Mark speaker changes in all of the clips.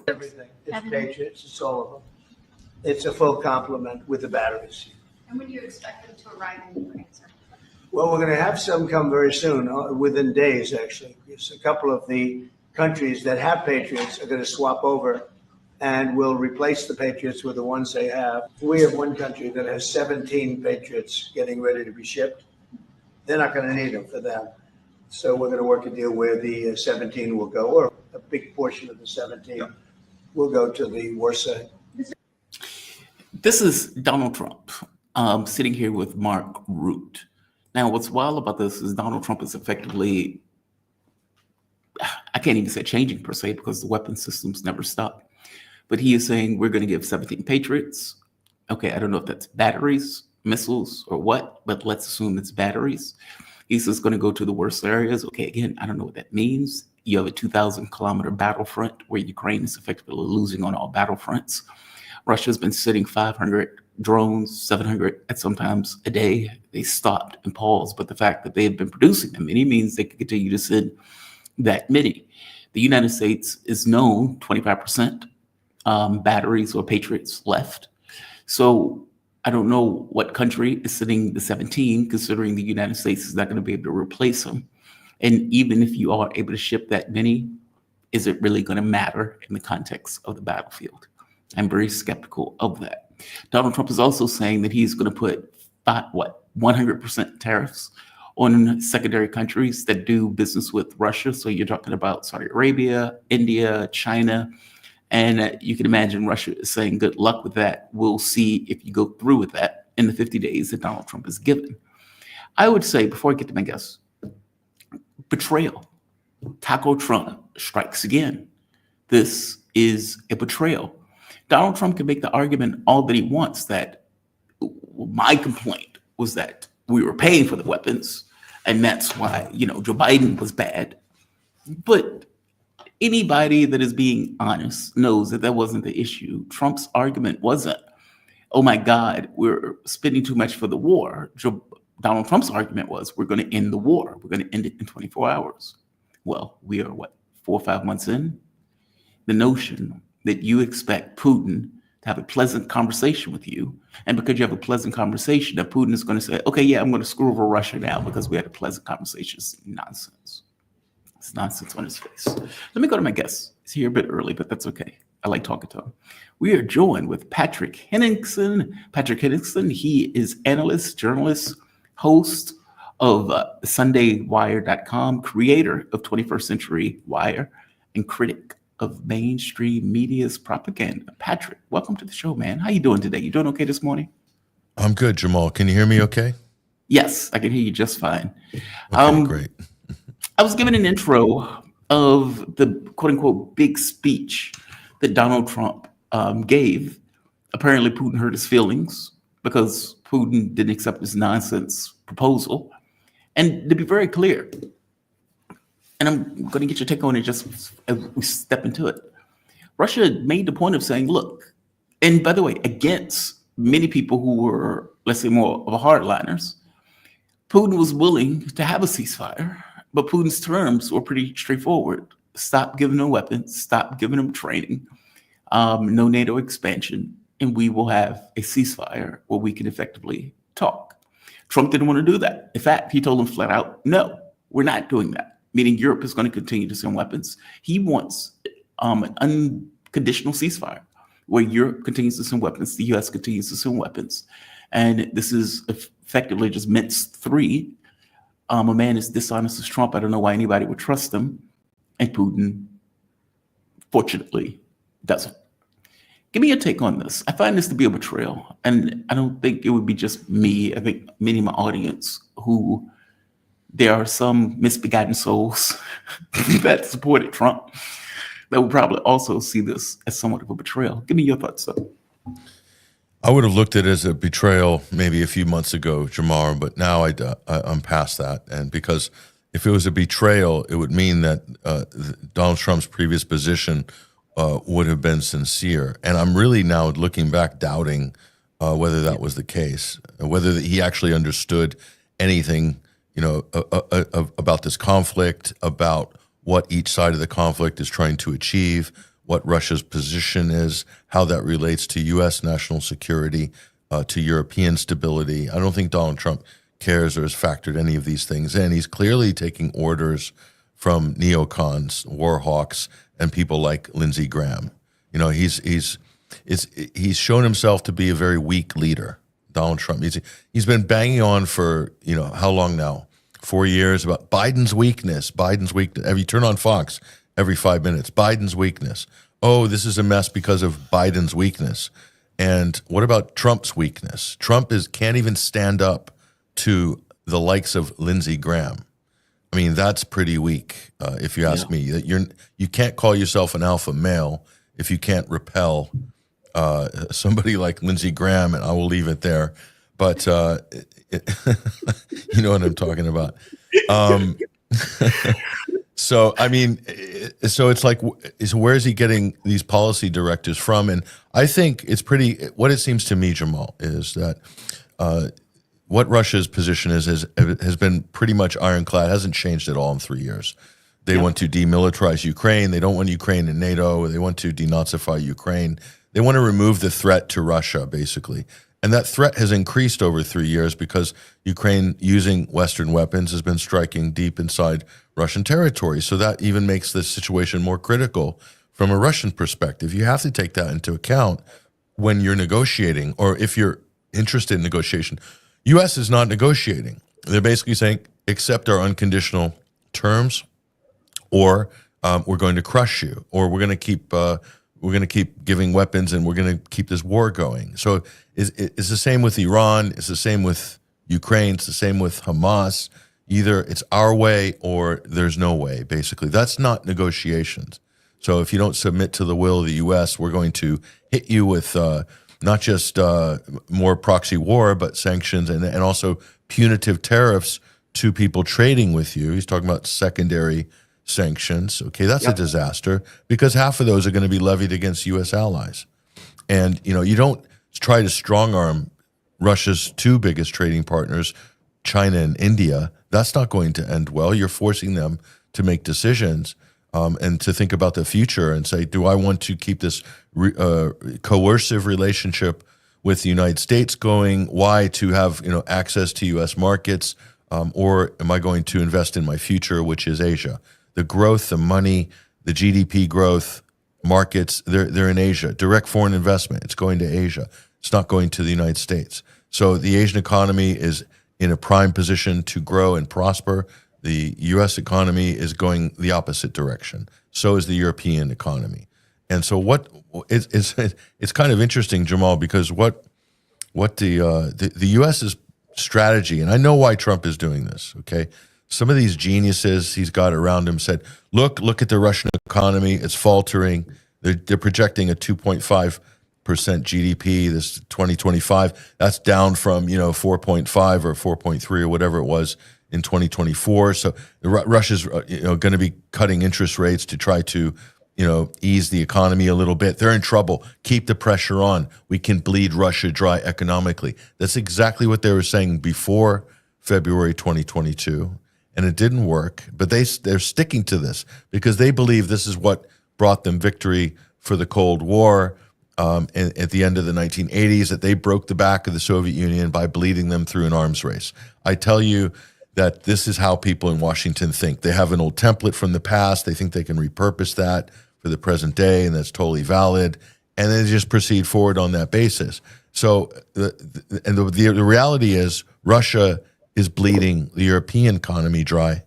Speaker 1: Everything. It's Patriots, it's all of them. It's a full complement with the batteries.
Speaker 2: And when do you expect them to arrive in Ukraine, sir?
Speaker 1: Well, we're going to have some come very soon, within days, actually. Because a couple of the countries that have Patriots are going to swap over and will replace the Patriots with the ones they have. We have one country that has 17 Patriots getting ready to be shipped. They're not going to need them for them. So we're going to work a deal where the 17 will go, or a big portion of the 17 will go to the war side.
Speaker 3: This is Donald Trump sitting here with Mark Root. Now, what's wild about this is Donald Trump is effectively, I can't even say changing per se because the weapon systems never stop. But he is saying we're going to give 17 Patriots. Okay, I don't know if that's batteries, missiles, or what, but let's assume it's batteries. He's just going to go to the worst areas. Okay, again, I don't know what that means. You have a 2,000-kilometer battlefront where Ukraine is effectively losing on all battlefronts. Russia's been sending 500 drones, 700 at sometimes a day. They stopped and paused, but the fact that they've been producing that many means they can continue to send that many. The United States is known 25% batteries or Patriots left. So I don't know what country is sending the 17, considering the United States is not going to be able to replace them. And even if you are able to ship that many, is it really going to matter in the context of the battlefield? I'm very skeptical of that. Donald Trump is also saying that he's going to put 100% tariffs on secondary countries that do business with Russia. So you're talking about Saudi Arabia, India, China, and you can imagine Russia is saying good luck with that. We'll see if you go through with that in the 50 days that Donald Trump has given. I would say, before I get to my guess, betrayal. Taco Trump strikes again. This is a betrayal. Donald Trump can make the argument all that he wants that my complaint was that we were paying for the weapons, and that's why, Joe Biden was bad. But anybody that is being honest knows that that wasn't the issue. Trump's argument wasn't, oh my God, we're spending too much for the war. Donald Trump's argument was, we're going to end the war. We're going to end it in 24 hours. Well, we are 4 or 5 months in? The notion that you expect Putin to have a pleasant conversation with you, and because you have a pleasant conversation, that Putin is going to say, okay, yeah, I'm going to screw over Russia now because we had a pleasant conversation. It's nonsense. It's nonsense on his face. Let me go to my guest. He's here a bit early, but that's okay. I like talking to him. We are joined with Patrick Henningsen. Patrick Henningsen, he is analyst, journalist, host of SundayWire.com, creator of 21st Century Wire, and critic of mainstream media's propaganda. Patrick, welcome to the show, man. How you doing today? You doing okay this morning? I'm
Speaker 4: good, Jamal. Can you hear me okay?
Speaker 3: Yes, I can hear you just fine.
Speaker 4: Okay, great.
Speaker 3: I was given an intro of the quote-unquote big speech that Donald Trump gave. Apparently, Putin hurt his feelings because Putin didn't accept his nonsense proposal. And to be very clear, and I'm going to get your take on it just as we step into it, Russia made the point of saying, look, and by the way, against many people who were, let's say, more of a hardliners, Putin was willing to have a ceasefire, but Putin's terms were pretty straightforward. Stop giving them weapons, stop giving them training, no NATO expansion, and we will have a ceasefire where we can effectively talk. Trump didn't want to do that. In fact, he told them flat out, no, we're not doing that, meaning Europe is going to continue to send weapons. He wants an unconditional ceasefire where Europe continues to send weapons, the U.S. continues to send weapons. And this is effectively just minced three. A man as dishonest as Trump, I don't know why anybody would trust him. And Putin, fortunately, doesn't. Give me your take on this. I find this to be a betrayal. And I don't think it would be just me. I think many of my audience who, there are some misbegotten souls that supported Trump that would probably also see this as somewhat of a betrayal. Give me your thoughts, though.
Speaker 4: I would have looked at it as a betrayal maybe a few months ago, Jamar, but now I'm past that. And because if it was a betrayal, it would mean that Donald Trump's previous position would have been sincere. And I'm really now looking back, doubting whether that was the case, whether he actually understood anything, about this conflict, about what each side of the conflict is trying to achieve, what Russia's position is, how that relates to U.S. national security, to European stability. I don't think Donald Trump cares or has factored any of these things in. He's clearly taking orders from neocons, war hawks, and people like Lindsey Graham. You know, he's shown himself to be a very weak leader. Donald Trump. He's been banging on for, you know, how long now? 4 years about Biden's weakness. Biden's weakness. You turn on Fox every 5 minutes. Biden's weakness. Oh, this is a mess because of Biden's weakness. And what about Trump's weakness? Trump can't even stand up to the likes of Lindsey Graham. I mean, that's pretty weak, if you ask me. That you can't call yourself an alpha male if you can't repel somebody like Lindsey Graham, and I will leave it there. But you know what I'm talking about. So I mean, so it's like, where is he getting these policy directives from? And I think it's what it seems to me, Jamal, is that what Russia's position has been pretty much ironclad, hasn't changed at all in 3 years. They want to demilitarize Ukraine. They don't want Ukraine in NATO. They want to denazify Ukraine. They want to remove the threat to Russia, basically. And that threat has increased over 3 years because Ukraine, using Western weapons, has been striking deep inside Russian territory. So that even makes this situation more critical from a Russian perspective. You have to take that into account when you're negotiating, or if you're interested in negotiation. U.S. is not negotiating. They're basically saying, accept our unconditional terms, or we're going to crush you, or we're going to keep giving weapons, and we're going to keep this war going. So it's the same with Iran. It's the same with Ukraine. It's the same with Hamas. Either it's our way or there's no way, basically. That's not negotiations. So if you don't submit to the will of the U.S., we're going to hit you with not just more proxy war, but sanctions and also punitive tariffs to people trading with you. He's talking about secondary sanctions. Okay, that's a disaster, because half of those are going to be levied against U.S. allies. And, you know, you don't try to strong-arm Russia's two biggest trading partners, China and India. That's not going to end well. You're forcing them to make decisions and to think about the future and say, do I want to keep this coercive relationship with the United States going? Why? To have, you know, access to U.S. markets, or am I going to invest in my future, which is Asia? The growth, the money, the GDP growth, markets, they're in Asia. Direct foreign investment, it's going to Asia. It's not going to the United States. So the Asian economy is in a prime position to grow and prosper. The U.S. economy is going the opposite direction. So is the European economy. And so it's kind of interesting, Jamal, because what the U.S.'s strategy, and I know why Trump is doing this, okay? Some of these geniuses he's got around him said, look at the Russian economy. It's faltering. They're projecting a 2.5% GDP this 2025. That's down from, 4.5 or 4.3 or whatever it was in 2024. So Russia's going to be cutting interest rates to try to ease the economy a little bit. They're in trouble. Keep the pressure on. We can bleed Russia dry economically. That's exactly what they were saying before February 2022. And it didn't work, but they're sticking to this because they believe this is what brought them victory for the Cold War at the end of the 1980s, that they broke the back of the Soviet Union by bleeding them through an arms race. I tell you that this is how people in Washington think. They have an old template from the past. They think they can repurpose that for the present day, and that's totally valid. And they just proceed forward on that basis. So the reality is Russia is bleeding the European economy dry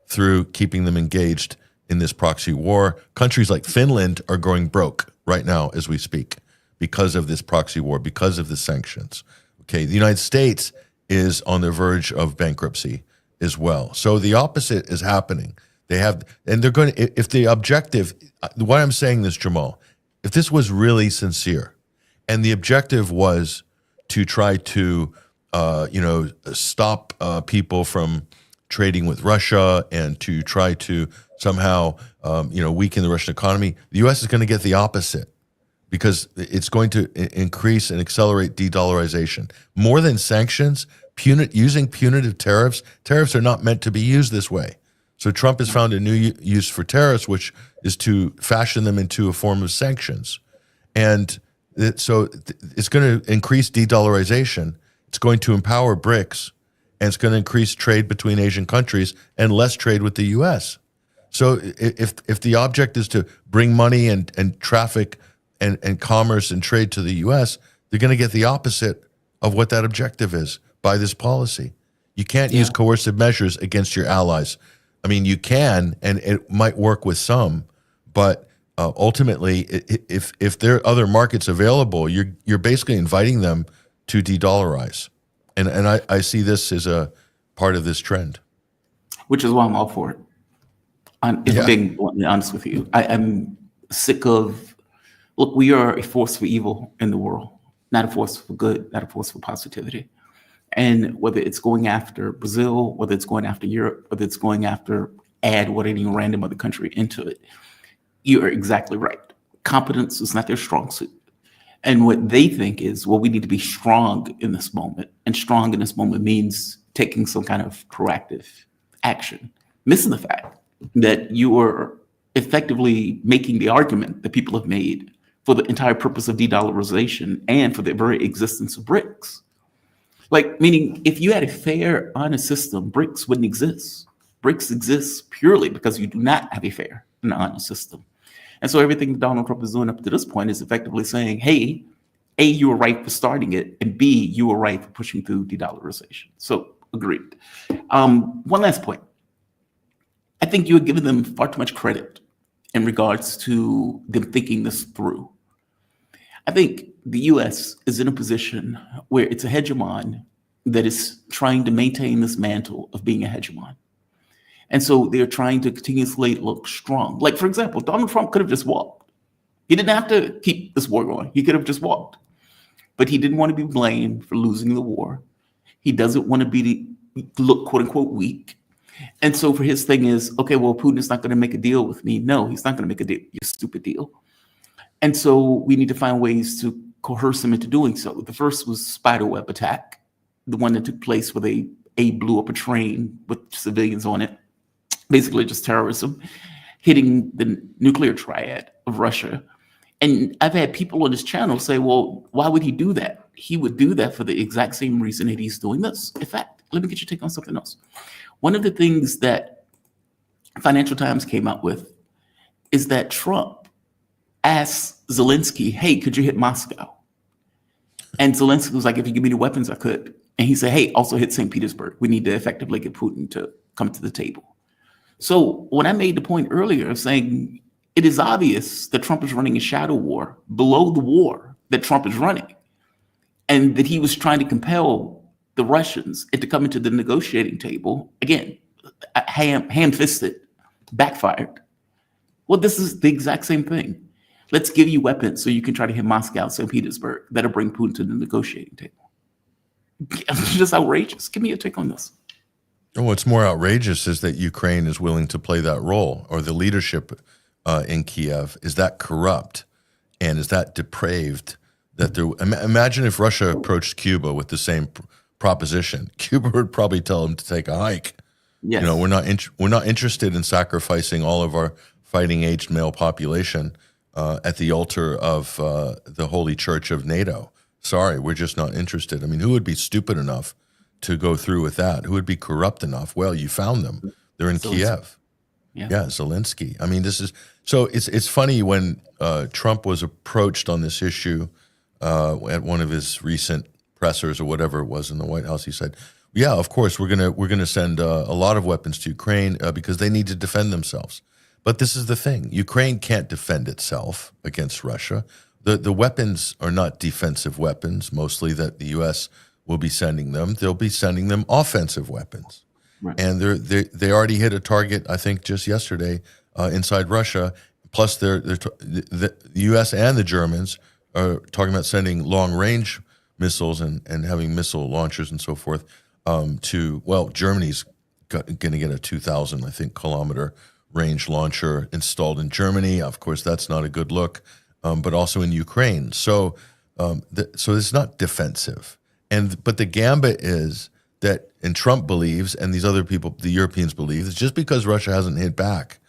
Speaker 4: through keeping them engaged in this proxy war. Countries like Finland are going broke right now as we speak because of this proxy war, because of the sanctions. Okay, the United States is on the verge of bankruptcy as well. So the opposite is happening. They're going to, if the objective, why I'm saying this, Jamal, if this was really sincere and the objective was to try to stop people from trading with Russia and to try to somehow, weaken the Russian economy, the U.S. is going to get the opposite because it's going to increase and accelerate de-dollarization. More than sanctions, using punitive tariffs. Tariffs are not meant to be used this way. So Trump has found a new use for tariffs, which is to fashion them into a form of sanctions. And it's going to increase de-dollarization. It's going to empower BRICS, and it's going to increase trade between Asian countries and less trade with the U.S. So if the object is to bring money and traffic and commerce and trade to the U.S., they're going to get the opposite of what that objective is by this policy. You can't use coercive measures against your allies. I mean, you can, and it might work with some, but ultimately, if there are other markets available, you're basically inviting them to de-dollarize. And I see this as a part of this trend.
Speaker 3: Which is why I'm all for it. If being bluntly honest with you, I'm sick of, look, we are a force for evil in the world, not a force for good, not a force for positivity. And whether it's going after Brazil, whether it's going after Europe, whether it's going after add what any random other country into it, you are exactly right. Competence is not their strong suit. And what they think is, well, we need to be strong in this moment. And strong in this moment means taking some kind of proactive action, missing the fact that you are effectively making the argument that people have made for the entire purpose of de-dollarization and for the very existence of BRICS. Like, meaning if you had a fair, honest system, BRICS wouldn't exist. BRICS exists purely because you do not have a fair and honest system. And so everything Donald Trump is doing up to this point is effectively saying, hey, A, you were right for starting it, and B, you were right for pushing through de-dollarization. So agreed. One last point. I think you are giving them far too much credit in regards to them thinking this through. I think the US is in a position where it's a hegemon that is trying to maintain this mantle of being a hegemon. And so they're trying to continuously look strong. Like, for example, Donald Trump could have just walked. He didn't have to keep this war going. He could have just walked. But he didn't want to be blamed for losing the war. He doesn't want to look, quote unquote, weak. And so for his thing is, okay, well, Putin is not going to make a deal with me. No, he's not going to make a deal, you stupid deal. And so we need to find ways to coerce him into doing so. The first was spiderweb attack, the one that took place where they blew up a train with civilians on it, basically just terrorism, hitting the nuclear triad of Russia. And I've had people on this channel say, well, why would he do that? He would do that for the exact same reason that he's doing this. In fact, let me get your take on something else. One of the things that Financial Times came out with is that Trump asked Zelensky, hey, could you hit Moscow? And Zelensky was like, if you give me the weapons, I could. And he said, hey, also hit St. Petersburg. We need to effectively get Putin to come to the table. So when I made the point earlier of saying it is obvious that Trump is running a shadow war below the war that Trump is running, and that he was trying to compel the Russians to come into the negotiating table, again, ham-fisted, backfired. Well, this is the exact same thing. Let's give you weapons so you can try to hit Moscow, St. Petersburg. That'll bring Putin to the negotiating table. It's just outrageous. Give me a take on this.
Speaker 4: What's more outrageous is that Ukraine is willing to play that role, or the leadership in Kiev. Is that corrupt? And is that depraved? That there? Imagine if Russia approached Cuba with the same proposition. Cuba would probably tell them to take a hike.
Speaker 3: Yes.
Speaker 4: You know, we're not interested in sacrificing all of our fighting-aged male population at the altar of the Holy Church of NATO. Sorry, we're just not interested. I mean, who would be stupid enough to go through with that? Who would be corrupt enough? Well, you found them. They're in
Speaker 3: Zelensky.
Speaker 4: Kiev. Yeah, Zelensky. I mean, this is so. It's funny when Trump was approached on this issue at one of his recent pressers or whatever it was in the White House. He said, "Yeah, of course we're gonna send a lot of weapons to Ukraine because they need to defend themselves." But this is the thing: Ukraine can't defend itself against Russia. The weapons are not defensive weapons, mostly, that the U.S. will be sending them. They'll be sending them offensive weapons. Right. And they already hit a target, I think, just yesterday inside Russia. Plus, the U.S. and the Germans are talking about sending long-range missiles and having missile launchers and so forth Germany's going to get a 2,000, I think, kilometer range launcher installed in Germany. Of course, that's not a good look. But also in Ukraine. So it's not defensive. But the gambit is and Trump believes, and these other people, the Europeans believe, it's just because Russia hasn't hit back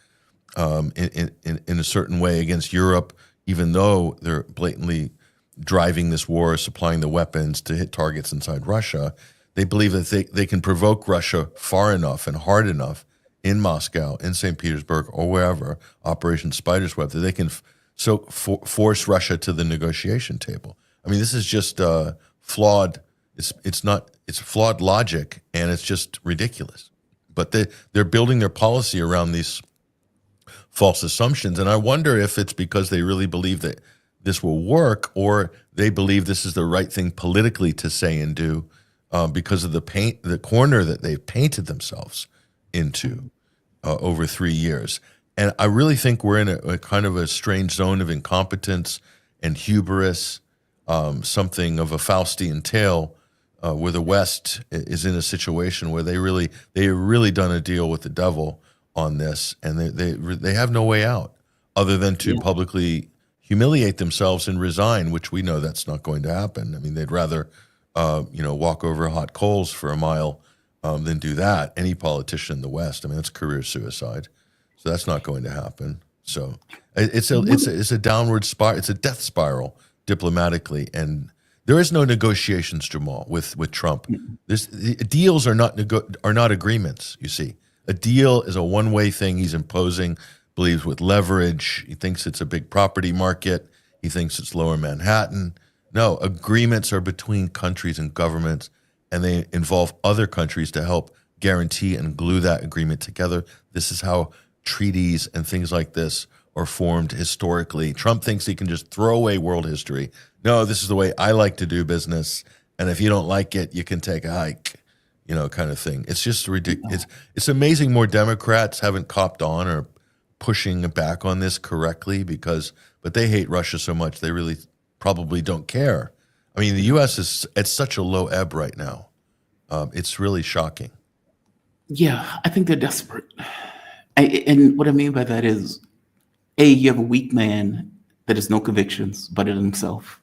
Speaker 4: in a certain way against Europe, even though they're blatantly driving this war, supplying the weapons to hit targets inside Russia. They believe that they can provoke Russia far enough and hard enough in Moscow, in St. Petersburg, or wherever, Operation Spider's Web, that they can force Russia to the negotiation table. I mean, this is just flawed. It's flawed logic, and it's just ridiculous. But they're building their policy around these false assumptions, and I wonder if it's because they really believe that this will work, or they believe this is the right thing politically to say and do, because of the corner that they've painted themselves into over 3 years. And I really think we're in a kind of a strange zone of incompetence and hubris, something of a Faustian tale, where the West is in a situation where they've really done a deal with the devil on this, and they have no way out other than to publicly humiliate themselves and resign, which we know that's not going to happen. I mean, they'd rather walk over hot coals for a mile than do that. Any politician in the West, I mean, that's career suicide. So that's not going to happen. So it's a downward spiral. It's a death spiral diplomatically, and there is no negotiations, Jamal, with Trump. Deals are not agreements. You see, a deal is a one-way thing. He's imposing, believes with leverage. He thinks it's a big property market. He thinks it's Lower Manhattan. No, agreements are between countries and governments, and they involve other countries to help guarantee and glue that agreement together. This is how treaties and things like this are formed historically. Trump thinks he can just throw away world history. No, this is the way I like to do business, and if you don't like it, you can take a hike, kind of thing. It's just ridiculous. It's amazing more Democrats haven't copped on or pushing back on this correctly, but they hate Russia so much they really probably don't care. I mean, the U.S. is at such a low ebb right now. It's really shocking.
Speaker 3: Yeah, I think they're desperate. And what I mean by that is, you have a weak man that has no convictions but in himself.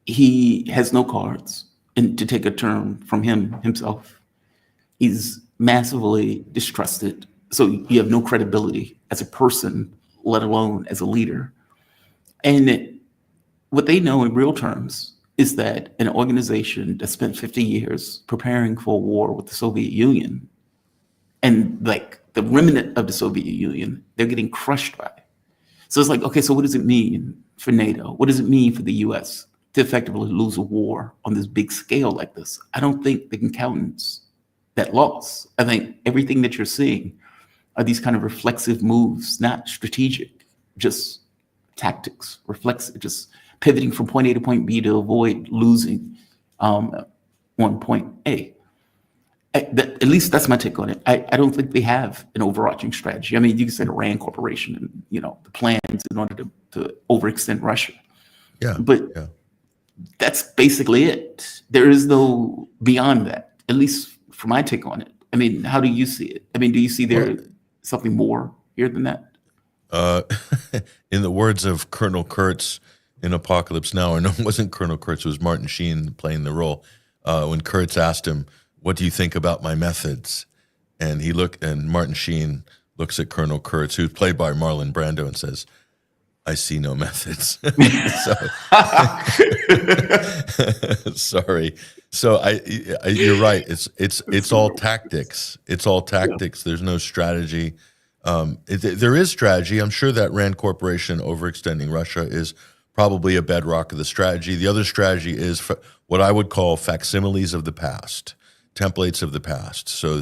Speaker 3: He has no cards, and to take a term from himself. He's massively distrusted. So you have no credibility as a person, let alone as a leader. And what they know in real terms is that an organization that spent 50 years preparing for a war with the Soviet Union, and like the remnant of the Soviet Union, they're getting crushed by. So it's like, okay, so what does it mean for NATO? What does it mean for the US to effectively lose a war on this big scale like this? I don't think they can countenance that loss. I think everything that you're seeing are these kind of reflexive moves, not strategic, just tactics, reflexive, just pivoting from point A to point B to avoid losing on point A. At least that's my take on it. I don't think they have an overarching strategy. I mean, you can say the RAND Corporation and the plans in order to overextend Russia.
Speaker 4: Yeah,
Speaker 3: but that's basically it. There is no beyond that. At least for my take on it. I mean, how do you see it? I mean, do you see there something more here than that?
Speaker 4: In the words of Colonel Kurtz in Apocalypse Now, or no, it wasn't Colonel Kurtz, it was Martin Sheen playing the role. When Kurtz asked him, "What do you think about my methods?" And Martin Sheen looks at Colonel Kurtz, who's played by Marlon Brando, and says, "I see no methods." Sorry. So you're right. It's all tactics. It's all tactics. There's no strategy. There is strategy. I'm sure that Rand Corporation overextending Russia is probably a bedrock of the strategy. The other strategy is what I would call facsimiles of the past, templates of the past. So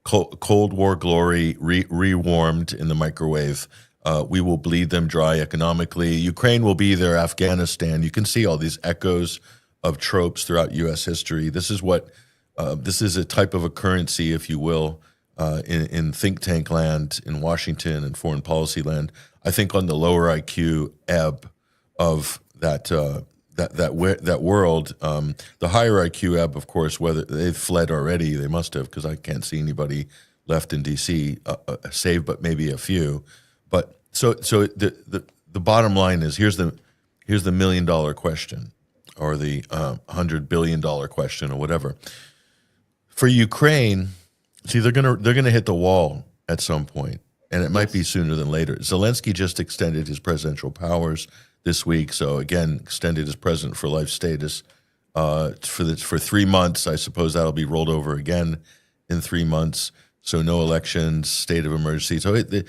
Speaker 4: Cold War glory rewarmed in the microwave. We will bleed them dry economically. Ukraine will be there. Afghanistan. You can see all these echoes of tropes throughout U.S. history. This is this is a type of a currency, if you will, in think tank land in Washington and foreign policy land. I think on the lower IQ ebb of that world, the higher IQ ebb, of course, whether they've fled already, they must have, because I can't see anybody left in D.C. Save but maybe a few. But so the bottom line is here's the $1 million question. or the $100 billion question or whatever. For Ukraine, see, they're gonna hit the wall at some point, and it might be sooner than later. Zelensky just extended his presidential powers this week, so again, extended his president for life status for 3 months. I suppose that'll be rolled over again in 3 months. So no elections, state of emergency. So the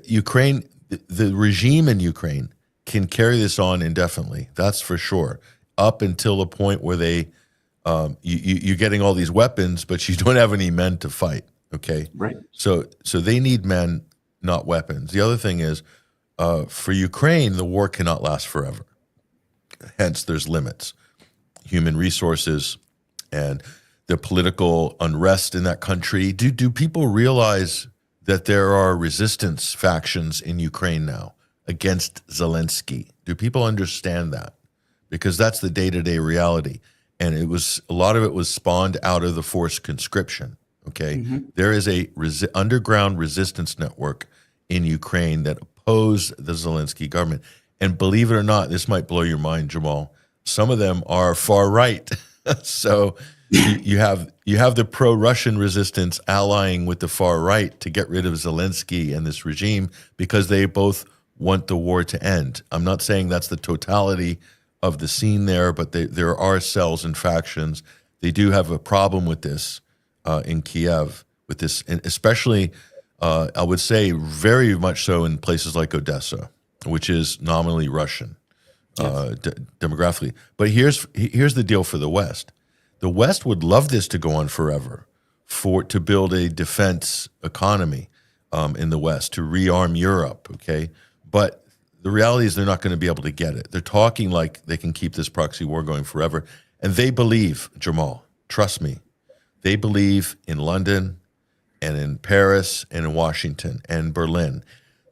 Speaker 4: Ukraine, the regime in Ukraine can carry this on indefinitely. That's for sure. Up until a point where you're getting all these weapons, but you don't have any men to fight. Okay,
Speaker 3: Right.
Speaker 4: So they need men, not weapons. The other thing is, for Ukraine, the war cannot last forever. Hence, there's limits, human resources, and the political unrest in that country. Do people realize that there are resistance factions in Ukraine now against Zelensky? Do people understand that? Because that's the day-to-day reality. And a lot of it was spawned out of the forced conscription, okay? There is a underground resistance network in Ukraine that oppose the Zelensky government. And believe it or not, this might blow your mind, Jamal, some of them are far right. So you have the pro-Russian resistance allying with the far right to get rid of Zelensky and this regime because they both want the war to end. I'm not saying that's the totality of the scene there, but there are cells and factions. They do have a problem with this in Kiev, with this, and especially I would say very much so in places like Odessa, which is nominally Russian demographically. But here's the deal for the West. The West would love this to go on forever, to build a defense economy in the West, to rearm Europe, okay? But the reality is they're not going to be able to get it. They're talking like they can keep this proxy war going forever. And they believe, Jamal, trust me, they believe in London and in Paris and in Washington and Berlin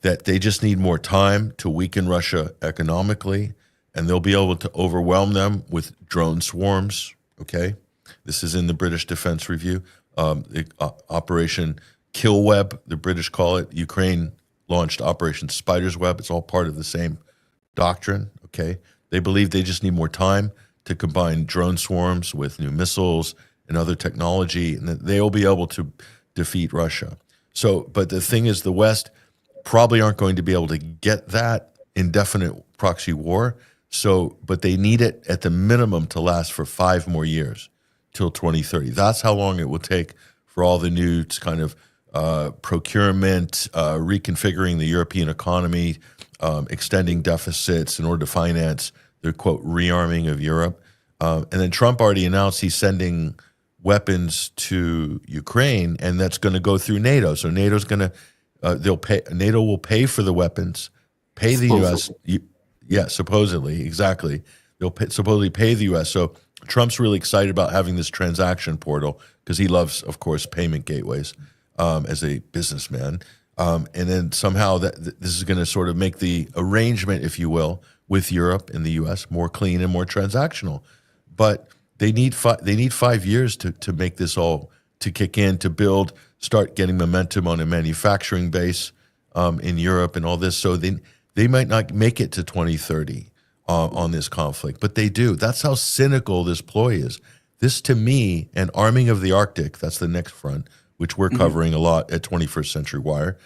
Speaker 4: that they just need more time to weaken Russia economically, and they'll be able to overwhelm them with drone swarms, okay? This is in the British Defense Review. Operation Kill Web, the British call it. Ukraine launched Operation Spider's Web. It's all part of the same doctrine, okay? They believe they just need more time to combine drone swarms with new missiles and other technology, and that they'll be able to defeat Russia. So, but the thing is, the West probably aren't going to be able to get that indefinite proxy war. So, but they need it at the minimum to last for 5 more years till 2030. That's how long it will take for all the new kind of procurement, reconfiguring the European economy, extending deficits in order to finance the, quote, rearming of Europe. And then Trump already announced he's sending weapons to Ukraine, and that's going to go through NATO. So NATO's going to, NATO will pay for the weapons, pay the U.S. Yeah, supposedly, exactly. They'll supposedly pay the U.S. So Trump's really excited about having this transaction portal because he loves, of course, payment gateways as a businessman. And then somehow this is going to sort of make the arrangement, if you will, with Europe and the U.S. more clean and more transactional. But they need 5 years to make this all to kick in, to build, start getting momentum on a manufacturing base in Europe and all this. So they might not make it to 2030 on this conflict, but they do. That's how cynical this ploy is. This, to me, and arming of the Arctic, that's the next front, which we're covering a lot at 21st Century Wire,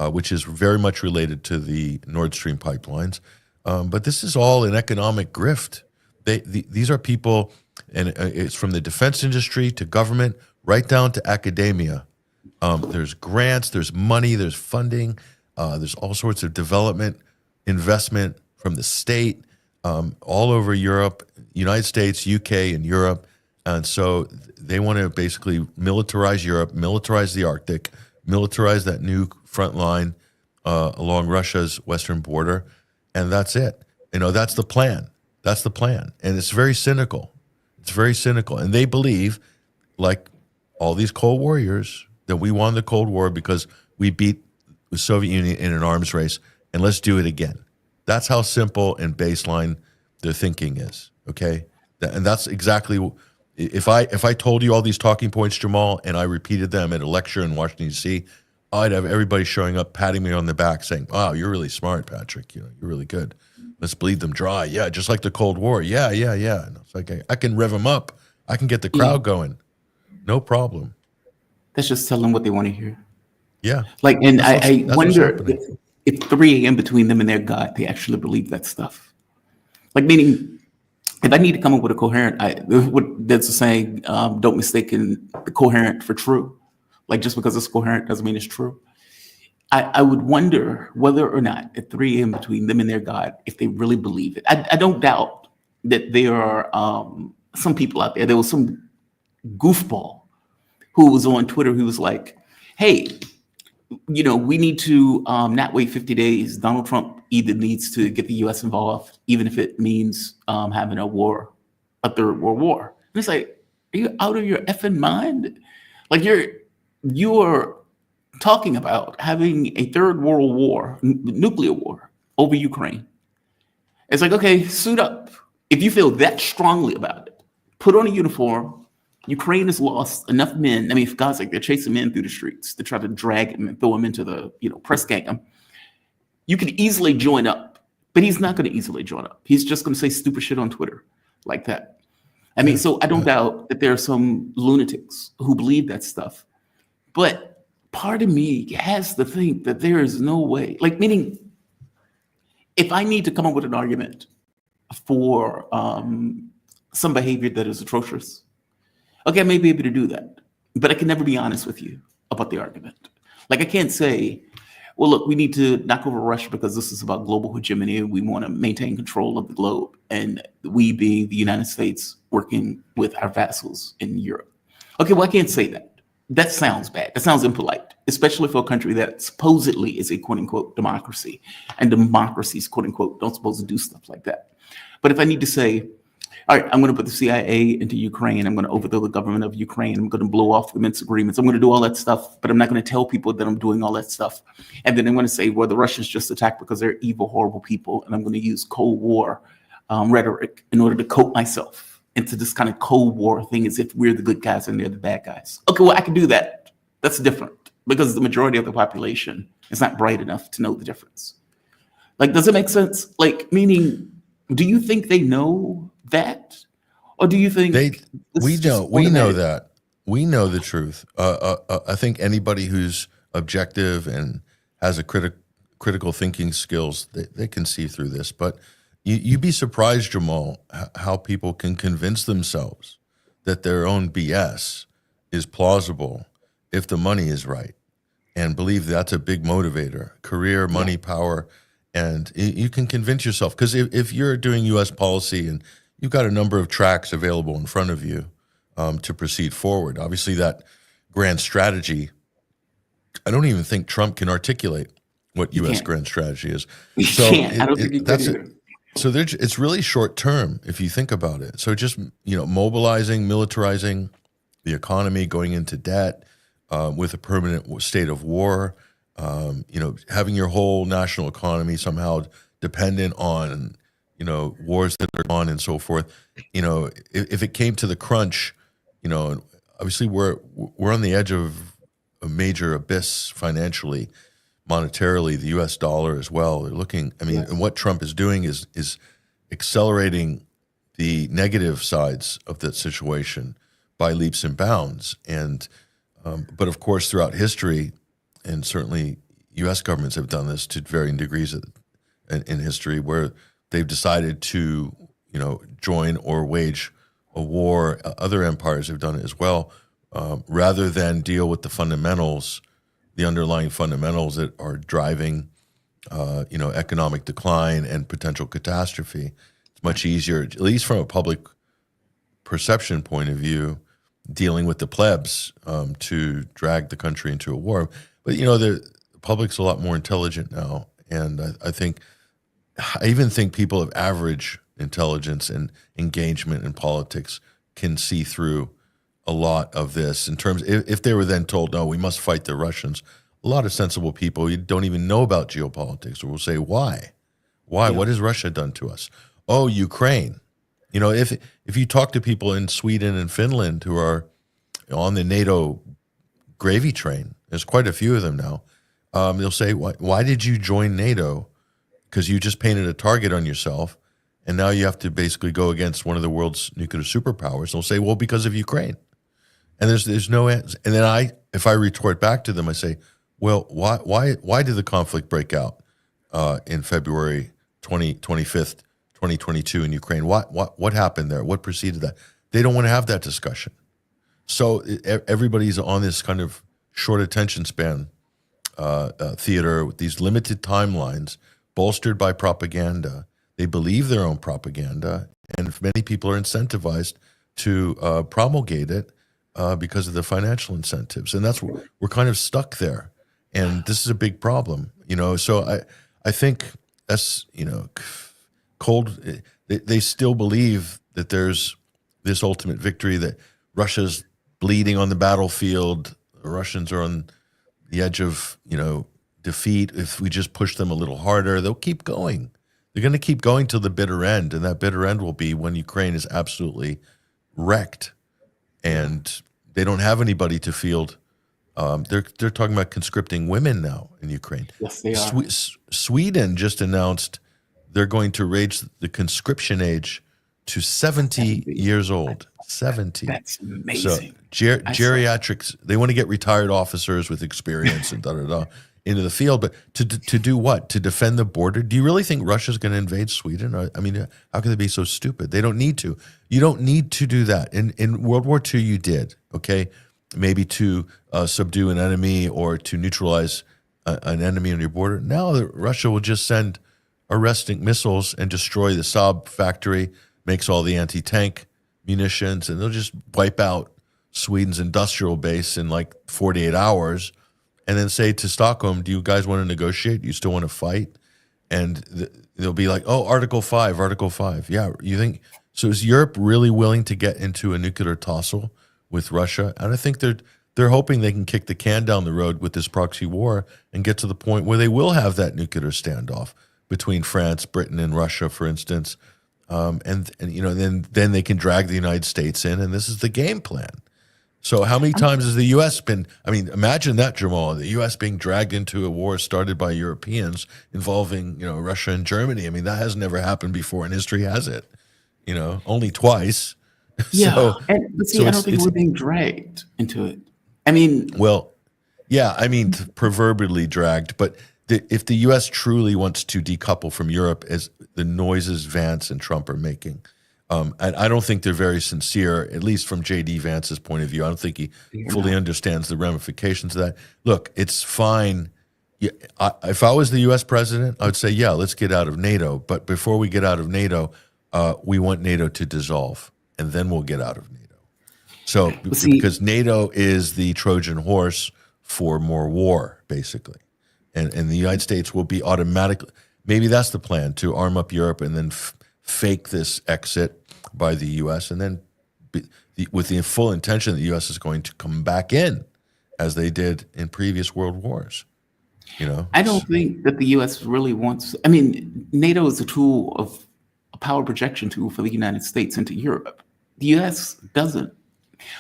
Speaker 4: which is very much related to the Nordstream pipelines. But this is all an economic grift. These are people, and it's from the defense industry to government, right down to academia. There's grants, there's money, there's funding, there's all sorts of development, investment from the state, all over Europe, United States, UK, and Europe. And so they want to basically militarize Europe, militarize the Arctic, militarize that new front line along Russia's western border, and that's it. You know, that's the plan. That's the plan. And it's very cynical. It's very cynical. And they believe, like all these Cold Warriors, that we won the Cold War because we beat the Soviet Union in an arms race, and let's do it again. That's how simple and baseline their thinking is, okay? And that's exactly, if I told you all these talking points, Jamal, and I repeated them at a lecture in Washington, D.C., I'd have everybody showing up, patting me on the back, saying, wow, you're really smart, Patrick. You know, you're really good. Let's bleed them dry. Yeah, just like the Cold War. Yeah. And it's like, I can rev them up. I can get the crowd going. No problem.
Speaker 3: That's just telling what they want to hear.
Speaker 4: Yeah.
Speaker 3: Like, and I
Speaker 4: That's what's
Speaker 3: wonder
Speaker 4: happening.
Speaker 3: if 3 a.m. between them and their God, they actually believe that stuff. Like, meaning, if I need to come up with a coherent, that's a saying, don't mistake the coherent for true. Like, just because it's coherent doesn't mean it's true. I would wonder whether or not at 3 a.m. between them and their God, if they really believe it. I don't doubt that there are some people out there. There was some goofball who was on Twitter who was like, hey, we need to not wait 50 days. Donald Trump either needs to get the U.S. involved, even if it means having a third world war. And it's like, are you out of your effing mind? Like you're talking about having a third world war, nuclear war over Ukraine. It's like, okay, suit up. If you feel that strongly about it, put on a uniform. Ukraine has lost enough men. I mean, for God's sake, they're chasing men through the streets to try to drag him and throw him into the, press gang. You could easily join up, but he's not going to easily join up. He's just going to say stupid shit on Twitter like that. I mean, so I don't doubt that there are some lunatics who believe that stuff. But part of me has to think that there is no way, like, meaning if I need to come up with an argument for some behavior that is atrocious, okay, I may be able to do that, but I can never be honest with you about the argument. Like, I can't say, well, look, we need to knock over Russia because this is about global hegemony. We want to maintain control of the globe. And we being the United States working with our vassals in Europe. Okay, well, I can't say that. That sounds bad. That sounds impolite, especially for a country that supposedly is a quote unquote democracy. And democracies, quote unquote, don't supposed to do stuff like that. But if I need to say, all right, I'm going to put the CIA into Ukraine. I'm going to overthrow the government of Ukraine. I'm going to blow off the Minsk agreements. I'm going to do all that stuff, but I'm not going to tell people that I'm doing all that stuff. And then I'm going to say, well, the Russians just attacked because they're evil, horrible people. And I'm going to use Cold War rhetoric in order to coat myself into this kind of Cold War thing as if we're the good guys and they're the bad guys. Okay, well, I can do that. That's different because the majority of the population is not bright enough to know the difference. Like, does it make sense? Like, meaning, do you think they know that, or do you think
Speaker 4: we know that we know the truth? I think anybody who's objective and has a critical thinking skills, they can see through this. But you'd be surprised, Jamal, how people can convince themselves that their own BS is plausible if the money is right, and believe that's a big motivator: career, money, power. And you can convince yourself, because if you're doing U.S. policy and you've got a number of tracks available in front of you to proceed forward, obviously that grand strategy, I don't even think Trump can articulate what U.S. grand strategy is. So
Speaker 3: I don't think he can either.
Speaker 4: So it's really short term if you think about it. So just mobilizing, militarizing the economy, going into debt with a permanent state of war. Having your whole national economy somehow dependent on, wars that are on and so forth. If it came to the crunch, obviously we're on the edge of a major abyss financially, monetarily, the U.S. dollar as well. They're looking, and what Trump is doing is accelerating the negative sides of that situation by leaps and bounds. And, but of course, throughout history, and certainly U.S. governments have done this to varying degrees in history, where they've decided to, join or wage a war. Other empires have done it as well, rather than deal with the fundamentals, the underlying fundamentals that are driving, economic decline and potential catastrophe. It's much easier, at least from a public perception point of view, dealing with the plebs to drag the country into a war. But the public's a lot more intelligent now, and I even think people of average intelligence and engagement in politics can see through a lot of this. In terms, if they were then told, no, we must fight the Russians, a lot of sensible people you don't even know about geopolitics will say, why? Yeah. What has Russia done to us? Oh, Ukraine. If you talk to people in Sweden and Finland who are on the NATO gravy train, there's quite a few of them now. They'll say, why did you join NATO? because you just painted a target on yourself, and now you have to basically go against one of the world's nuclear superpowers. They'll say, well, because of Ukraine. And there's no answer. And then if I retort back to them, I say, well, why did the conflict break out in February 25th, 2022 in Ukraine? What happened there? What preceded that? They don't want to have that discussion. So everybody's on this kind of short attention span theater with these limited timelines, bolstered by propaganda. They believe their own propaganda, and many people are incentivized to promulgate it because of the financial incentives, and that's we're kind of stuck there. And this is a big problem, So I think that's cold. They still believe that there's this ultimate victory, that Russia's bleeding on the battlefield. The Russians are on the edge of defeat. If we just push them a little harder, they'll keep going. They're going to keep going till the bitter end, and that bitter end will be when Ukraine is absolutely wrecked, and they don't have anybody to field. They're talking about conscripting women now in Ukraine.
Speaker 3: Yes, they are.
Speaker 4: Sweden just announced they're going to raise the conscription age to 70 years old. 70.
Speaker 3: That's amazing.
Speaker 4: So geriatrics, they want to get retired officers with experience and into the field, but to do what? To defend the border? Do you really think Russia's going to invade Sweden? I mean, how can they be so stupid? They don't need to. You don't need to do that. In World War II, you did, okay? Maybe to subdue an enemy or to neutralize an enemy on your border. Now Russia will just send arresting missiles and destroy the Saab factory, makes all the anti-tank munitions, and they'll just wipe out Sweden's industrial base in like 48 hours. And then say to Stockholm, do you guys want to negotiate? Do you still want to fight? And they'll be like, oh, Article 5. Yeah, you think, so is Europe really willing to get into a nuclear tussle with Russia? And I think they're hoping they can kick the can down the road with this proxy war and get to the point where they will have that nuclear standoff between France, Britain, and Russia, for instance. And then they can drag the United States in, and this is the game plan. So how many times has the U.S. been, imagine that, Jamal, the U.S. being dragged into a war started by Europeans involving, Russia and Germany. That has never happened before in history, has it? Only twice.
Speaker 3: Yeah, I don't think we're being dragged into it.
Speaker 4: Well, yeah, proverbially dragged, but if the U.S. truly wants to decouple from Europe, as the noises Vance and Trump are making, and I don't think they're very sincere, at least from J.D. Vance's point of view. I don't think he fully understands the ramifications of that. Look, it's fine. Yeah, if I was the U.S. president, I would say, yeah, let's get out of NATO. But before we get out of NATO, we want NATO to dissolve, and then we'll get out of NATO. So because NATO is the Trojan horse for more war, basically. And the United States will be automatically, maybe that's the plan, to arm up Europe and then fake this exit by the U.S. and then with the full intention that the U.S. is going to come back in as they did in previous world wars.
Speaker 3: I don't think that the U.S. really wants, NATO is a power projection tool for the United States into Europe. The U.S. doesn't.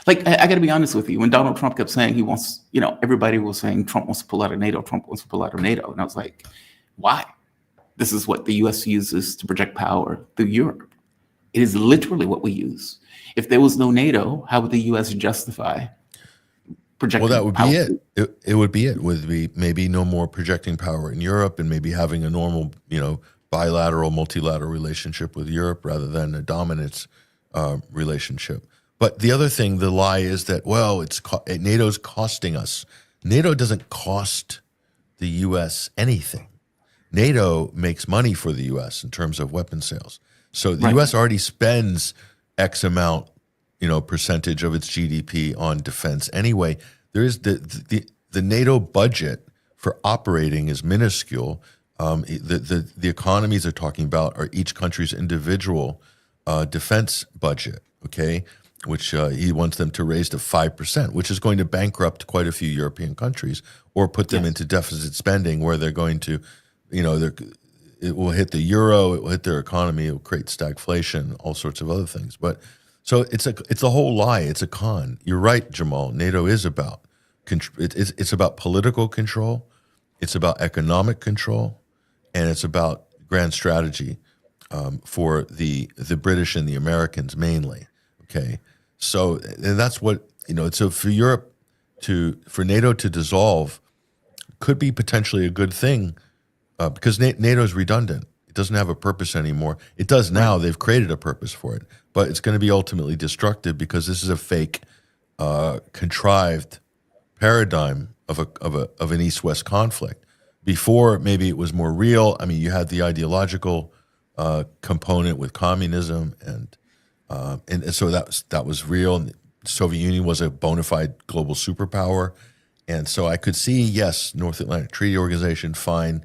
Speaker 3: I got to be honest with you. When Donald Trump kept saying he wants, everybody was saying Trump wants to pull out of NATO, Trump wants to pull out of NATO. And I was like, why? This is what the U.S. uses to project power through Europe. It is literally what we use. If there was no NATO, how would the U.S. justify projecting power?
Speaker 4: Well, that would be it. It would be it. Would be maybe no more projecting power in Europe and maybe having a normal, bilateral, multilateral relationship with Europe rather than a dominance relationship. But the other thing, the lie is that, NATO's costing us. NATO doesn't cost the U.S. anything. NATO makes money for the U.S. in terms of weapon sales. So the U.S. already spends X amount, percentage of its GDP on defense anyway. There is the NATO budget for operating is minuscule. The economies they're talking about are each country's individual defense budget, okay, which he wants them to raise to 5%, which is going to bankrupt quite a few European countries or put them into deficit spending where they're going to, it will hit the euro, it will hit their economy, it will create stagflation, all sorts of other things. But so it's a whole lie. It's a con. You're right, Jamal. NATO is about it's about political control, it's about economic control, and it's about grand strategy for the British and the Americans mainly. Okay, so and that's what So for Europe for NATO to dissolve could be potentially a good thing because NATO is redundant. It doesn't have a purpose anymore. It does now. They've created a purpose for it, but it's going to be ultimately destructive because this is a fake, contrived paradigm of an East-West conflict. Before, maybe it was more real. I mean, you had the ideological component with communism, and so that was real. And the Soviet Union was a bona fide global superpower, and so I could see, yes, North Atlantic Treaty Organization, fine.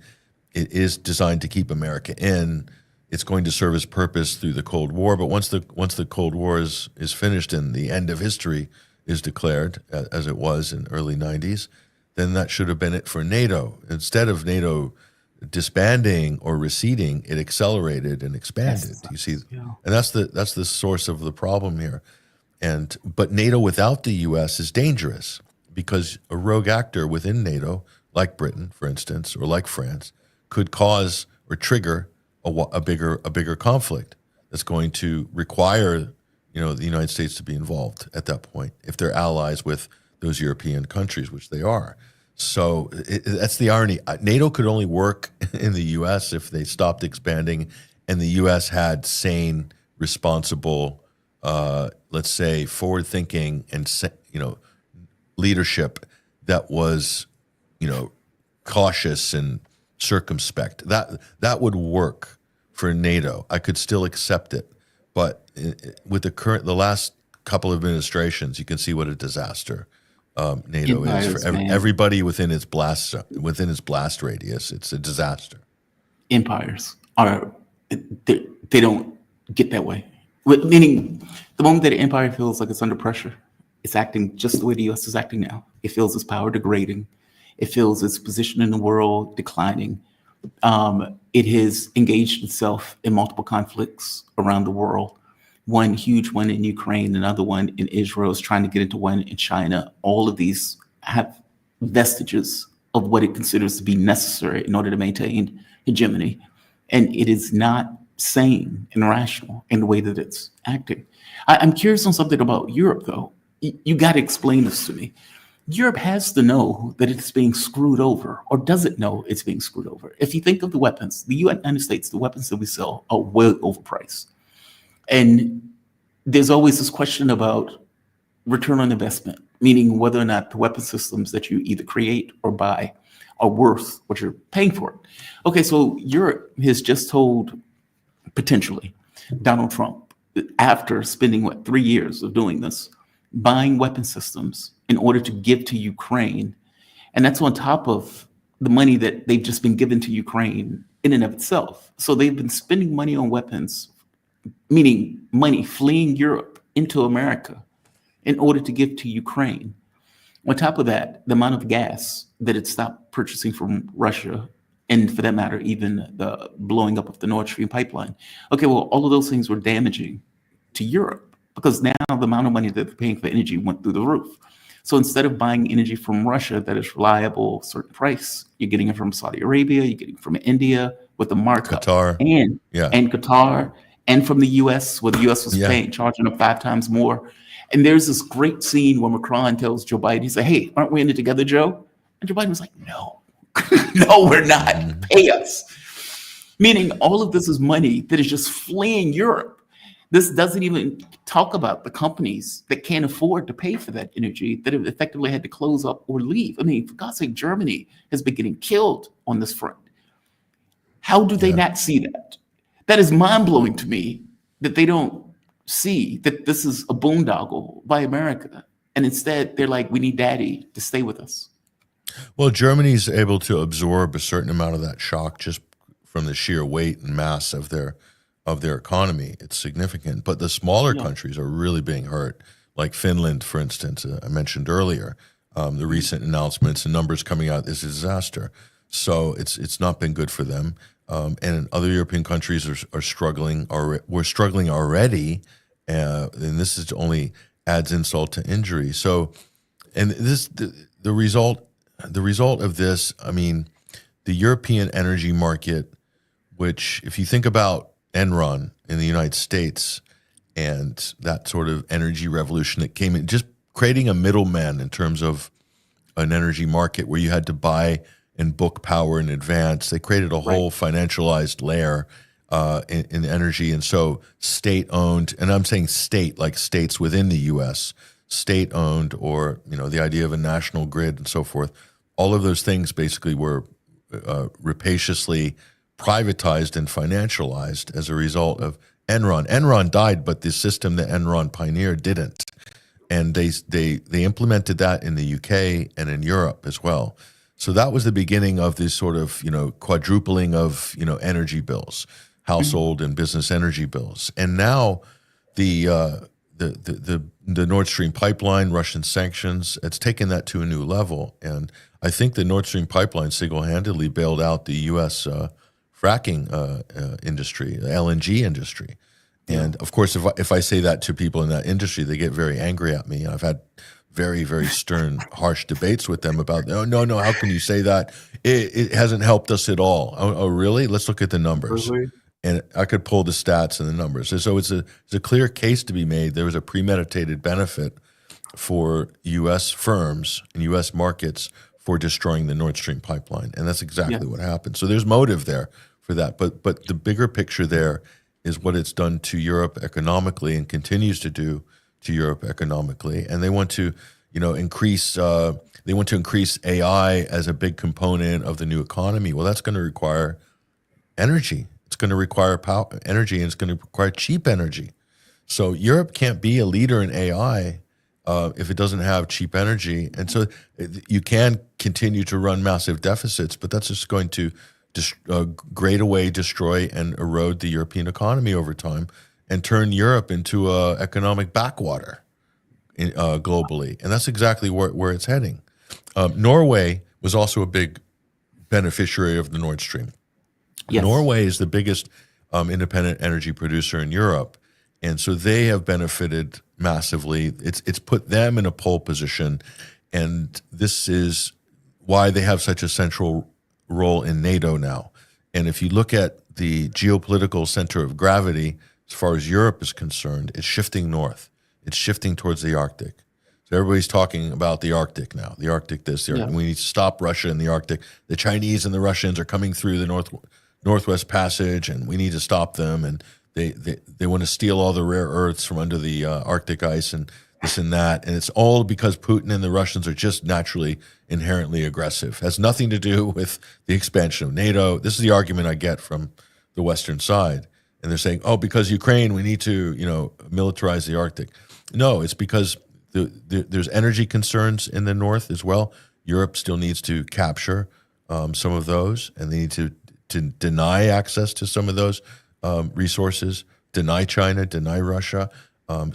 Speaker 4: It is designed to keep America in. It's going to serve its purpose through the Cold War, but once the Cold War is finished and the end of history is declared, as it was in early 90s, then that should have been it for NATO. Instead of NATO disbanding or receding, it accelerated and expanded. You see, and that's the source of the problem here. But NATO without the U.S. is dangerous because a rogue actor within NATO, like Britain, for instance, or like France, could cause or trigger a bigger conflict that's going to require the United States to be involved at that point if they're allies with those European countries, which they are. So that's the irony. NATO could only work in the U.S. if they stopped expanding and the U.S. had sane, responsible, let's say, forward-thinking and leadership that was cautious and circumspect. That would work for NATO. I could still accept it, but with the last couple of administrations, you can see what a disaster NATO is for everybody within its blast radius. It's a disaster.
Speaker 3: Empires they don't get that way. Meaning, the moment that an empire feels like it's under pressure, it's acting just the way the U.S. is acting now. It feels its power degrading. It feels its position in the world declining. It has engaged itself in multiple conflicts around the world. One huge one in Ukraine, another one in Israel, is trying to get into one in China. All of these have vestiges of what it considers to be necessary in order to maintain hegemony. And it is not sane and rational in the way that it's acting. I'm curious on something about Europe, though. You got to explain this to me. Europe has to know that it's being screwed over, or does it know it's being screwed over? If you think of the weapons, the United States, the weapons that we sell are well overpriced. And there's always this question about return on investment, meaning whether or not the weapon systems that you either create or buy are worth what you're paying for it. Okay, so Europe has just told, potentially, Donald Trump, after spending, 3 years of doing this, buying weapon systems in order to give to Ukraine. And that's on top of the money that they've just been given to Ukraine in and of itself. So they've been spending money on weapons, meaning money fleeing Europe into America in order to give to Ukraine. On top of that, the amount of gas that it stopped purchasing from Russia, and for that matter, even the blowing up of the Nordstream pipeline. Okay, well, all of those things were damaging to Europe because now the amount of money that they're paying for energy went through the roof. So instead of buying energy from Russia that is reliable, certain price, you're getting it from Saudi Arabia, you're getting it from India with a markup.
Speaker 4: Qatar.
Speaker 3: And Qatar, and from the US, where the US was charging them 5 times more. And there's this great scene where Macron tells Joe Biden, he said, "Hey, aren't we in it together, Joe?" And Joe Biden was like, "No, no, we're not. Pay us." Meaning all of this is money that is just fleeing Europe. This doesn't even talk about the companies that can't afford to pay for that energy that have effectively had to close up or leave. I mean, for God's sake, Germany has been getting killed on this front. How do they not see that? That is mind-blowing to me that they don't see that this is a boondoggle by America. And instead, they're like, we need daddy to stay with us.
Speaker 4: Well, Germany's able to absorb a certain amount of that shock just from the sheer weight and mass of their economy. It's significant. But the smaller countries are really being hurt, like Finland, for instance, I mentioned earlier. The recent announcements and numbers coming out is a disaster. So it's not been good for them. And other European countries are struggling. We're struggling already, and this is only adds insult to injury. So, and the result of this, I mean, the European energy market which if you think about Enron in the United States and that sort of energy revolution that came in, just creating a middleman in terms of an energy market where you had to buy and book power in advance. They created a whole financialized layer in energy. And so state-owned, and I'm saying state, like states within the U.S., state-owned, or, you know, the idea of a national grid and so forth, all of those things basically were rapaciously privatized and financialized as a result of Enron. Enron died, but the system that Enron pioneered didn't. And they implemented that in the UK and in Europe as well. So that was the beginning of this sort of, you know, quadrupling of, you know, energy bills, household and business energy bills. And now the Nord Stream pipeline, Russian sanctions, it's taken that to a new level. And I think the Nord Stream pipeline single-handedly bailed out the U.S. Fracking industry, the LNG industry. And of course, if I say that to people in that industry, they get very angry at me. I've had very, very stern, harsh debates with them about, oh, no, how can you say that? It hasn't helped us at all. Oh, really? Let's look at the numbers. Really? And I could pull the stats and the numbers. And so it's a clear case to be made. There was a premeditated benefit for U.S. firms and U.S. markets for destroying the Nord Stream pipeline. And that's exactly what happened. So there's motive there for that. But the bigger picture there is what it's done to Europe economically and continues to do to Europe economically. And they want to, you know, increase AI as a big component of the new economy. Well, that's going to require energy. It's going to require energy, and it's going to require cheap energy. So Europe can't be a leader in AI if it doesn't have cheap energy. And so you can continue to run massive deficits, but that's just going to grade away, destroy, and erode the European economy over time and turn Europe into an economic backwater globally. And that's exactly where it's heading. Norway was also a big beneficiary of the Nord Stream. Yes. Norway is the biggest independent energy producer in Europe. And so they have benefited massively. It's put them in a pole position. And this is why they have such a central role in NATO now. And if you look at the geopolitical center of gravity, as far as Europe is concerned, it's shifting north. It's shifting towards the Arctic. So everybody's talking about the Arctic now. The Arctic this, the Arctic. We need to stop Russia in the Arctic. The Chinese and the Russians are coming through the Northwest Passage, and we need to stop them. And they want to steal all the rare earths from under the Arctic ice and this and that. And it's all because Putin and the Russians are just naturally inherently aggressive. It has nothing to do with the expansion of NATO. This is the argument I get from the Western side. And they're saying, oh, because Ukraine, we need to, you know, militarize the Arctic. No, it's because there's energy concerns in the north as well. Europe still needs to capture some of those, and they need to deny access to some of those resources, deny China, deny Russia.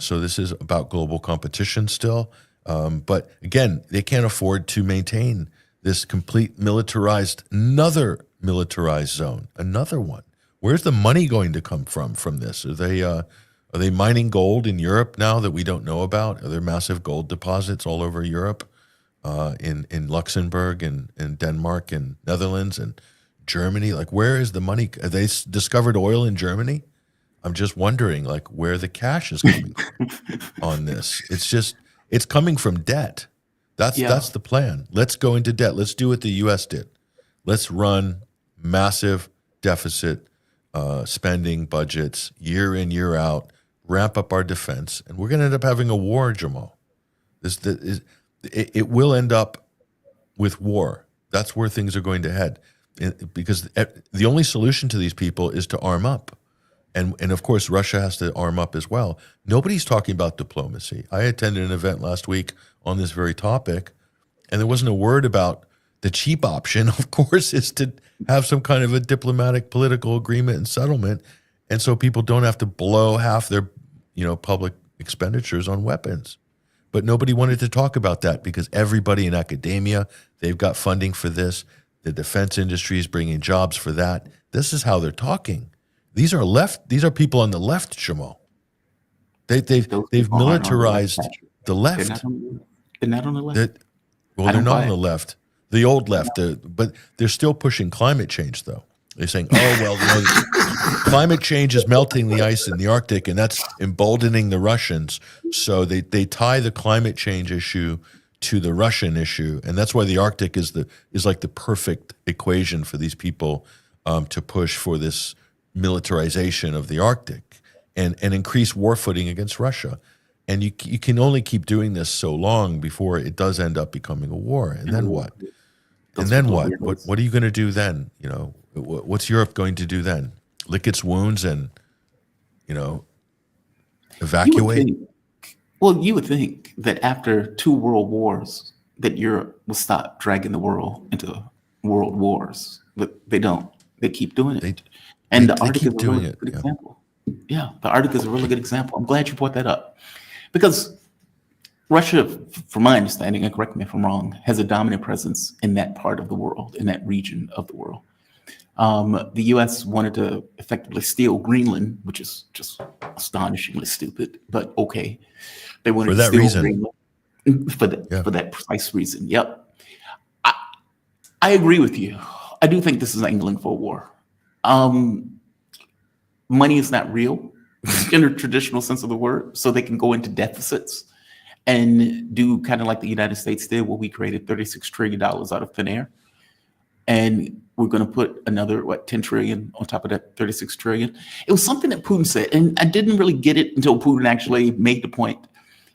Speaker 4: So this is about global competition still. But again, they can't afford to maintain this complete another militarized zone, another one. Where's the money going to come from this? Are they mining gold in Europe now that we don't know about? Are there massive gold deposits all over Europe, in Luxembourg and Denmark and Netherlands and Germany? Like, where is the money? Have they discovered oil in Germany? I'm just wondering, like, where the cash is coming on this. It's coming from debt. That's the plan. Let's go into debt. Let's do what the U.S. did. Let's run massive deficit spending budgets year in, year out, ramp up our defense, and we're going to end up having a war, Jamal. It will end up with war. That's where things are going to head, because the only solution to these people is to arm up. And of course, Russia has to arm up as well. Nobody's talking about diplomacy. I attended an event last week on this very topic, and there wasn't a word about the cheap option, of course, is to have some kind of a diplomatic political agreement and settlement. And so people don't have to blow half their, public expenditures on weapons. But nobody wanted to talk about that because everybody in academia, they've got funding for this. The defense industry is bringing jobs for that. This is how they're talking. These are people on the left, Jamal. They've militarized the left.
Speaker 3: They're not on the left.
Speaker 4: They're not on the left. The old left, but they're still pushing climate change, though. They're saying, oh, well, climate change is melting the ice in the Arctic, and that's emboldening the Russians. So they tie the climate change issue to the Russian issue, and that's why the Arctic is like the perfect equation for these people to push for this militarization of the Arctic and increase war footing against Russia. And you can only keep doing this so long before it does end up becoming a war. And then what? And then what? What are you going to do then? You know, what's Europe going to do then? Lick its wounds and, you know, evacuate?
Speaker 3: You would think that after 2 world wars, that Europe will stop dragging the world into world wars, but they don't. They keep doing it. And the Arctic is a really good example. Yeah, the Arctic is a really good example. I'm glad you brought that up. Because Russia, from my understanding, and correct me if I'm wrong, has a dominant presence in that part of the world, in that region of the world. The U.S. wanted to effectively steal Greenland, which is just astonishingly stupid, but okay. They wanted to steal Greenland for that precise reason. Yep. I agree with you. I do think this is angling for a war. Money is not real in a traditional sense of the word, so they can go into deficits and do kind of like the United States did, where we created $36 trillion out of thin air. And we're going to put another, 10 trillion on top of that 36 trillion. It was something that Putin said, and I didn't really get it until Putin actually made the point.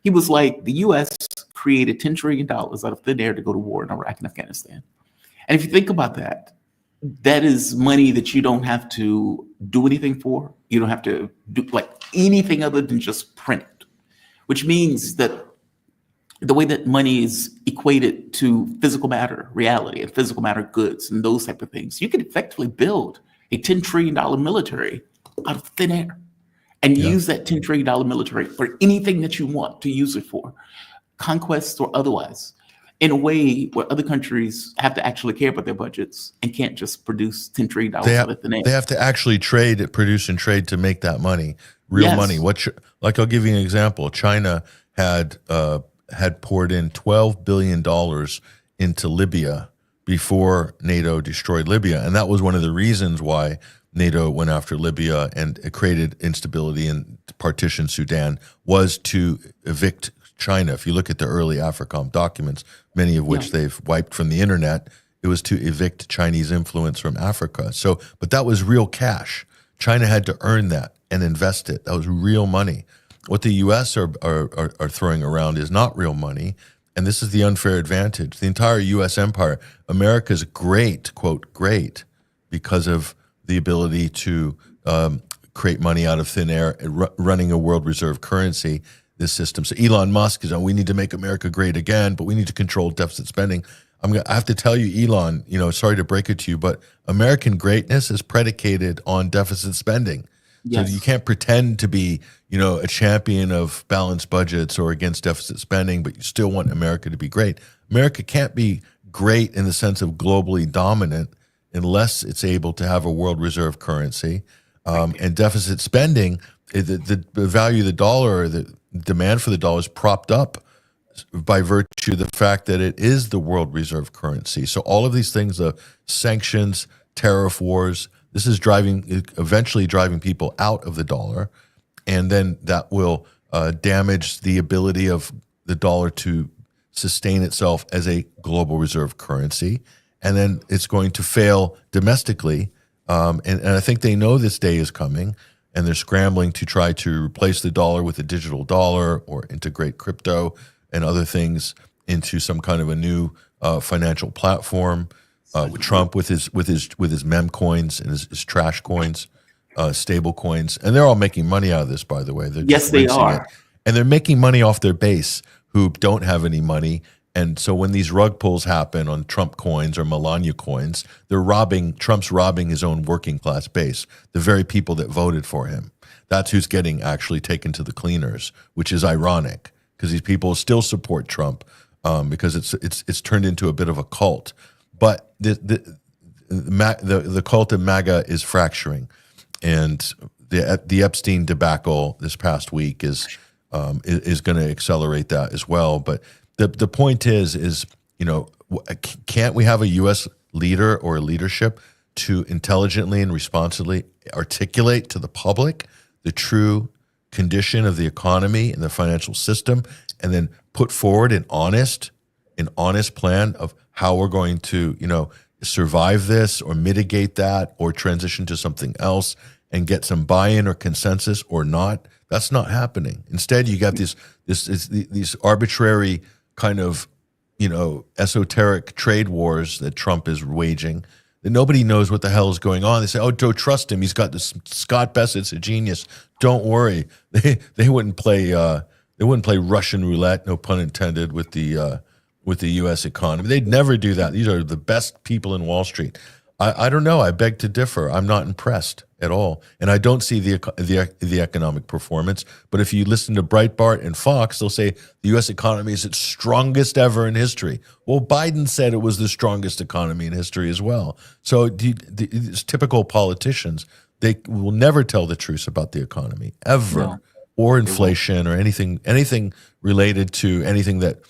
Speaker 3: He was like, the U.S. created $10 trillion out of thin air to go to war in Iraq and Afghanistan. And if you think about that, that is money that you don't have to do anything for. You don't have to do like anything other than just print it, which means that the way that money is equated to physical matter, reality, and physical matter goods and those type of things, you can effectively build a $10 trillion military out of thin air and use that $10 trillion military for anything that you want to use it for, conquest or otherwise, in a way where other countries have to actually care about their budgets and can't just produce $10 trillion out of thin air.
Speaker 4: They have to actually produce and trade to make that money, real money. Like I'll give you an example. China had poured in $12 billion into Libya before NATO destroyed Libya. And that was one of the reasons why NATO went after Libya and it created instability and partitioned Sudan, was to evict China. If you look at the early AFRICOM documents, many of which they've wiped from the internet, it was to evict Chinese influence from Africa. So, but that was real cash. China had to earn that and invest it. That was real money. What the U.S. are throwing around is not real money, and this is the unfair advantage. The entire U.S. empire, America's great, quote, great, because of the ability to create money out of thin air, running a world reserve currency, this system. So Elon Musk is, we need to make America great again, but we need to control deficit spending. I have to tell you, Elon, sorry to break it to you, but American greatness is predicated on deficit spending. Yes. So you can't pretend to be, a champion of balanced budgets or against deficit spending, but you still want America to be great. America can't be great in the sense of globally dominant unless it's able to have a world reserve currency. And deficit spending, the value of the dollar, or the demand for the dollar is propped up by virtue of the fact that it is the world reserve currency. So all of these things, the sanctions, tariff wars, this is eventually driving people out of the dollar, and then that will damage the ability of the dollar to sustain itself as a global reserve currency, and then it's going to fail domestically. And I think they know this day is coming, and they're scrambling to try to replace the dollar with a digital dollar or integrate crypto and other things into some kind of a new financial platform. With Trump with his mem coins and his trash coins, stable coins, and they're all making money out of this, by the way.
Speaker 3: Yes, they are,
Speaker 4: and they're making money off their base who don't have any money. And so when these rug pulls happen on Trump coins or Melania coins, Trump's robbing his own working class base, the very people that voted for him. That's who's getting actually taken to the cleaners, which is ironic because these people still support Trump because it's turned into a bit of a cult. But the cult of MAGA is fracturing, and the Epstein debacle this past week is going to accelerate that as well. But the point is can't we have a U.S. leader or a leadership to intelligently and responsibly articulate to the public the true condition of the economy and the financial system, and then put forward an honest plan of how we're going to, survive this or mitigate that or transition to something else and get some buy-in or consensus or not. That's not happening. Instead, you got these arbitrary kind of, esoteric trade wars that Trump is waging. That nobody knows what the hell is going on. They say, "Oh, don't trust him. He's got this Scott Bessett's a genius. Don't worry." They wouldn't play Russian roulette, no pun intended, with the U.S. economy. They'd never do that. These are the best people in Wall Street. I don't know. I beg to differ. I'm not impressed at all, and I don't see the economic performance. But if you listen to Breitbart and Fox, they'll say the U.S. economy is its strongest ever in history. Well, Biden said it was the strongest economy in history as well. So these typical politicians, they will never tell the truth about the economy ever,
Speaker 3: No.
Speaker 4: or inflation, or anything related to anything that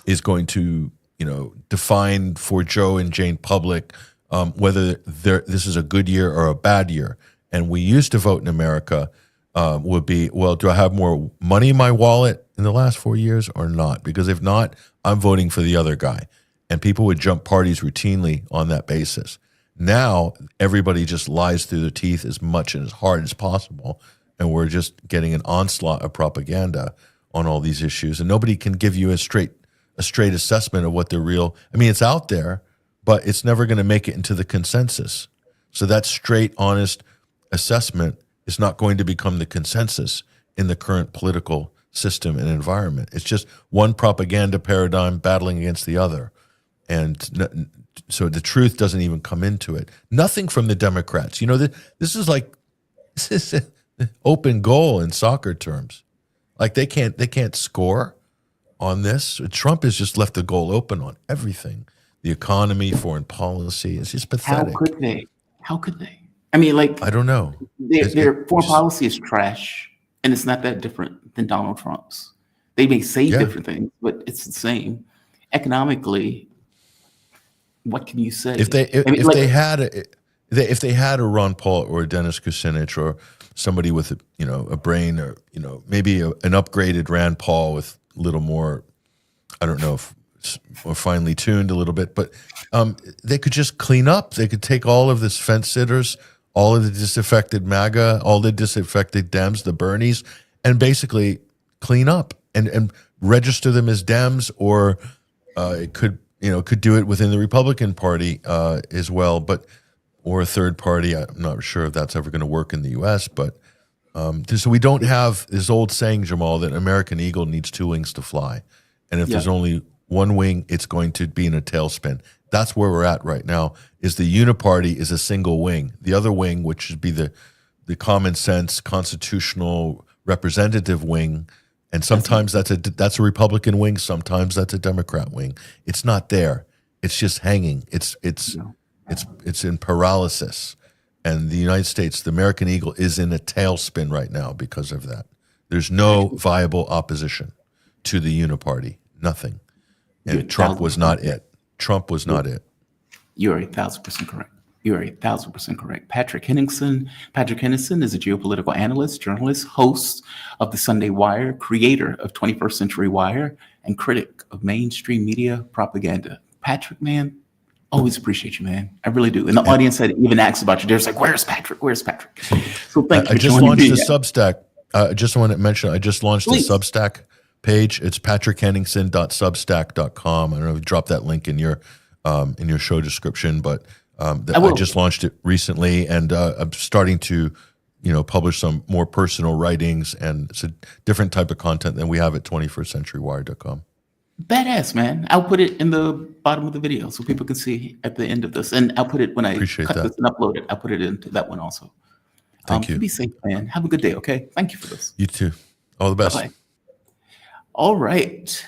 Speaker 4: is going to define for Joe and Jane Public whether this is a good year or a bad year. And we used to vote in America would be, well, do I have more money in my wallet in the last 4 years or not? Because if not, I'm voting for the other guy. And people would jump parties routinely on that basis. Now, everybody just lies through their teeth as much and as hard as possible. And we're just getting an onslaught of propaganda on all these issues. And nobody can give you a straight assessment of what the real, it's out there, but it's never going to make it into the consensus. So that straight, honest assessment is not going to become the consensus in the current political system and environment. It's just one propaganda paradigm battling against the other. And so the truth doesn't even come into it. Nothing from the Democrats. This is an open goal in soccer terms. Like they can't score on this. Trump has just left the goal open on everything. The economy, foreign policy. It's just pathetic.
Speaker 3: How could they? I
Speaker 4: don't know.
Speaker 3: Their foreign policy is trash, and it's not that different than Donald Trump's. They may say different things, but it's the same. Economically, what can you say?
Speaker 4: If they had a Ron Paul or a Dennis Kucinich or somebody with a brain, or maybe an upgraded Rand Paul with a little more, I don't know, or finely tuned a little bit, but they could just clean up. They could take all of this fence sitters, all of the disaffected MAGA, all the disaffected Dems, the Bernies, and basically clean up and register them as Dems, or it could do it within the Republican Party as well, or a third party. I'm not sure if that's ever going to work in the U.S., but so we don't have this old saying, Jamal, that American eagle needs two wings to fly, and if there's only one wing, it's going to be in a tailspin. That's where we're at right now. Is the uniparty is a single wing. The other wing, which should be the common sense, constitutional, representative wing, and sometimes that's a Republican wing, sometimes that's a Democrat wing. It's not there. It's just hanging. It's in paralysis. And the United States, the American eagle, is in a tailspin right now because of that. There's no viable opposition to the uniparty. Nothing. And Trump was not it. Trump was not it.
Speaker 3: You're 1,000% correct. You are 1,000% correct. Patrick Henningsen. Patrick Henningsen is a geopolitical analyst, journalist, host of the Sunday Wire, creator of 21st Century Wire, and critic of mainstream media propaganda. Patrick, man, always appreciate you, man. I really do. And the audience had even asked about you. They're like, "Where's Patrick? Where's Patrick?" So thank you.
Speaker 4: I just launched a Substack. I just want to mention, I just launched a Substack page. It's patrickhenningsen.substack.com. I don't know if you dropped that link in your show description, but I just launched it recently, and I'm starting to publish some more personal writings, and it's a different type of content than we have at 21stcenturywire.com.
Speaker 3: Badass, man. I'll put it in the bottom of the video so people can see at the end of this, and I'll put it when I cut this and upload it. I'll put it into that one also.
Speaker 4: Thank you.
Speaker 3: Be safe, man. Have a good day. Okay. Thank you for this.
Speaker 4: You too. All the best.
Speaker 3: Bye-bye. All right.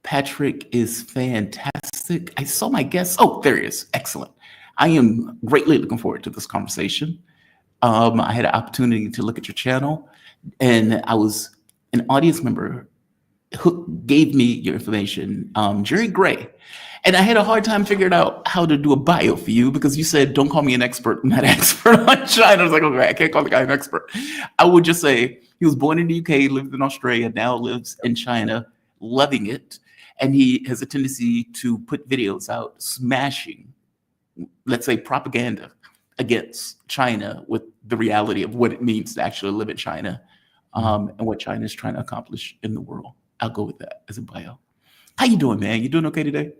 Speaker 3: Patrick is fantastic. I saw my guest. Oh, there he is. Excellent. I am greatly looking forward to this conversation. I had an opportunity to look at your channel, and I was an audience member who gave me your information, Jerry Gray. And I had a hard time figuring out how to do a bio for you because you said, don't call me an expert. I'm not an expert on China. I was like, okay, I can't call the guy an expert. I would just say he was born in the UK, lived in Australia, now lives in China, loving it. And he has a tendency to put videos out smashing, let's say, propaganda against China with the reality of what it means to actually live in China, and what China is trying to accomplish in the world. I'll go with that as a bio. How you doing, man? You doing okay today?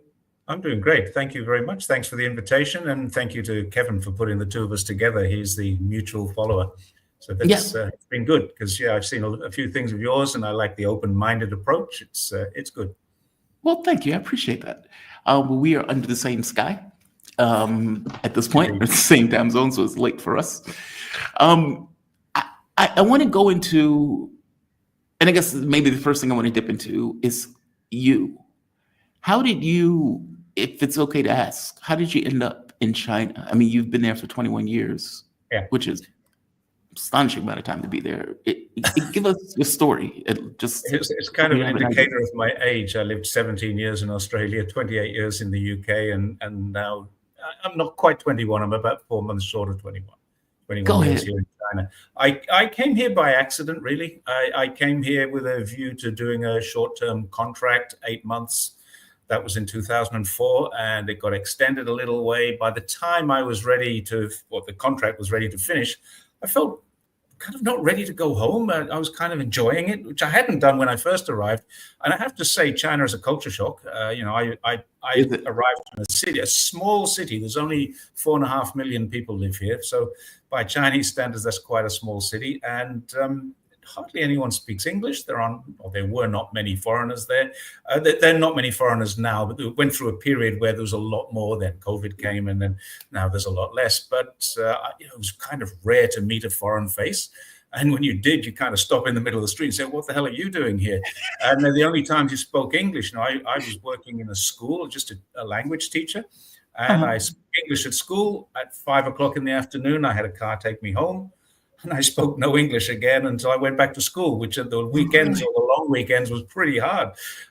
Speaker 5: I'm doing great. Thank you very much. Thanks for the invitation. And thank you to Kevin for putting the two of us together. He's the mutual follower. So that's it's been good because, I've seen a few things of yours and I like the open-minded approach. It's good.
Speaker 3: Well, thank you. I appreciate that. We are under the same sky at this point, the same time zone, so it's late for us. I want to go into, and I guess maybe the first thing I want to dip into is you. How did you, if it's okay to ask, how did you end up in China? I mean, you've been there for 21 years, which is astonishing amount of time to be there. Give us your story.
Speaker 5: It's kind of an indicator of my age. I lived 17 years in Australia, 28 years in the UK, and now I'm not quite 21. I'm about 4 months short of 21. 21 years here in China. I came here by accident, really. I came here with a view to doing a short-term contract, 8 months. That was in 2004, and it got extended a little way. By the time I was ready to, the contract was ready to finish, I felt kind of not ready to go home. I was kind of enjoying it, which I hadn't done when I first arrived. And I have to say, China is a culture shock. I arrived in a city, a small city. There's only 4.5 million people live here. So by Chinese standards, that's quite a small city. And hardly anyone speaks English. There were not many foreigners there. There are not many foreigners now, but they went through a period where there was a lot more. Then COVID came, and then now there's a lot less. But it was kind of rare to meet a foreign face. And when you did, you kind of stop in the middle of the street and say, "What the hell are you doing here?" And they're the only times you spoke English. I was working in a school, just a language teacher, and I spoke English at school. At 5 o'clock in the afternoon, I had a car take me home. And I spoke no English again until I went back to school, which at the weekends or the long weekends was pretty hard.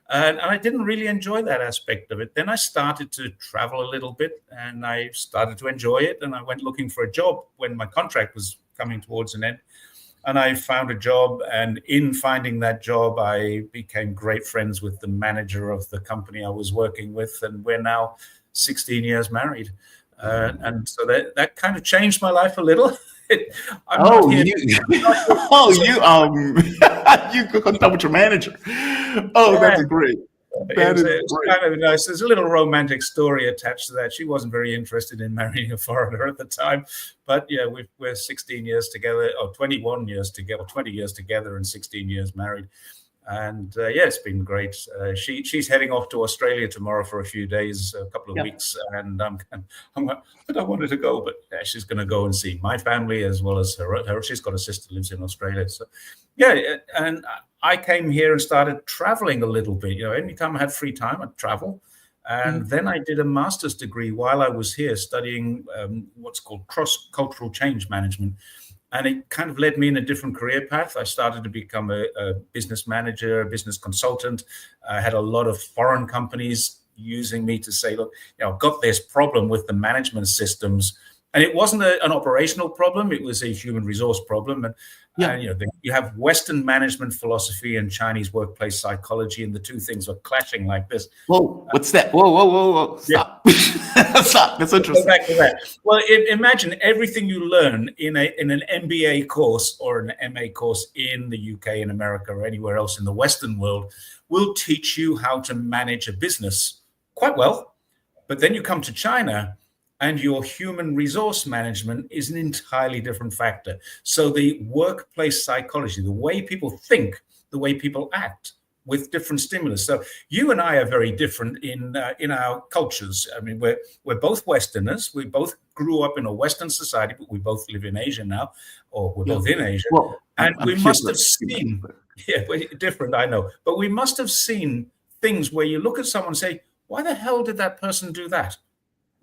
Speaker 5: And I didn't really enjoy that aspect of it. Then I started to travel a little bit and I started to enjoy it. And I went looking for a job when my contract was coming towards an end. And I found a job. And in finding that job, I became great friends with the manager of the company I was working with. And we're now 16 years married. And so that kind of changed my life a little. You could come with your manager. That's great. It's kind of nice. There's a little romantic story attached to that. She wasn't very interested in marrying a foreigner at the time, but we're 16 years together, or 21 years together, 20 years together, and 16 years married. And it's been great. She's heading off to Australia tomorrow for a few days, a couple of weeks, and I don't want her to go, but she's going to go and see my family as well as her. She's got a sister who lives in Australia, so and I came here and started traveling a little bit. Anytime I had free time, I'd travel. And then I did a master's degree while I was here studying what's called cross-cultural change management. And it kind of led me in a different career path. I started to become a business manager, a business consultant. I had a lot of foreign companies using me to say, look, I've got this problem with the management systems. And it wasn't an operational problem. It was a human resource problem. And you have Western management philosophy and Chinese workplace psychology, and the two things are clashing like this.
Speaker 3: Whoa, what's that? Whoa. Stop. Stop. That's interesting.
Speaker 5: Go back to that. Well, imagine everything you learn in an MBA course or an MA course in the UK, in America, or anywhere else in the Western world will teach you how to manage a business quite well. But then you come to China, and your human resource management is an entirely different factor. So the workplace psychology, the way people think, the way people act with different stimulus. So you and I are very different in our cultures. I mean, we're both Westerners. We both grew up in a Western society, but we both live in Asia now, or we're both in Asia.
Speaker 3: Well,
Speaker 5: and we must have seen, we're different, I know, but we must have seen things where you look at someone and say, why the hell did that person do that?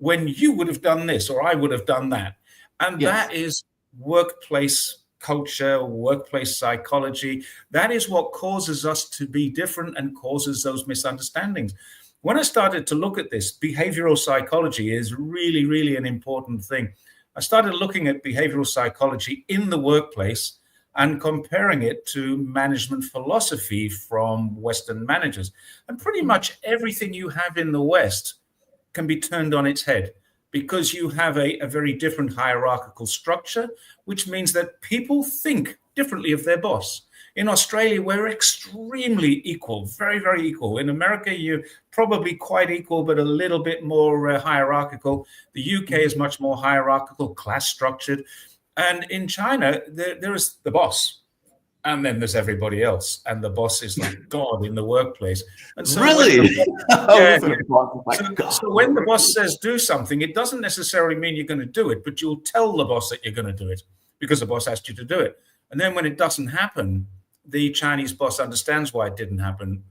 Speaker 5: When you would have done this or I would have done that. And that is workplace culture, workplace psychology. That is what causes us to be different and causes those misunderstandings. When I started to look at this, behavioral psychology is really, really an important thing. I started looking at behavioral psychology in the workplace and comparing it to management philosophy from Western managers. And pretty much everything you have in the West can be turned on its head, because you have a very different hierarchical structure, which means that people think differently of their boss. In Australia, we're extremely equal, very, very equal. In America, you're probably quite equal, but a little bit more hierarchical. The UK is much more hierarchical, class structured. And in China, there is the boss, and then there's everybody else. And the boss is like God in the workplace. And so
Speaker 3: really?
Speaker 5: So when the boss says do something, it doesn't necessarily mean you're going to do it, but you'll tell the boss that you're going to do it because the boss asked you to do it. And then when it doesn't happen, the Chinese boss understands why it didn't happen,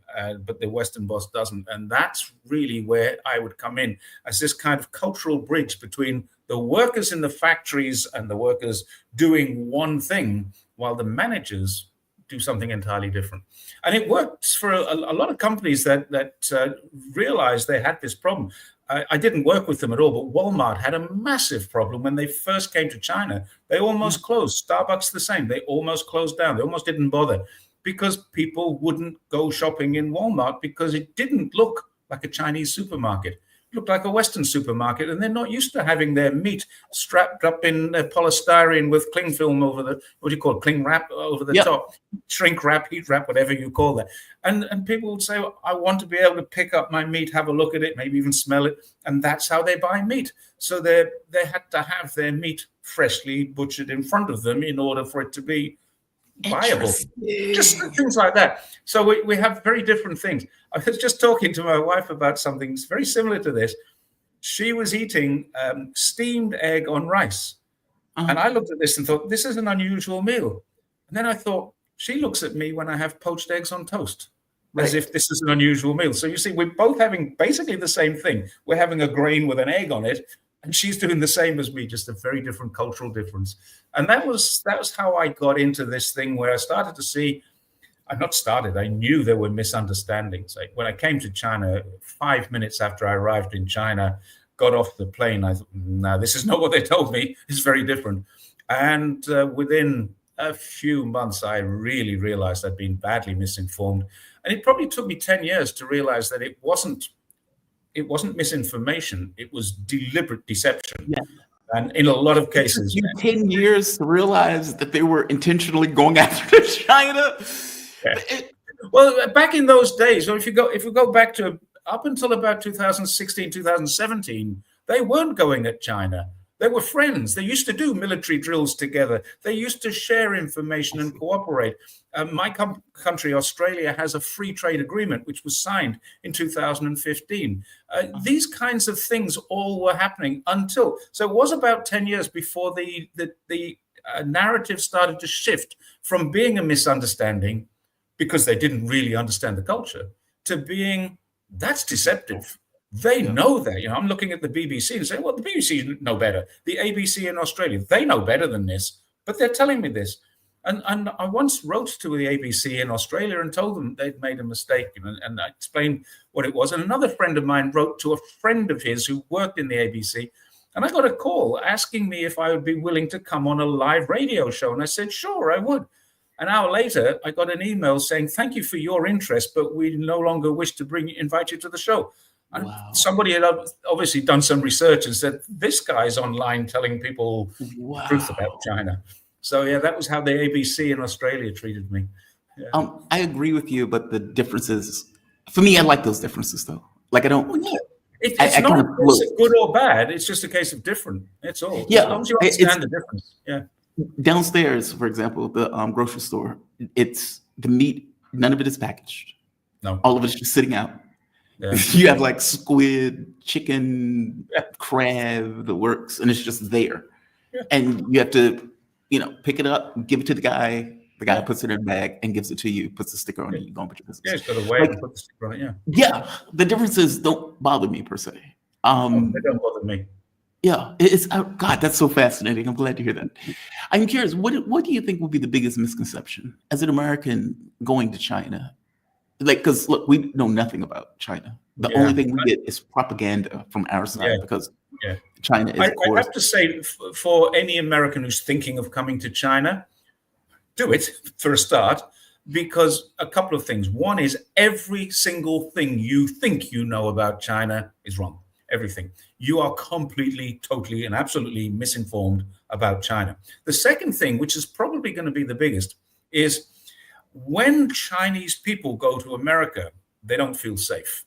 Speaker 5: but the Western boss doesn't. And that's really where I would come in as this kind of cultural bridge between the workers in the factories and the workers doing one thing while the managers do something entirely different. And it works for a lot of companies that realized they had this problem. I didn't work with them at all, but Walmart had a massive problem when they first came to China. They almost closed. Starbucks the same. They almost closed down. They almost didn't bother because people wouldn't go shopping in Walmart because it didn't look like a Chinese supermarket. It looked like a Western supermarket, and they're not used to having their meat strapped up in polystyrene with cling film over the, what do you call it, cling wrap over the top, shrink wrap, heat wrap, whatever you call that. And people would say, I want to be able to pick up my meat, have a look at it, maybe even smell it. And that's how they buy meat. So they had to have their meat freshly butchered in front of them in order for it to be viable. Just things like that. So we have very different things. I was just talking to my wife about something very similar to this. She was eating steamed egg on rice. And I looked at this and thought, this is an unusual meal. And then I thought, she looks at me when I have poached eggs on toast, as if this is an unusual meal. So you see, we're both having basically the same thing. We're having a grain with an egg on it, and she's doing the same as me, just a very different cultural difference. And that was how I got into this thing where I started to see, I knew there were misunderstandings. Like when I came to China, 5 minutes after I arrived in China, got off the plane, I thought, no, this is not what they told me. It's very different. And within a few months, I really realized I'd been badly misinformed. And it probably took me 10 years to realize that it wasn't misinformation. It was deliberate deception. Yeah. And in a lot of cases,
Speaker 3: it took you 10 years to realize that they were intentionally going after China.
Speaker 5: Yeah. Well, back in those days, so if we go back to up until about 2016, 2017, they weren't going at China. They were friends. They used to do military drills together. They used to share information and cooperate. My country, Australia, has a free trade agreement, which was signed in 2015. These kinds of things all were happening so it was about 10 years before the narrative started to shift from being a misunderstanding because they didn't really understand the culture to being, that's deceptive. They know that. I'm looking at the BBC and saying, well, the BBC know better. The ABC in Australia, they know better than this, but they're telling me this. And I once wrote to the ABC in Australia and told them they'd made a mistake, and I explained what it was. And another friend of mine wrote to a friend of his who worked in the ABC, and I got a call asking me if I would be willing to come on a live radio show. And I said, sure, I would. An hour later, I got an email saying, thank you for your interest, but we no longer wish to invite you to the show. And somebody had obviously done some research and said, this guy's online telling people the truth about China. So, yeah, that was how the ABC in Australia treated me. Yeah.
Speaker 3: I agree with you, but the differences, for me, I like those differences, though. Like, I don't...
Speaker 5: Well, it's not a case of good or bad. It's just a case of different. It's all.
Speaker 3: Yeah,
Speaker 5: as long as you understand the difference. Yeah.
Speaker 3: Downstairs, for example, the grocery store, it's the meat, none of it is packaged.
Speaker 5: No.
Speaker 3: All of it is just sitting out. Yeah. You have like squid, chicken, crab, the works, and it's just there. Yeah. And you have to, pick it up, give it to the guy. The guy puts it in a bag and gives it to you, puts the sticker on it, you go and put your business.
Speaker 5: Yeah, it's got a way to put the sticker on it,
Speaker 3: Yeah, the differences don't bother me per se.
Speaker 5: They don't bother me.
Speaker 3: Yeah, God, that's so fascinating. I'm glad to hear that. I'm curious, what do you think will be the biggest misconception as an American going to China? Like, because look, we know nothing about China. The only
Speaker 5: Yeah,
Speaker 3: thing we get is propaganda from our
Speaker 5: yeah,
Speaker 3: side because
Speaker 5: yeah.
Speaker 3: China is,
Speaker 5: I
Speaker 3: of course,
Speaker 5: have to say, for any American who's thinking of coming to China, do it for a start, because a couple of things. One is every single thing you think you know about China is wrong. Everything. You are completely, totally, and absolutely misinformed about China. The second thing, which is probably going to be the biggest, is when Chinese people go to America, they don't feel safe.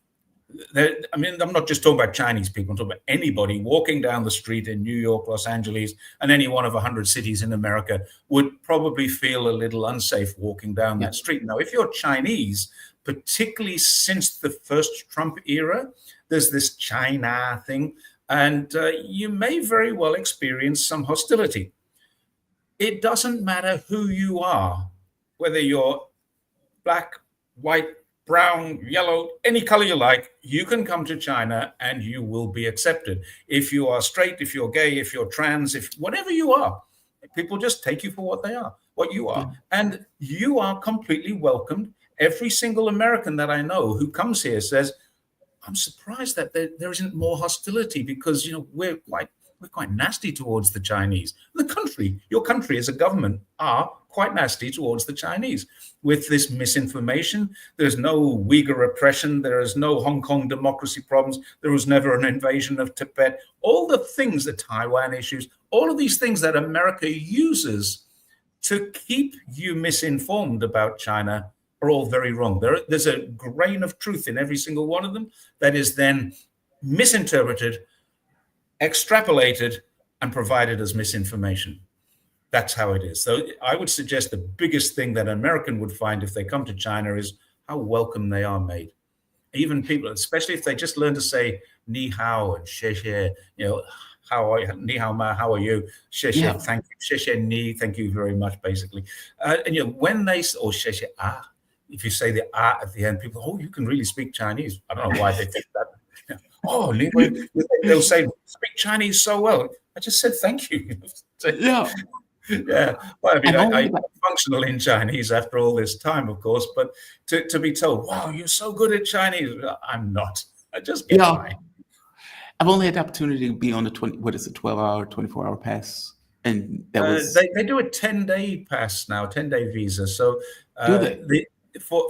Speaker 5: I mean, I'm not just talking about Chinese people. I'm talking about anybody walking down the street in New York, Los Angeles, and any one of 100 cities in America would probably feel a little unsafe walking down that street. Now, if you're Chinese, particularly since the first Trump era, there's this China thing, and you may very well experience some hostility. It doesn't matter who you are, whether you're black, white, brown, yellow, any color you like, you can come to China and you will be accepted. If you are straight, if you're gay, if you're trans, if whatever you are, people just take you for what they are, what you are. And you are completely welcomed. Every single American that I know who comes here says, I'm surprised that there isn't more hostility because, you know, we're quite nasty towards the Chinese. Your country as a government are quite nasty towards the Chinese. With this misinformation, there's no Uyghur repression, there is no Hong Kong democracy problems, there was never an invasion of Tibet. All the things, the Taiwan issues, all of these things that America uses to keep you misinformed about China are all very wrong. There's a grain of truth in every single one of them that is then misinterpreted, extrapolated, and provided as misinformation. That's how it is. So I would suggest the biggest thing that an American would find if they come to China is how welcome they are made. Even people, especially if they just learn to say ni hao and xie xie, you know, how are you? Ni hao ma, how are you? Xie xie, thank you. Xie xie ni, thank you very much, basically. And you know, when they, or xie xie ah, if you say the ah at the end, people, oh, you can really speak Chinese. I don't know why they think that. Oh, they'll say, speak Chinese so well. I just said thank you.
Speaker 3: yeah.
Speaker 5: Yeah, well, I mean, I'm functional in Chinese after all this time, of course, but to be told, wow, you're so good at Chinese, I'm not. I just get by.
Speaker 3: I've only had the opportunity to be on the 12-hour, 24-hour pass. And that was...
Speaker 5: They do a 10-day pass now, 10-day visa. So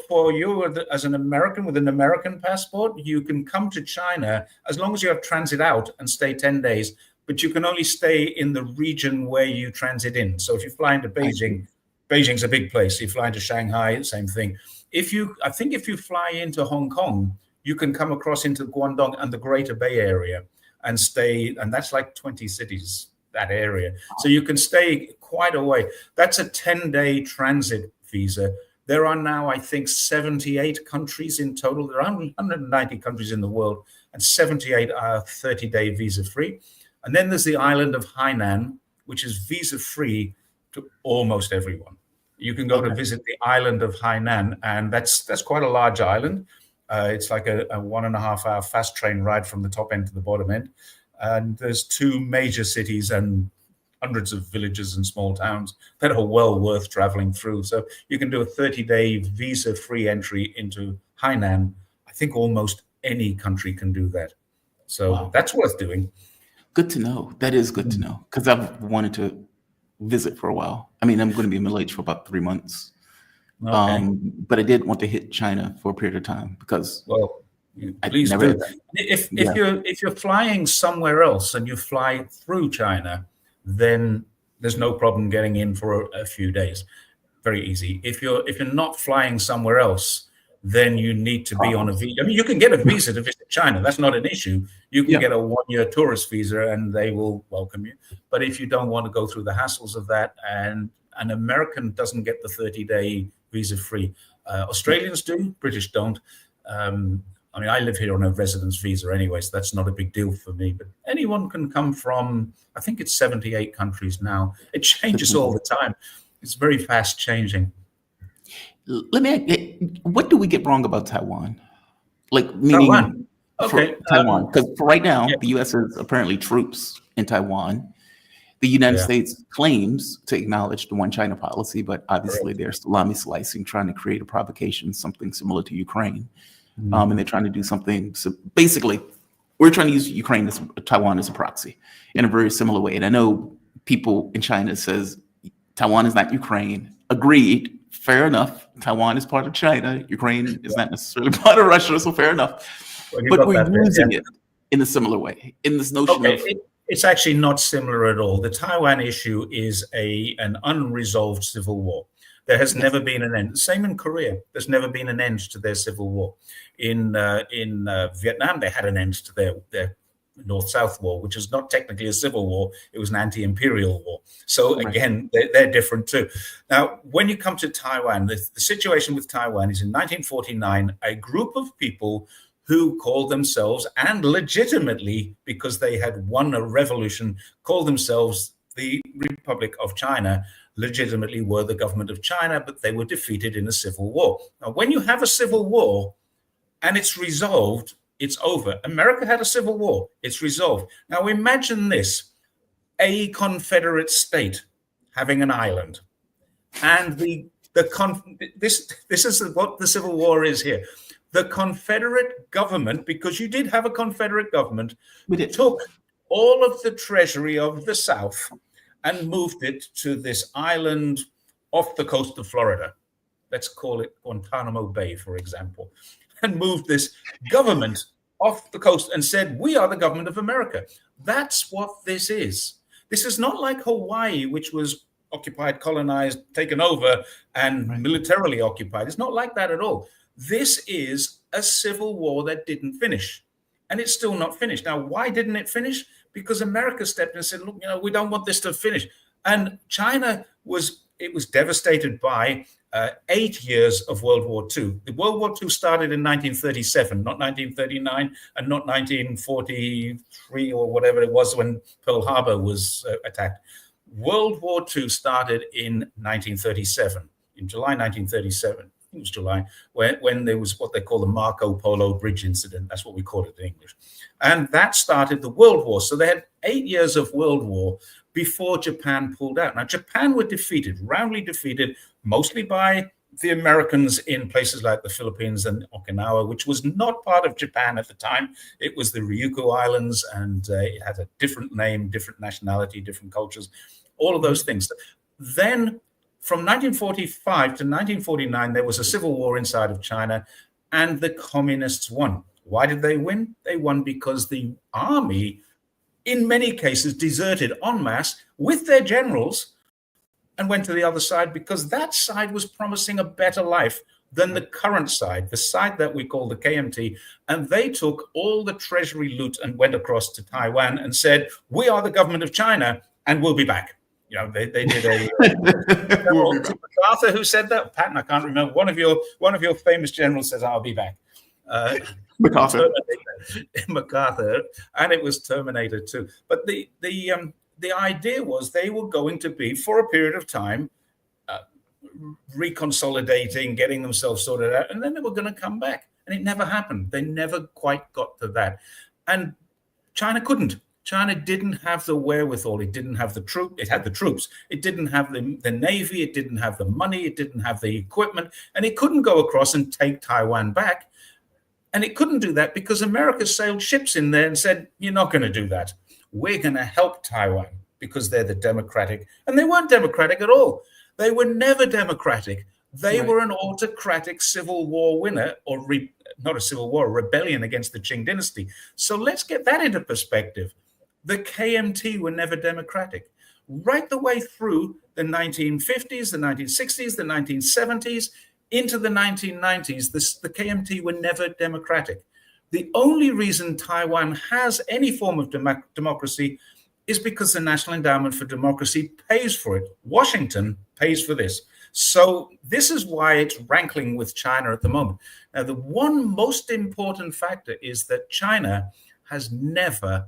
Speaker 5: for you as an American with an American passport, you can come to China as long as you have transit out and stay 10 days. But you can only stay in the region where you transit in. So if you fly into Beijing, Beijing's a big place. You fly into Shanghai, same thing. I think if you fly into Hong Kong, you can come across into Guangdong and the Greater Bay Area and stay, and that's like 20 cities, that area. So you can stay quite a way. That's a 10-day transit visa. There are now, I think, 78 countries in total. There are 190 countries in the world, and 78 are 30-day visa-free. And then there's the island of Hainan, which is visa-free to almost everyone. You can go to visit the island of Hainan, and that's quite a large island. It's like a 1.5-hour fast train ride from the top end to the bottom end. And there's 2 major cities and hundreds of villages and small towns that are well worth traveling through. So you can do a 30-day visa-free entry into Hainan. I think almost any country can do that. So that's worth doing.
Speaker 3: Good to know. That is good to know, because I've wanted to visit for a while. I mean, I'm going to be in Middle East for about 3 months.
Speaker 5: Okay.
Speaker 3: But I did want to hit China for a period of time because
Speaker 5: please do. If you're flying somewhere else and you fly through China, then there's no problem getting in for a few days. Very easy. If you're not flying somewhere else, then you need to be on a visa. I mean, you can get a visa to visit China. That's not an issue. You can get a 1-year tourist visa and they will welcome you. But if you don't want to go through the hassles of that, and an American doesn't get the 30-day visa free. Australians do, British don't. I mean, I live here on a residence visa anyway, so that's not a big deal for me. But anyone can come from, I think it's 78 countries now. It changes all the time. It's very fast changing.
Speaker 3: Let me. What do we get wrong about Taiwan? Like meaning
Speaker 5: Taiwan. Okay.
Speaker 3: Taiwan, because right now the U.S. is apparently troops in Taiwan. The United
Speaker 5: Yeah.
Speaker 3: States claims to acknowledge the one China policy, but obviously they're salami slicing, trying to create a provocation, something similar to Ukraine. And they're trying to do something. So basically, we're trying to use Taiwan as a proxy in a very similar way. And I know people in China says Taiwan is not Ukraine. Agreed. Fair enough. Taiwan is part of China. Ukraine is not necessarily part of Russia, so fair enough.
Speaker 5: Well,
Speaker 3: but we're using it in a similar way, in this notion of...
Speaker 5: It's actually not similar at all. The Taiwan issue is an unresolved civil war. There has never been an end. Same in Korea. There's never been an end to their civil war. In Vietnam, they had an end to their North-South war, which is not technically a civil war. It was an anti-imperial war. So again, they're different too. Now, when you come to Taiwan, the situation with Taiwan is in 1949, a group of people who called themselves, and legitimately, because they had won a revolution, called themselves the Republic of China, legitimately were the government of China, but they were defeated in a civil war. Now, when you have a civil war and it's resolved, it's over. America had a civil war, it's resolved. Now imagine this, a Confederate state having an island. And this is what the Civil War is here. The Confederate government, because you did have a Confederate government, took all of the treasury of the South and moved it to this island off the coast of Florida. Let's call it Guantanamo Bay, for example, and moved this government off the coast and said, we are the government of America. That's what this is. This is not like Hawaii, which was occupied, colonized, taken over, and militarily occupied. It's not like that at all. This is a civil war that didn't finish, and it's still not finished. Now, why didn't it finish? Because America stepped in and said, look, we don't want this to finish. And China was devastated by 8 years of World War II. The World War II started in 1937, not 1939, and not 1943 or whatever it was when Pearl Harbor was attacked. World War II started in 1937, in July 1937. It was July, when there was what they call the Marco Polo Bridge incident. That's what we call it in English. And that started the World War. So they had 8 years of World War before Japan pulled out. Now, Japan were defeated, roundly defeated, mostly by the Americans in places like the Philippines and Okinawa, which was not part of Japan at the time. It was the Ryukyu Islands, and it had a different name, different nationality, different cultures, all of those things. Then from 1945 to 1949, there was a civil war inside of China, and the communists won. Why did they win? They won because the army, in many cases, deserted en masse with their generals and went to the other side, because that side was promising a better life than the current side, the side that we call the KMT. And they took all the treasury loot and went across to Taiwan and said, we are the government of China and we'll be back. They did a MacArthur who said that. Patton, I can't remember. One of your famous generals says, "I'll be back." MacArthur, and it was Terminator too. But the idea was they were going to be, for a period of time, reconsolidating, getting themselves sorted out, and then they were going to come back. And it never happened. They never quite got to that, and China couldn't. China didn't have the wherewithal. It didn't have the troop. It had the troops. It didn't have the navy. It didn't have the money. It didn't have the equipment. And it couldn't go across and take Taiwan back. And it couldn't do that because America sailed ships in there and said, you're not going to do that. We're going to help Taiwan because they're the democratic. And they weren't democratic at all. They were never democratic. They were an autocratic civil war winner, or not a civil war, a rebellion against the Qing dynasty. So let's get that into perspective. The KMT were never democratic. Right the way through the 1950s, the 1960s, the 1970s, into the 1990s, the KMT were never democratic. The only reason Taiwan has any form of democracy is because the National Endowment for Democracy pays for it. Washington pays for this. So this is why it's rankling with China at the moment. Now, the one most important factor is that China has never,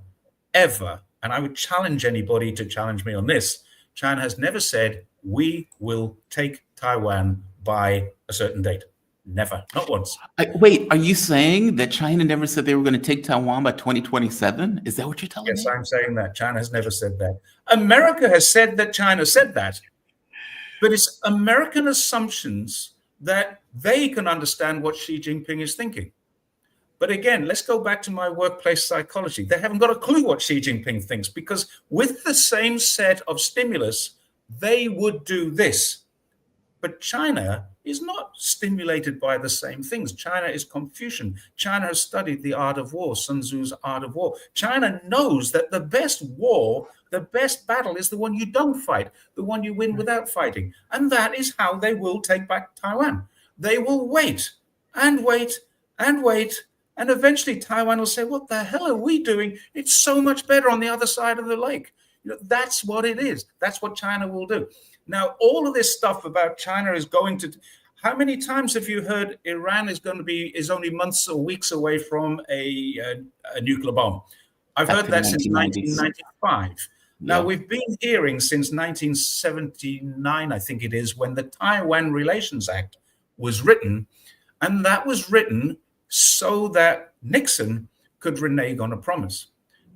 Speaker 5: ever, and I would challenge anybody to challenge me on this, China has never said, we will take Taiwan by a certain date. Never, not once.
Speaker 3: Wait, are you saying that China never said they were going to take Taiwan by 2027? Is that what you're telling
Speaker 5: Yes,
Speaker 3: me?
Speaker 5: I'm saying that. China has never said that. America has said that China said that. But it's American assumptions that they can understand what Xi Jinping is thinking. But again, let's go back to my workplace psychology. They haven't got a clue what Xi Jinping thinks, because with the same set of stimulus, they would do this. But China is not stimulated by the same things. China is Confucian. China has studied the art of war, Sun Tzu's art of war. China knows that the best war, the best battle is the one you don't fight, the one you win without fighting. And that is how they will take back Taiwan. They will wait and wait and wait. And eventually Taiwan will say, what the hell are we doing? It's so much better on the other side of the lake. That's what it is. That's what China will do. Now, all of this stuff about China is going to, how many times have you heard Iran is only months or weeks away from a nuclear bomb? I've heard that since 1995. Now, we've been hearing since 1979, I think it is, when the Taiwan Relations Act was written, and that was written so that Nixon could renege on a promise.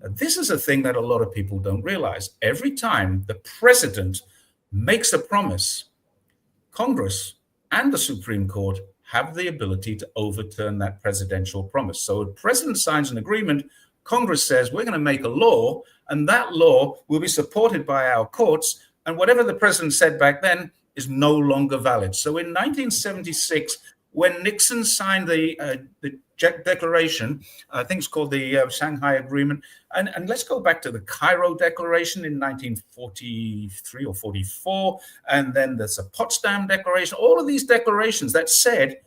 Speaker 5: Now, this is a thing that a lot of people don't realize. Every time the president makes a promise, Congress and the Supreme Court have the ability to overturn that presidential promise. So if the president signs an agreement, Congress says, we're going to make a law, and that law will be supported by our courts, and whatever the president said back then is no longer valid. So in 1976, when Nixon signed the declaration, I think it's called the Shanghai Agreement, and let's go back to the Cairo Declaration in 1943 or 44, and then there's a Potsdam Declaration, all of these declarations that said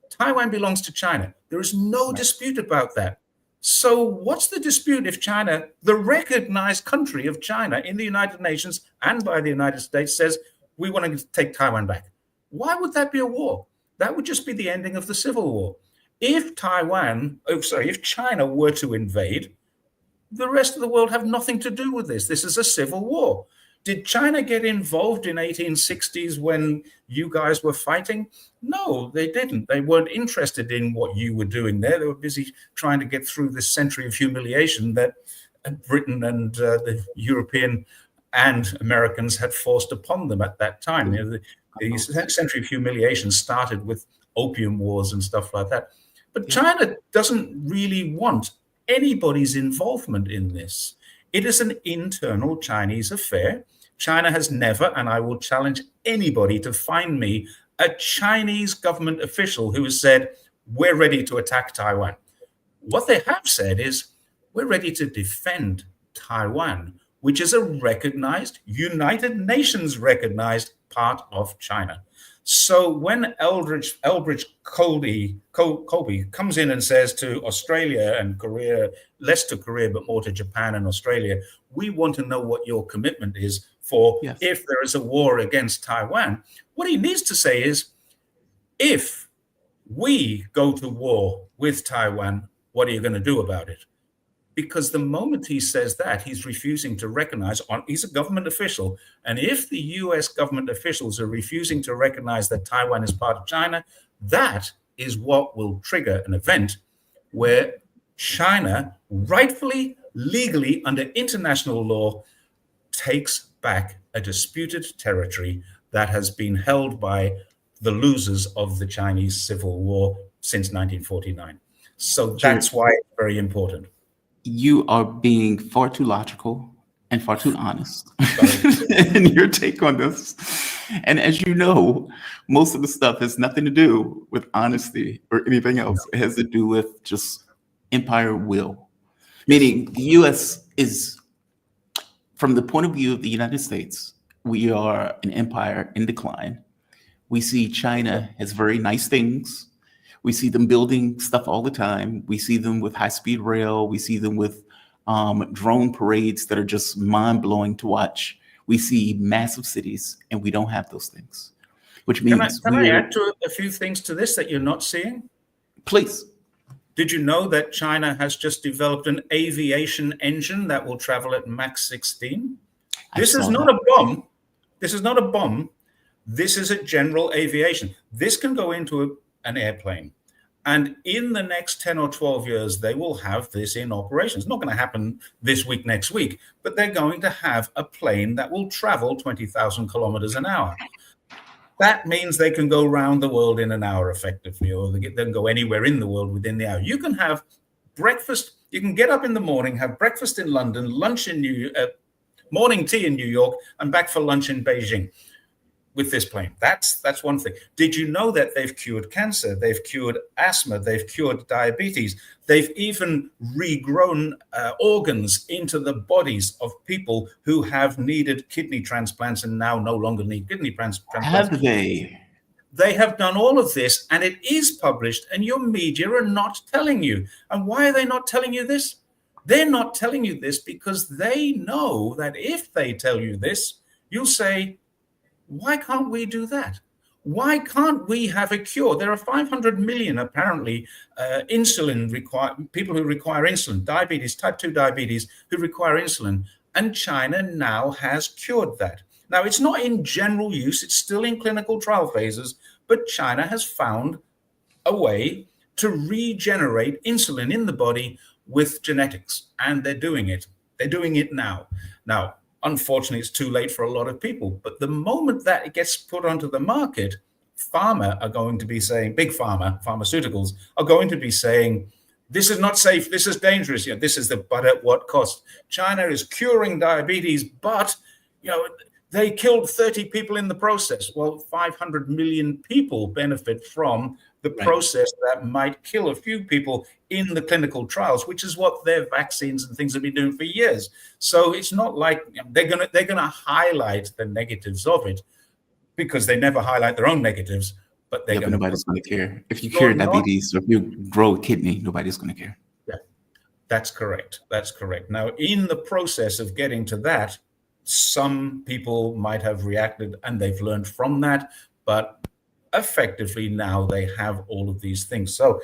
Speaker 5: Taiwan belongs to China. There is no dispute about that. So what's the dispute if China, the recognized country of China in the United Nations and by the United States, says we want to take Taiwan back? Why would that be a war? That would just be the ending of the Civil War. If China were to invade, the rest of the world have nothing to do with this. This is a civil war. Did China get involved in 1860s when you guys were fighting? No, they didn't. They weren't interested in what you were doing there. They were busy trying to get through this century of humiliation that Britain and the European and Americans had forced upon them at that time. The century of humiliation started with opium wars and stuff like that. But China doesn't really want anybody's involvement in this. It is an internal Chinese affair. China has never, and I will challenge anybody to find me, a Chinese government official who has said, we're ready to attack Taiwan. What they have said is, we're ready to defend Taiwan, which is a recognized, United Nations recognized part of China. So when Elbridge Colby comes in and says to Australia and Korea, less to Korea, but more to Japan and Australia, we want to know what your commitment is for if there is a war against Taiwan. What he needs to say is, if we go to war with Taiwan, what are you going to do about it? Because the moment he says that, he's refusing to recognize, he's a government official. And if the US government officials are refusing to recognize that Taiwan is part of China, that is what will trigger an event where China, rightfully, legally, under international law, takes back a disputed territory that has been held by the losers of the Chinese Civil War since 1949. So that's why it's very important.
Speaker 3: You are being far too logical and far too honest in your take on this. And as you know, most of the stuff has nothing to do with honesty or anything else. It has to do with just empire will. Meaning the US is, from the point of view of the United States, we are an empire in decline. We see China has very nice things. We see them building stuff all the time. We see them with high-speed rail. We see them with drone parades that are just mind-blowing to watch. We see massive cities, and we don't have those things, which means...
Speaker 5: Can I add to a few things to this that you're not seeing?
Speaker 3: Please.
Speaker 5: Did you know that China has just developed an aviation engine that will travel at Mach 16? This is not a bomb. This is not a bomb. This is a general aviation. This can go into an airplane. And in the next 10 or 12 years, they will have this in operation. It's not going to happen this week, next week, but they're going to have a plane that will travel 20,000 kilometers an hour. That means they can go around the world in an hour effectively, or they can go anywhere in the world within the hour. You can have breakfast. You can get up in the morning, have breakfast in London, lunch in morning tea in New York, and back for lunch in Beijing with this plane. That's one thing. Did you know that they've cured cancer? They've cured asthma. They've cured diabetes. They've even regrown organs into the bodies of people who have needed kidney transplants and now no longer need kidney transplants.
Speaker 3: Have they?
Speaker 5: They have done all of this, and it is published, and your media are not telling you. And why are they not telling you this? They're not telling you this because they know that if they tell you this, you'll say, why can't we do that? Why can't we have a cure? There are 500 million, apparently, people who require insulin, diabetes, type 2 diabetes, who require insulin. And China now has cured that. Now, it's not in general use. It's still in clinical trial phases. But China has found a way to regenerate insulin in the body with genetics. And they're doing it. They're doing it now. Now, unfortunately, it's too late for a lot of people. But the moment that it gets put onto the market, pharma are going to be saying, big pharma, pharmaceuticals, are going to be saying, this is not safe, this is dangerous. This is but at what cost? China is curing diabetes, but they killed 30 people in the process. Well, 500 million people benefit from the process that might kill a few people in the clinical trials, which is what their vaccines and things have been doing for years. So it's not like they're gonna highlight the negatives of it, because they never highlight their own negatives. But
Speaker 3: nobody's going to care. If you cure diabetes or if you grow a kidney, nobody's going to care.
Speaker 5: Yeah, that's correct. That's correct. Now, in the process of getting to that, some people might have reacted and they've learned from that, but effectively now they have all of these things. So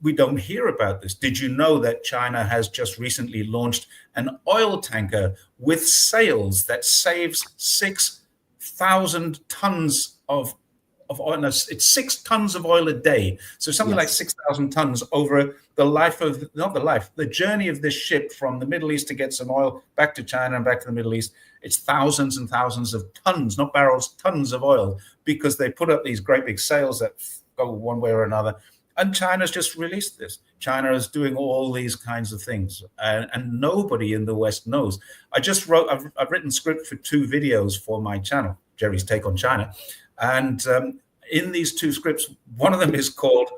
Speaker 5: we don't hear about this. Did you know that China has just recently launched an oil tanker with sails that saves 6,000 tons of oil? No, it's 6 tons of oil a day. So something like 6,000 tons over the journey of this ship from the Middle East to get some oil back to China and back to the Middle East. It's thousands and thousands of tons, not barrels, tons of oil, because they put up these great big sails that go one way or another. And China's just released this. China is doing all these kinds of things, and nobody in the West knows. I've written script for 2 videos for my channel, Jerry's Take on China. And in these 2 scripts, one of them is called,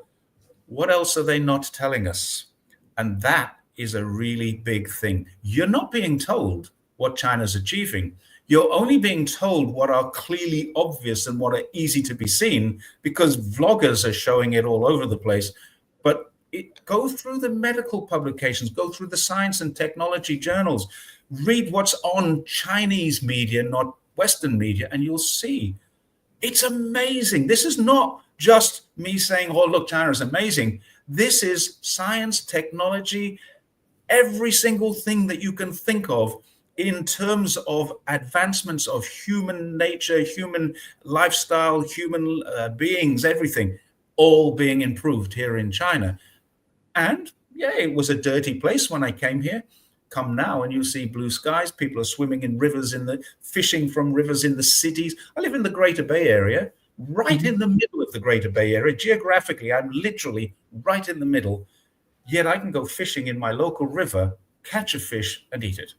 Speaker 5: What Else Are They Not Telling Us? And that is a really big thing. You're not being told what China's achieving. You're only being told what are clearly obvious and what are easy to be seen, because vloggers are showing it all over the place. But go through the medical publications, go through the science and technology journals, read what's on Chinese media, not Western media, and you'll see it's amazing. This is not just me saying, oh, look, China is amazing. This is science, technology, every single thing that you can think of in terms of advancements of human nature, human lifestyle, human beings, everything, all being improved here in China. And it was a dirty place when I came here. Come now and you'll see blue skies. People are swimming in rivers, fishing from rivers in the cities. I live in the Greater Bay Area, right in the middle of the Greater Bay Area. Geographically, I'm literally right in the middle. Yet I can go fishing in my local river, catch a fish and eat it.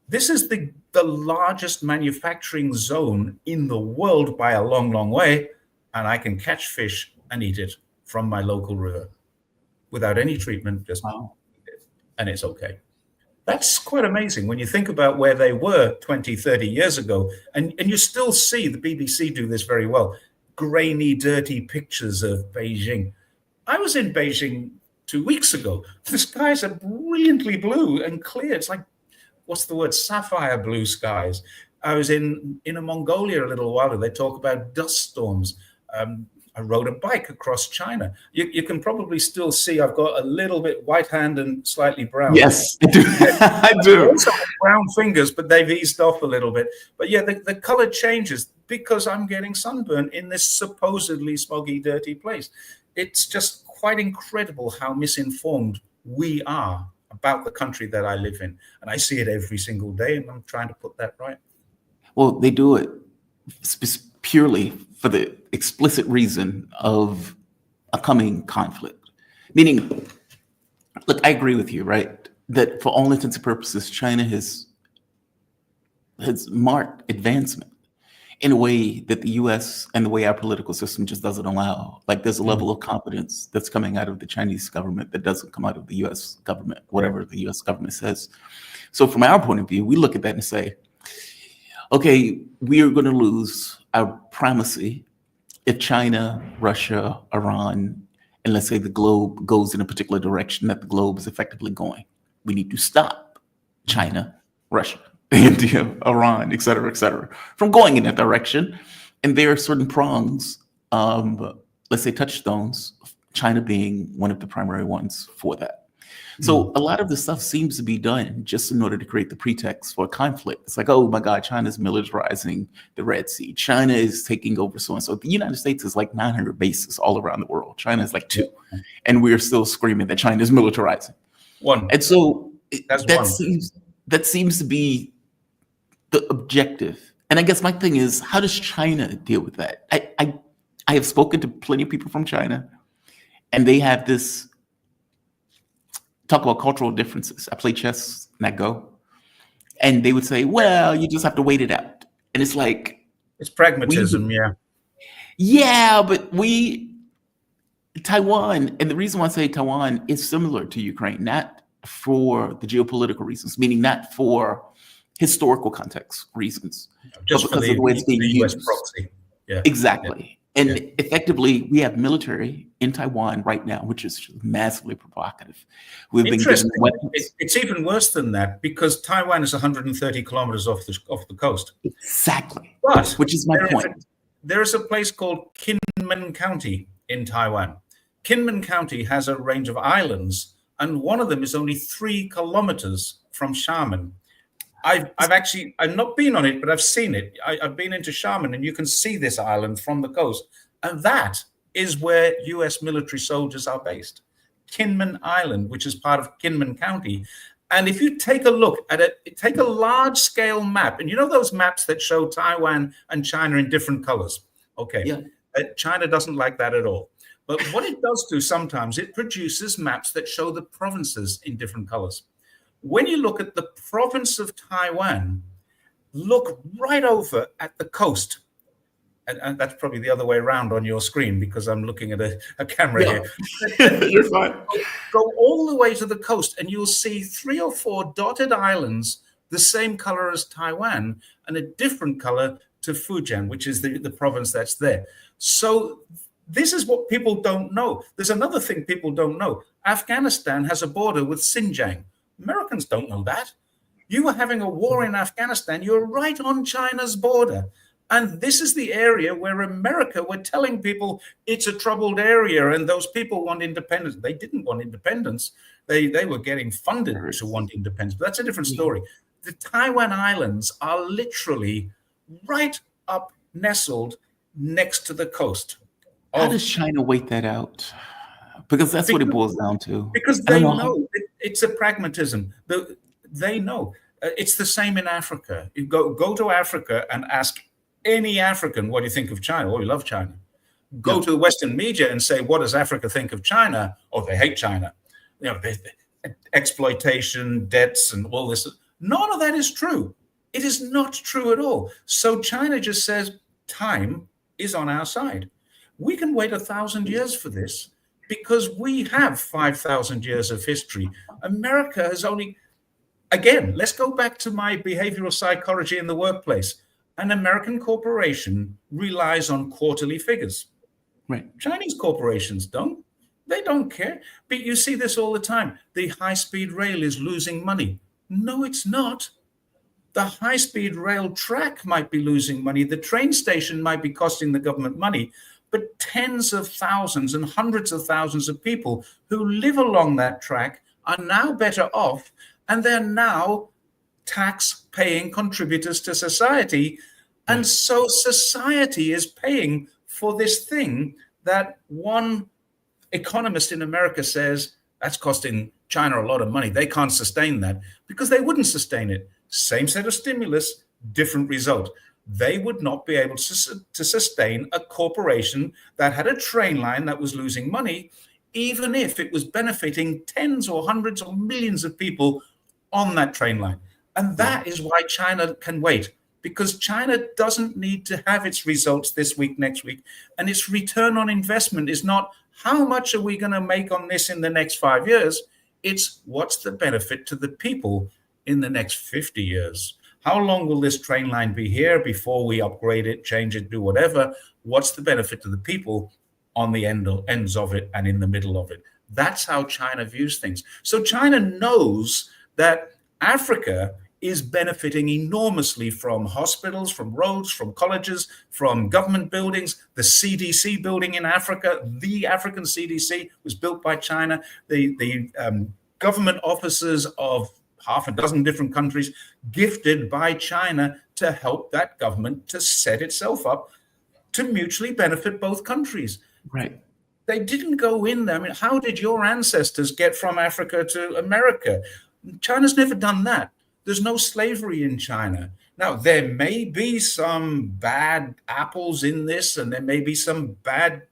Speaker 5: This is the largest manufacturing zone in the world by a long, long way. And I can catch fish and eat it from my local river without any treatment, just eat it, and it's okay. That's quite amazing when you think about where they were 20, 30 years ago. And you still see the BBC do this very well. Grainy, dirty pictures of Beijing. I was in Beijing 2 weeks ago. The skies are brilliantly blue and clear. It's like, what's the word? Sapphire blue skies. I was in Mongolia a little while ago. They talk about dust storms. I rode a bike across China. You can probably still see I've got a little bit white hand and slightly brown.
Speaker 3: Yes, I do. I do.
Speaker 5: I also have brown fingers, but they've eased off a little bit. But the color changes. because I'm getting sunburn in this supposedly smoggy, dirty place. It's just quite incredible how misinformed we are about the country that I live in. And I see it every single day, and I'm trying to put that right.
Speaker 3: Well, they do it purely for the explicit reason of a coming conflict. Meaning, look, I agree with you, right? That for all intents and purposes, China has marked advancement in a way that the US and the way our political system just doesn't allow. Like there's a level of competence that's coming out of the Chinese government that doesn't come out of the US government, whatever the US government says. So from our point of view, we look at that and say, okay, we are going to lose our primacy if China, Russia, Iran, and let's say the globe goes in a particular direction that the globe is effectively going. We need to stop China, Russia, India, Iran, et cetera, from going in that direction. And there are certain prongs, let's say touchstones, China being one of the primary ones for that. So a lot of this stuff seems to be done just in order to create the pretext for a conflict. It's like, oh my God, China's militarizing the Red Sea. China is taking over so-and-so. The United States is like 900 bases all around the world. China is like 2. And we're still screaming that China is militarizing.
Speaker 5: 1.
Speaker 3: And so
Speaker 5: that
Speaker 3: seems to be the objective. And I guess my thing is, how does China deal with that? I have spoken to plenty of people from China, and they have this talk about cultural differences. I play chess and I go, and they would say, well, you just have to wait it out. And it's like,
Speaker 5: it's pragmatism.
Speaker 3: Yeah, but Taiwan, and the reason why I say Taiwan is similar to Ukraine, not for the geopolitical reasons, meaning not for historical context reasons,
Speaker 5: just
Speaker 3: but because of the way it's being
Speaker 5: US
Speaker 3: used.
Speaker 5: proxy. Yeah.
Speaker 3: Exactly. And effectively, we have military in Taiwan right now, which is massively provocative. We've been given weapons.
Speaker 5: It's even worse than that, because Taiwan is 130 kilometers off the coast.
Speaker 3: Exactly.
Speaker 5: But
Speaker 3: which is my point.
Speaker 5: There is a place called Kinmen County in Taiwan. Kinmen County has a range of islands, and one of them is only 3 kilometers from Xiamen. I've not been on it, but I've seen it. I've been into Xiamen, and you can see this island from the coast. And that is where US military soldiers are based. Kinmen Island, which is part of Kinmen County. And if you take a look at it, take a large scale map, and you know those maps that show Taiwan and China in different colors? Okay.
Speaker 3: Yeah.
Speaker 5: China doesn't like that at all. But what it does do sometimes, it produces maps that show the provinces in different colors. When you look at the province of Taiwan, look right over at the coast. And that's probably the other way around on your screen, because I'm looking at a camera here.
Speaker 3: You're fine.
Speaker 5: Go all the way to the coast, and you'll see 3 or 4 dotted islands, the same color as Taiwan, and a different color to Fujian, which is the province that's there. So this is what people don't know. There's another thing people don't know. Afghanistan has a border with Xinjiang. Americans don't know that. You were having a war in Afghanistan. You're right on China's border. And this is the area where America were telling people it's a troubled area and those people want independence. They didn't want independence. They were getting funded to want independence. But that's a different story. The Taiwan Islands are literally right up nestled next to the coast.
Speaker 3: How does China wait that out? Because that's what it boils down to.
Speaker 5: Because they know it's a pragmatism. They know. It's the same in Africa. You go to Africa and ask any African, what do you think of China? Oh, we love China. Go to the Western media and say, what does Africa think of China? Oh, they hate China. You know, exploitation, debts, and all this. None of that is true. It is not true at all. So China just says time is on our side. We can wait 1,000 years for this because we have 5,000 years of history. America has only, again, let's go back to my behavioral psychology in the workplace. An American corporation relies on quarterly figures.
Speaker 3: Right.
Speaker 5: Chinese corporations don't. They don't care. But you see this all the time. The high-speed rail is losing money. No, it's not. The high-speed rail track might be losing money. The train station might be costing the government money. But tens of thousands and hundreds of thousands of people who live along that track are now better off, and they're now tax-paying contributors to society. And so society is paying for this thing that one economist in America says that's costing China a lot of money. They can't sustain that because they wouldn't sustain it. Same set of stimulus, different result. They would not be able to sustain a corporation that had a train line that was losing money, even if it was benefiting tens or hundreds or millions of people on that train line. And that is why China can wait, because China doesn't need to have its results this week, next week. And its return on investment is not how much are we going to make on this in the next 5 years? It's what's the benefit to the people in the next 50 years? How long will this train line be here before we upgrade it, change it, do whatever? What's the benefit to the people on the ends of it and in the middle of it? That's how China views things. So China knows that Africa is benefiting enormously from hospitals, from roads, from colleges, from government buildings. The CDC building in Africa, the African CDC, was built by China. The government offices of half a dozen different countries gifted by China to help that government to set itself up to mutually benefit both countries.
Speaker 3: Right.
Speaker 5: They didn't go in there. I mean, how did your ancestors get from Africa to America? China's never done that. There's no slavery in China. Now, there may be some bad apples in this, and there may be some bad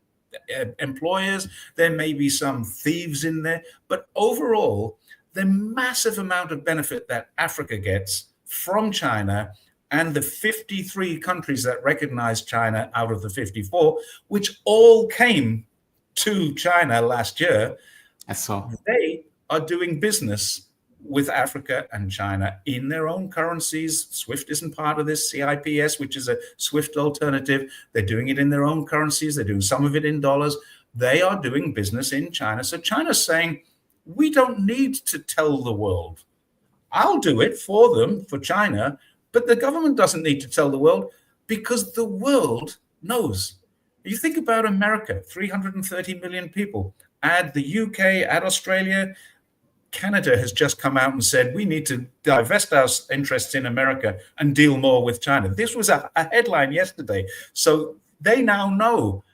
Speaker 5: employers. There may be some thieves in there. But overall, the massive amount of benefit that Africa gets from China and the 53 countries that recognize China out of the 54, which all came to China last year, they are doing business with Africa and China in their own currencies. SWIFT isn't part of this. CIPS, which is a SWIFT alternative, they're doing it in their own currencies. They're doing some of it in dollars. They are doing business in China. So China's saying, we don't need to tell the world. I'll do it for them, for China, but the government doesn't need to tell the world because the world knows. You think about America, 330 million people. Add the UK, add Australia. Canada has just come out and said, we need to divest our interests in America and deal more with China. This was a headline yesterday. So they now know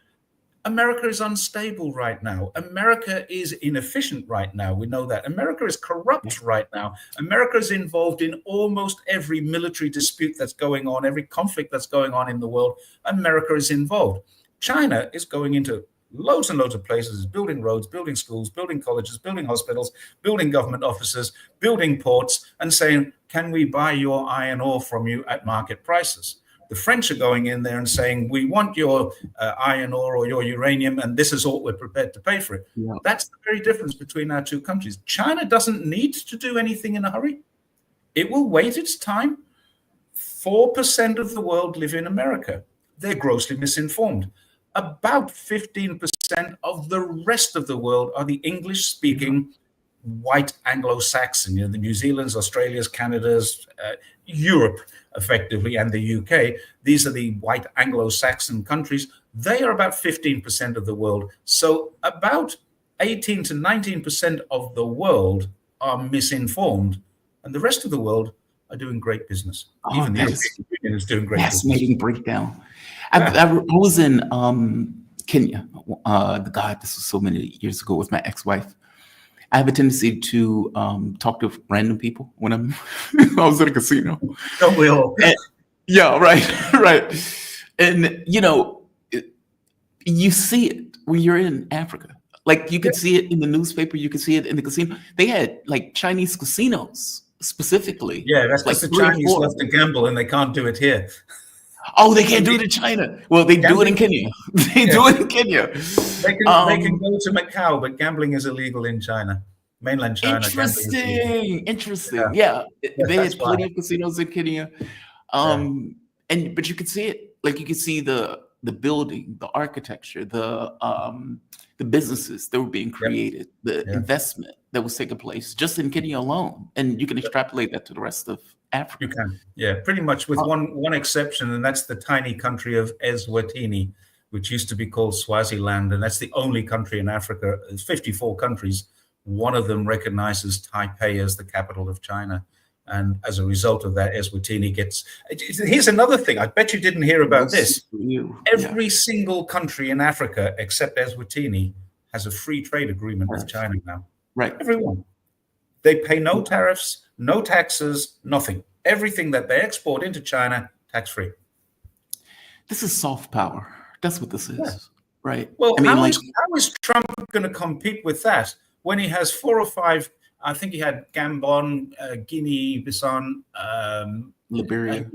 Speaker 5: America is unstable right now. America is inefficient right now. We know that. America is corrupt right now. America is involved in almost every military dispute that's going on, every conflict that's going on in the world. America is involved. China is going into loads and loads of places, building roads, building schools, building colleges, building hospitals, building government offices, building ports, and saying, can we buy your iron ore from you at market prices? The French are going in there and saying, we want your iron ore or your uranium, and this is all we're prepared to pay for it. Yeah. That's the very difference between our two countries. China doesn't need to do anything in a hurry. It will wait its time. 4% of the world live in America. They're grossly misinformed. About 15% of the rest of the world are the English-speaking white Anglo-Saxon, the New Zealand's, Australia's, Canada's, Europe, effectively, and the UK. These are the white Anglo-Saxon countries. They are about 15% of the world. So about 18 to 19% of the world are misinformed, and the rest of the world are doing great business. Even the European Union is doing great business.
Speaker 3: Fascinating breakdown. I was in Kenya. This was so many years ago with my ex-wife. I have a tendency to talk to random people when I was at a casino.
Speaker 5: Don't we all?
Speaker 3: Yeah, right. And, you see it when you're in Africa. Like, you could see it in the newspaper. You could see it in the casino. They had, like, Chinese casinos specifically.
Speaker 5: Yeah, that's because the Chinese love to gamble and they can't do it here.
Speaker 3: Oh, they can't do it in China. Well, they do it in Kenya. They do it in Kenya.
Speaker 5: They can go to Macau, but gambling is illegal in China. Mainland China.
Speaker 3: Interesting. Yeah. They had plenty of casinos in Kenya. But you could see it. Like, you could see the building, the architecture, the businesses that were being created, the investment that was taking place just in Kenya alone. And you can extrapolate that to the rest of Africa.
Speaker 5: You can, yeah, pretty much with one exception, and that's the tiny country of Eswatini, which used to be called Swaziland, and that's the only country in Africa. There's 54 countries. One of them recognizes Taipei as the capital of China. And as a result of that, Eswatini gets... Here's another thing. I bet you didn't hear about this. Every single country in Africa, except Eswatini, has a free trade agreement with China now.
Speaker 3: Right.
Speaker 5: Everyone. They pay no tariffs, no taxes, nothing. Everything that they export into China, tax-free.
Speaker 3: This is soft power. That's what this is, right?
Speaker 5: Well, how is Trump going to compete with that when he has 4 or 5? I think he had Gabon, Guinea-Bissau,
Speaker 3: Liberia.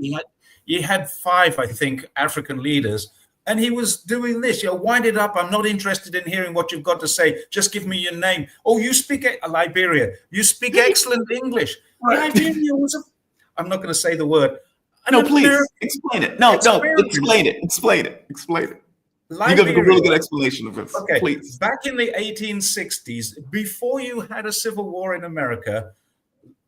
Speaker 5: He had 5, I think, African leaders, and he was doing this. Wind it up. I'm not interested in hearing what you've got to say. Just give me your name. Oh, you speak Liberia. You speak excellent English.
Speaker 3: Right.
Speaker 5: Liberia was a... I'm not going to say the word.
Speaker 3: No, please explain it. No, explain it. Explain it. You give a really good explanation of this.
Speaker 5: Okay,
Speaker 3: please.
Speaker 5: Back in the 1860s, before you had a civil war in America,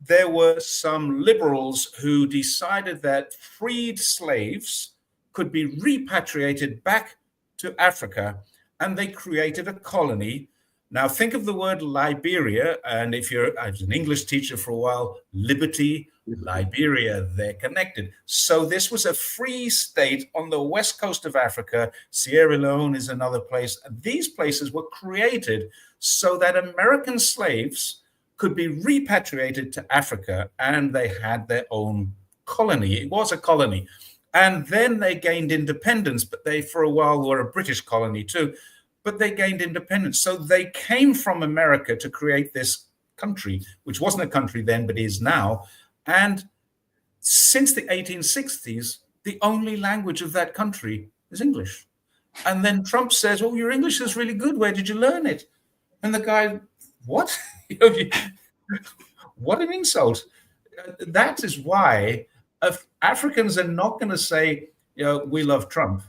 Speaker 5: there were some liberals who decided that freed slaves could be repatriated back to Africa, and they created a colony. Now, think of the word Liberia, and if I was an English teacher for a while, liberty, Liberia, they're connected. So this was a free state on the west coast of Africa. Sierra Leone is another place. These places were created so that American slaves could be repatriated to Africa, and they had their own colony. It was a colony. And then they gained independence, but they, for a while, were a British colony too. But they gained independence. So they came from America to create this country, which wasn't a country then, but is now. And since the 1860s, the only language of that country is English. And then Trump says, oh, your English is really good. Where did you learn it? And the guy, what? What an insult. That is why Africans are not going to say, we love Trump.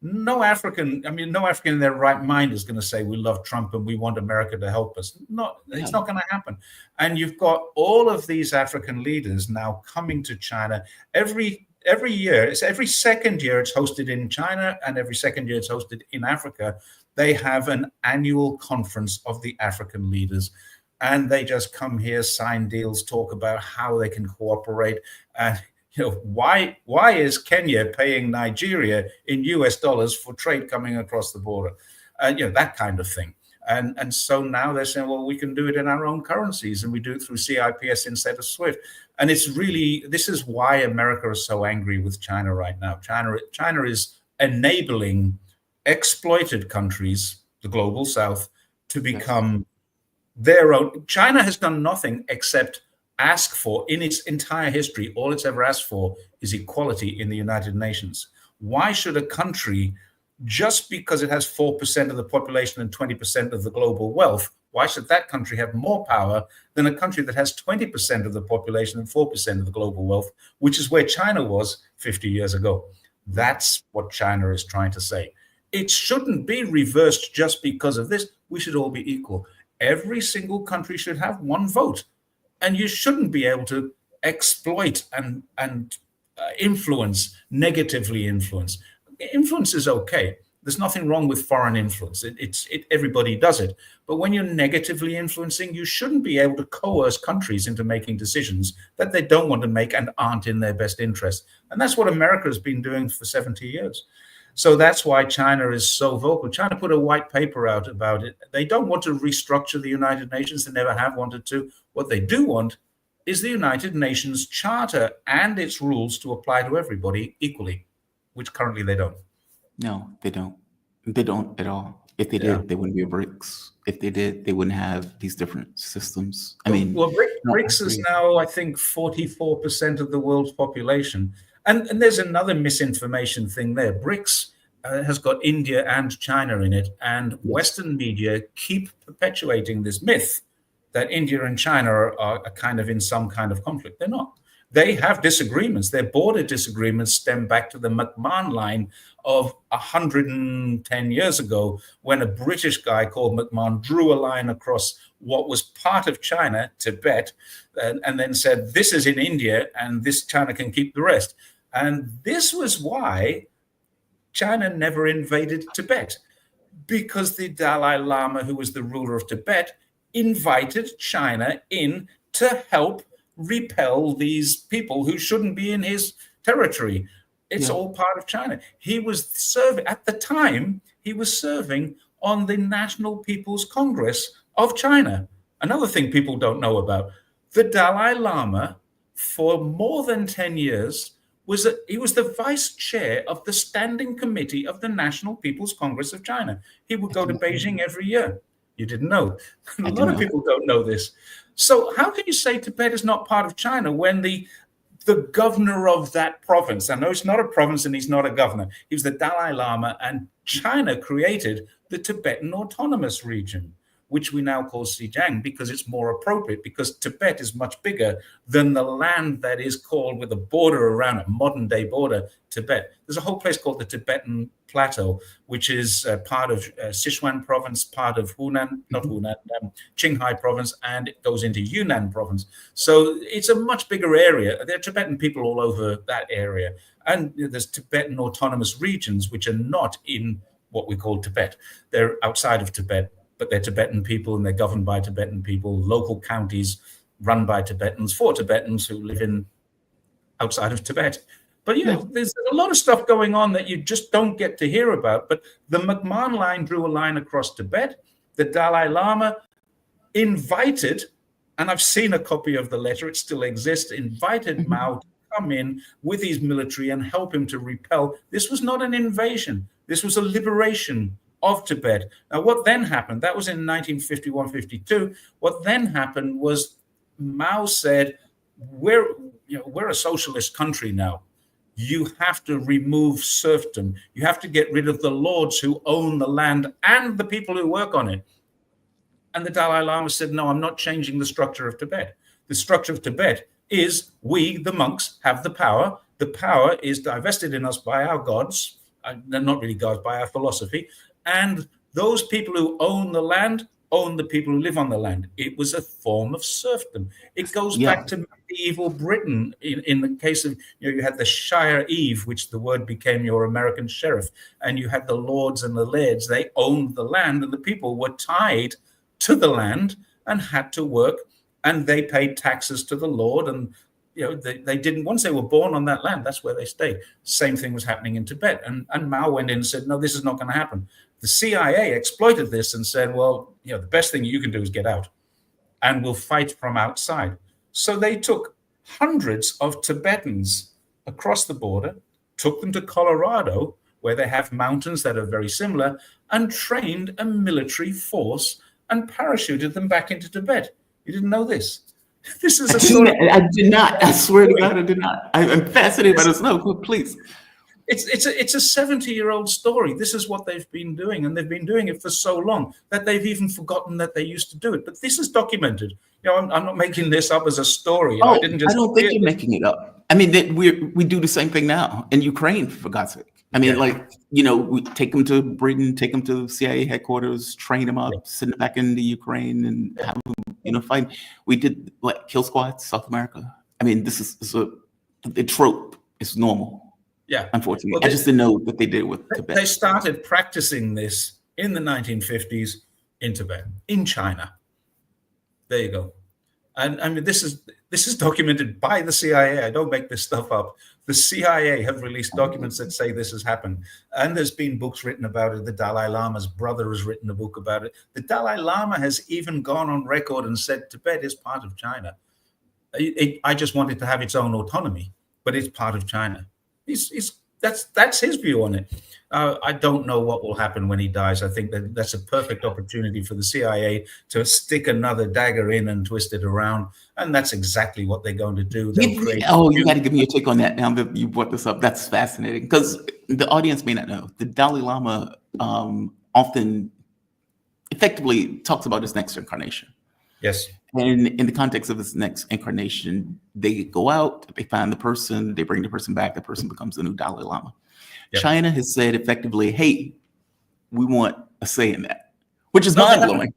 Speaker 5: No African in their right mind is going to say we love Trump and we want America to help us. It's not going to happen. And you've got all of these African leaders now coming to China every year. It's every second year it's hosted in China, and every second year it's hosted in Africa. They have an annual conference of the African leaders, and they just come here, sign deals, talk about how they can cooperate. Why is Kenya paying Nigeria in US dollars for trade coming across the border? That kind of thing. And so now they're saying, well, we can do it in our own currencies, and we do it through CIPS instead of SWIFT. And this is why America is so angry with China right now. China is enabling exploited countries, the global South, to become their own. China has done nothing except ask for, in its entire history, all it's ever asked for is equality in the United Nations. Why should a country, just because it has 4% of the population and 20% of the global wealth, why should that country have more power than a country that has 20% of the population and 4% of the global wealth, which is where China was 50 years ago? That's what China is trying to say. It shouldn't be reversed just because of this. We should all be equal. Every single country should have one vote. And you shouldn't be able to exploit and influence, negatively influence. Influence is okay. There's nothing wrong with foreign influence. Everybody does it. But when you're negatively influencing, you shouldn't be able to coerce countries into making decisions that they don't want to make and aren't in their best interest. And that's what America has been doing for 70 years. So that's why China is so vocal. China put a white paper out about it. They don't want to restructure the United Nations. They never have wanted to. What they do want is the United Nations Charter and its rules to apply to everybody equally, which currently they don't.
Speaker 3: No, they don't. They don't at all. If they did, they wouldn't be a BRICS. If they did, they wouldn't have these different systems.
Speaker 5: BRICS is now, I think, 44% of the world's population. And there's another misinformation thing there. BRICS has got India and China in it, and Western media keep perpetuating this myth that India and China are kind of in some kind of conflict. They're not. They have disagreements. Their border disagreements stem back to the McMahon line of 110 years ago, when a British guy called McMahon drew a line across what was part of China, Tibet, and then said, this is in India, and this China can keep the rest. And this was why China never invaded Tibet, because the Dalai Lama, who was the ruler of Tibet, invited China in to help repel these people who shouldn't be in his territory. It's all part of China. He was serving, at the time, he was serving on the National People's Congress of China. Another thing people don't know about, the Dalai Lama, for more than 10 years, he was the vice chair of the Standing Committee of the National People's Congress of China. He would go to Beijing every year. You didn't know. A lot of people don't know this. So how can you say Tibet is not part of China when the governor of that province, I know it's not a province and he's not a governor, he was the Dalai Lama, and China created the Tibetan Autonomous Region, which we now call Xinjiang because it's more appropriate, because Tibet is much bigger than the land that is called, with a border around, a modern day border, Tibet. There's a whole place called the Tibetan Plateau, which is part of Sichuan province, part of Hunan, not Hunan, Qinghai province, and it goes into Yunnan province. So it's a much bigger area. There are Tibetan people all over that area. And there's Tibetan autonomous regions, which are not in what we call Tibet. They're outside of Tibet, but they're Tibetan people and they're governed by Tibetan people, local counties run by Tibetans for Tibetans who live in outside of Tibet. But there's a lot of stuff going on that you just don't get to hear about. But the McMahon line drew a line across Tibet. The Dalai Lama invited, and I've seen a copy of the letter, it still exists, invited Mao to come in with his military and help him to repel. This was not an invasion. This was a liberation of Tibet. Now, what then happened? That was in 1951-52. What then happened was Mao said, we're a socialist country now. You have to remove serfdom. You have to get rid of the lords who own the land and the people who work on it. And the Dalai Lama said, no, I'm not changing the structure of Tibet. The structure of Tibet is we, the monks, have the power. The power is divested in us by our gods, not really gods, by our philosophy. And those people who own the land own the people who live on the land. It was a form of serfdom. It goes back to medieval Britain. In the case of, you had the Shire Eve, which the word became your American sheriff, and you had the lords and the lairds. They owned the land, and the people were tied to the land and had to work, and they paid taxes to the lord. And they didn't, once they were born on that land, that's where they stayed. Same thing was happening in Tibet. And Mao went in and said, no, this is not going to happen. The CIA exploited this and said, well, the best thing you can do is get out and we'll fight from outside. So they took hundreds of Tibetans across the border, took them to Colorado, where they have mountains that are very similar, and trained a military force and parachuted them back into Tibet. You didn't know this? This is a story.
Speaker 3: I did not. I swear to God, I did not. I'm fascinated by this. No, please.
Speaker 5: It's a 70-year-old story. This is what they've been doing, and they've been doing it for so long that they've even forgotten that they used to do it. But this is documented. I'm not making this up as a story.
Speaker 3: I don't think you're making it up. I mean, we do the same thing now in Ukraine, for God's sake. I mean, we take them to Britain, take them to CIA headquarters, train them up, send them back into Ukraine, and have them, fight. We did kill squads, South America. I mean, this is the trope. It's normal.
Speaker 5: Yeah,
Speaker 3: unfortunately, I just didn't know what they did with Tibet.
Speaker 5: They started practicing this in the 1950s in Tibet, in China. There you go. And I mean, this is documented by the CIA. I don't make this stuff up. The CIA have released documents that say this has happened. And there's been books written about it. The Dalai Lama's brother has written a book about it. The Dalai Lama has even gone on record and said Tibet is part of China. I just want it to have its own autonomy, but it's part of China. That's his view on it. I don't know what will happen when he dies. I think that's a perfect opportunity for the CIA to stick another dagger in and twist it around, and that's exactly what they're going to do.
Speaker 3: You got to give me a take on that now that you brought this up. That's fascinating because the audience may not know. The Dalai Lama often effectively talks about his next incarnation.
Speaker 5: Yes.
Speaker 3: And in the context of this next incarnation, they go out, they find the person, they bring the person back, the person becomes the new Dalai Lama. Yep. China has said effectively, hey, we want a say in that, which is mind-blowing.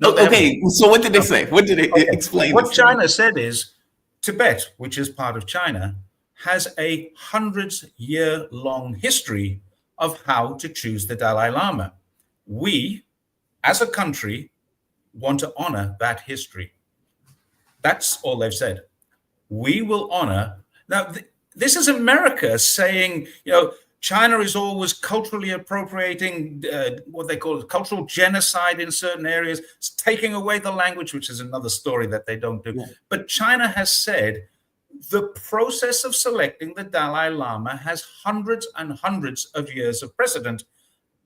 Speaker 3: Okay, so what did they say? What did they explain?
Speaker 5: What China said is Tibet, which is part of China, has a 100-year-long history of how to choose the Dalai Lama. We, as a country, want to honor that history. That's all they've said. we will honor. Now, this is America saying, China is always culturally appropriating what they call cultural genocide in certain areas. It's taking away the language, which is another story that they don't do. Yeah. But China has said the process of selecting the Dalai Lama has hundreds and hundreds of years of precedent,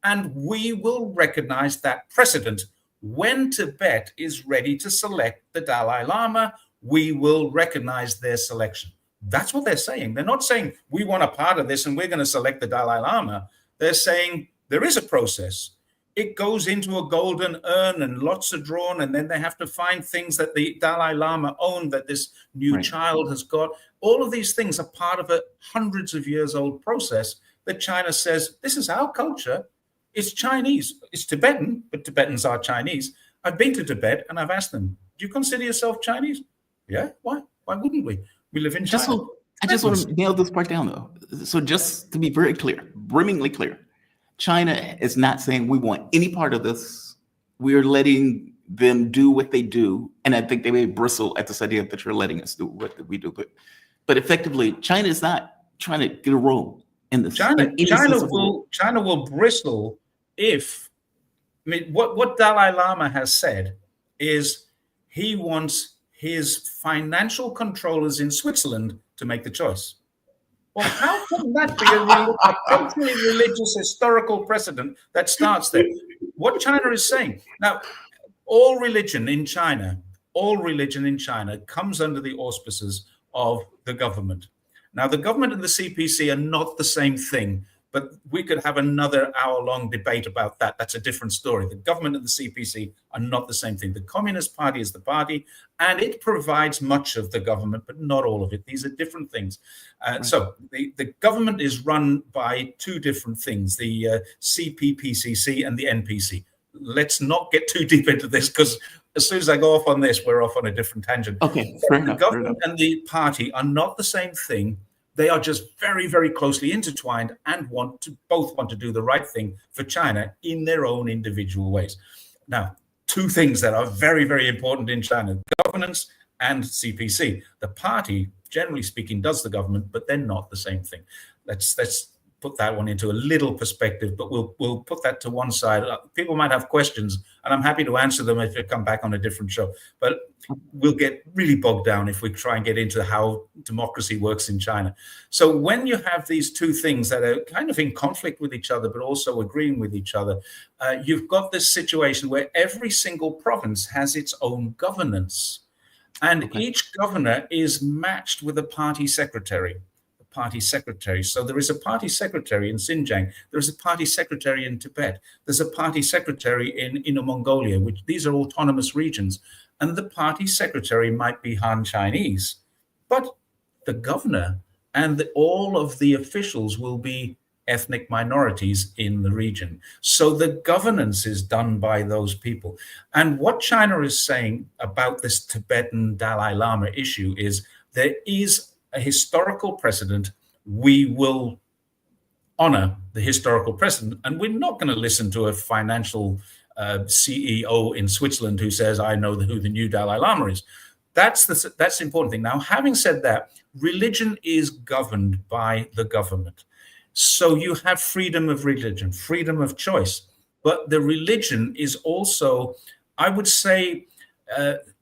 Speaker 5: and we will recognize that precedent. When Tibet is ready to select the Dalai Lama, we will recognize their selection. That's what they're saying. They're not saying we want a part of this and we're going to select the Dalai Lama. They're saying there is a process. It goes into a golden urn and lots are drawn, and then they have to find things that the Dalai Lama owned that this new child has got. All of these things are part of a hundreds of years old process that China says, this is our culture. It's Chinese. It's Tibetan, but Tibetans are Chinese. I've been to Tibet and I've asked them, do you consider yourself Chinese? Yeah. Why? Why wouldn't we? We live in China.
Speaker 3: I just want to nail this part down, though. So just to be very clear, brimmingly clear, China is not saying we want any part of this. We're letting them do what they do. And I think they may bristle at this idea that you're letting us do what we do. But effectively, China is not trying to get a role in this.
Speaker 5: China will bristle if, what Dalai Lama has said is he wants his financial controllers in Switzerland to make the choice. Well, how can that be a culturally religious historical precedent that starts there? What China is saying now, all religion in China comes under the auspices of the government. Now, the government and the CPC are not the same thing, but we could have another hour-long debate about that. That's a different story. The government and the CPC are not the same thing. The Communist Party is the party, and it provides much of the government, but not all of it. These are different things. So the government is run by two different things, the CPPCC and the NPC. Let's not get too deep into this, because as soon as I go off on this, we're off on a different tangent.
Speaker 3: Okay,
Speaker 5: the government and the party are not the same thing. They are just very, very closely intertwined and both want to do the right thing for China in their own individual ways. Now, two things that are very, very important in China: governance and CPC. The party, generally speaking, does the government, but they're not the same thing. Let's put that one into a little perspective, but we'll put that to one side. People might have questions, and I'm happy to answer them if they come back on a different show. But we'll get really bogged down if we try and get into how democracy works in China. So when you have these two things that are kind of in conflict with each other, but also agreeing with each other, you've got this situation where every single province has its own governance. And each governor is matched with a party secretary. So there is a party secretary in Xinjiang. There is a party secretary in Tibet. There's a party secretary in Inner Mongolia, which these are autonomous regions. And the party secretary might be Han Chinese, but the governor and all of the officials will be ethnic minorities in the region. So the governance is done by those people. And what China is saying about this Tibetan Dalai Lama issue is there is a historical precedent. We will honor the historical precedent, and we're not going to listen to a financial CEO in Switzerland who says, I know who the new Dalai Lama is. That's the important thing. Now, having said that, religion is governed by the government. So you have freedom of religion, freedom of choice, but the religion is also, I would say,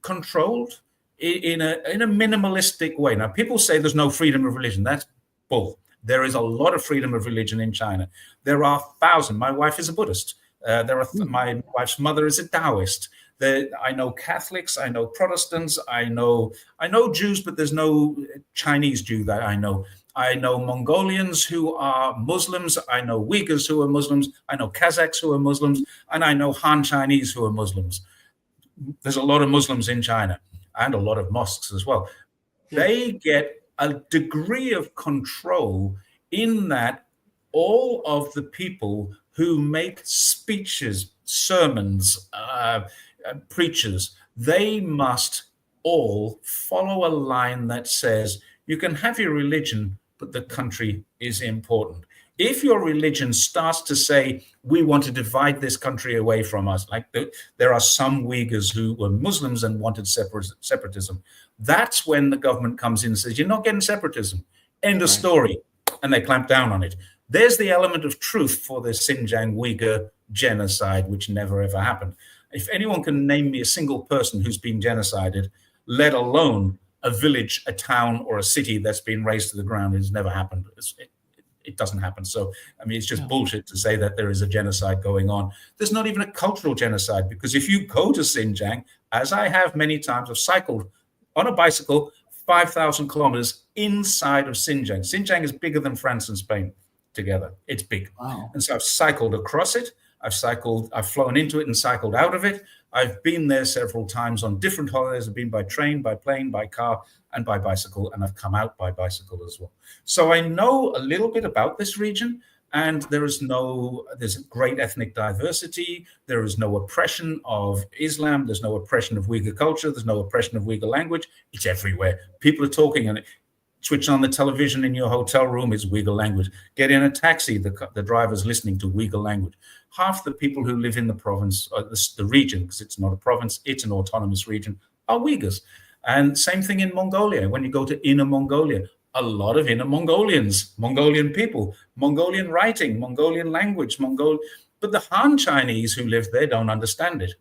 Speaker 5: controlled in a minimalistic way. Now, people say there's no freedom of religion. That's bull. There is a lot of freedom of religion in China. There are thousands. My wife is a Buddhist. My wife's mother is a Taoist. I know Catholics. I know Protestants. I know Jews, but there's no Chinese Jew that I know. I know Mongolians who are Muslims. I know Uyghurs who are Muslims. I know Kazakhs who are Muslims. And I know Han Chinese who are Muslims. There's a lot of Muslims in China, and a lot of mosques as well. They get a degree of control in that all of the people who make speeches, sermons, preachers, they must all follow a line that says, you can have your religion, but the country is important. If your religion starts to say, we want to divide this country away from us. Like there are some Uyghurs who were Muslims and wanted separatism. That's when the government comes in and says, you're not getting separatism. End of story. And they clamp down on it. There's the element of truth for the Xinjiang Uyghur genocide, which never ever happened. If anyone can name me a single person who's been genocided, let alone a village, a town, or a city that's been razed to the ground, it's never happened. It doesn't happen. So, I mean, it's just bullshit to say that there is a genocide going on. There's not even a cultural genocide, because if you go to Xinjiang, as I have many times, I've cycled on a bicycle 5,000 kilometers inside of Xinjiang. Xinjiang is bigger than France and Spain together. It's big.
Speaker 3: Wow.
Speaker 5: And so I've cycled across it. I've flown into it and cycled out of it. I've been there several times on different holidays. I've been by train, by plane, by car, and by bicycle, and I've come out by bicycle as well. So I know a little bit about this region, and there's great ethnic diversity. There is no oppression of Islam. There's no oppression of Uyghur culture. There's no oppression of Uyghur language. It's everywhere. People are talking, and switch on the television in your hotel room, it's Uyghur language. Get in a taxi, the driver's listening to Uyghur language. Half the people who live in the province, or the region, because it's not a province, it's an autonomous region, are Uyghurs. And same thing in Mongolia. When you go to Inner Mongolia, a lot of Inner Mongolians, Mongolian people, Mongolian writing, Mongolian language, but the Han Chinese who live there don't understand it,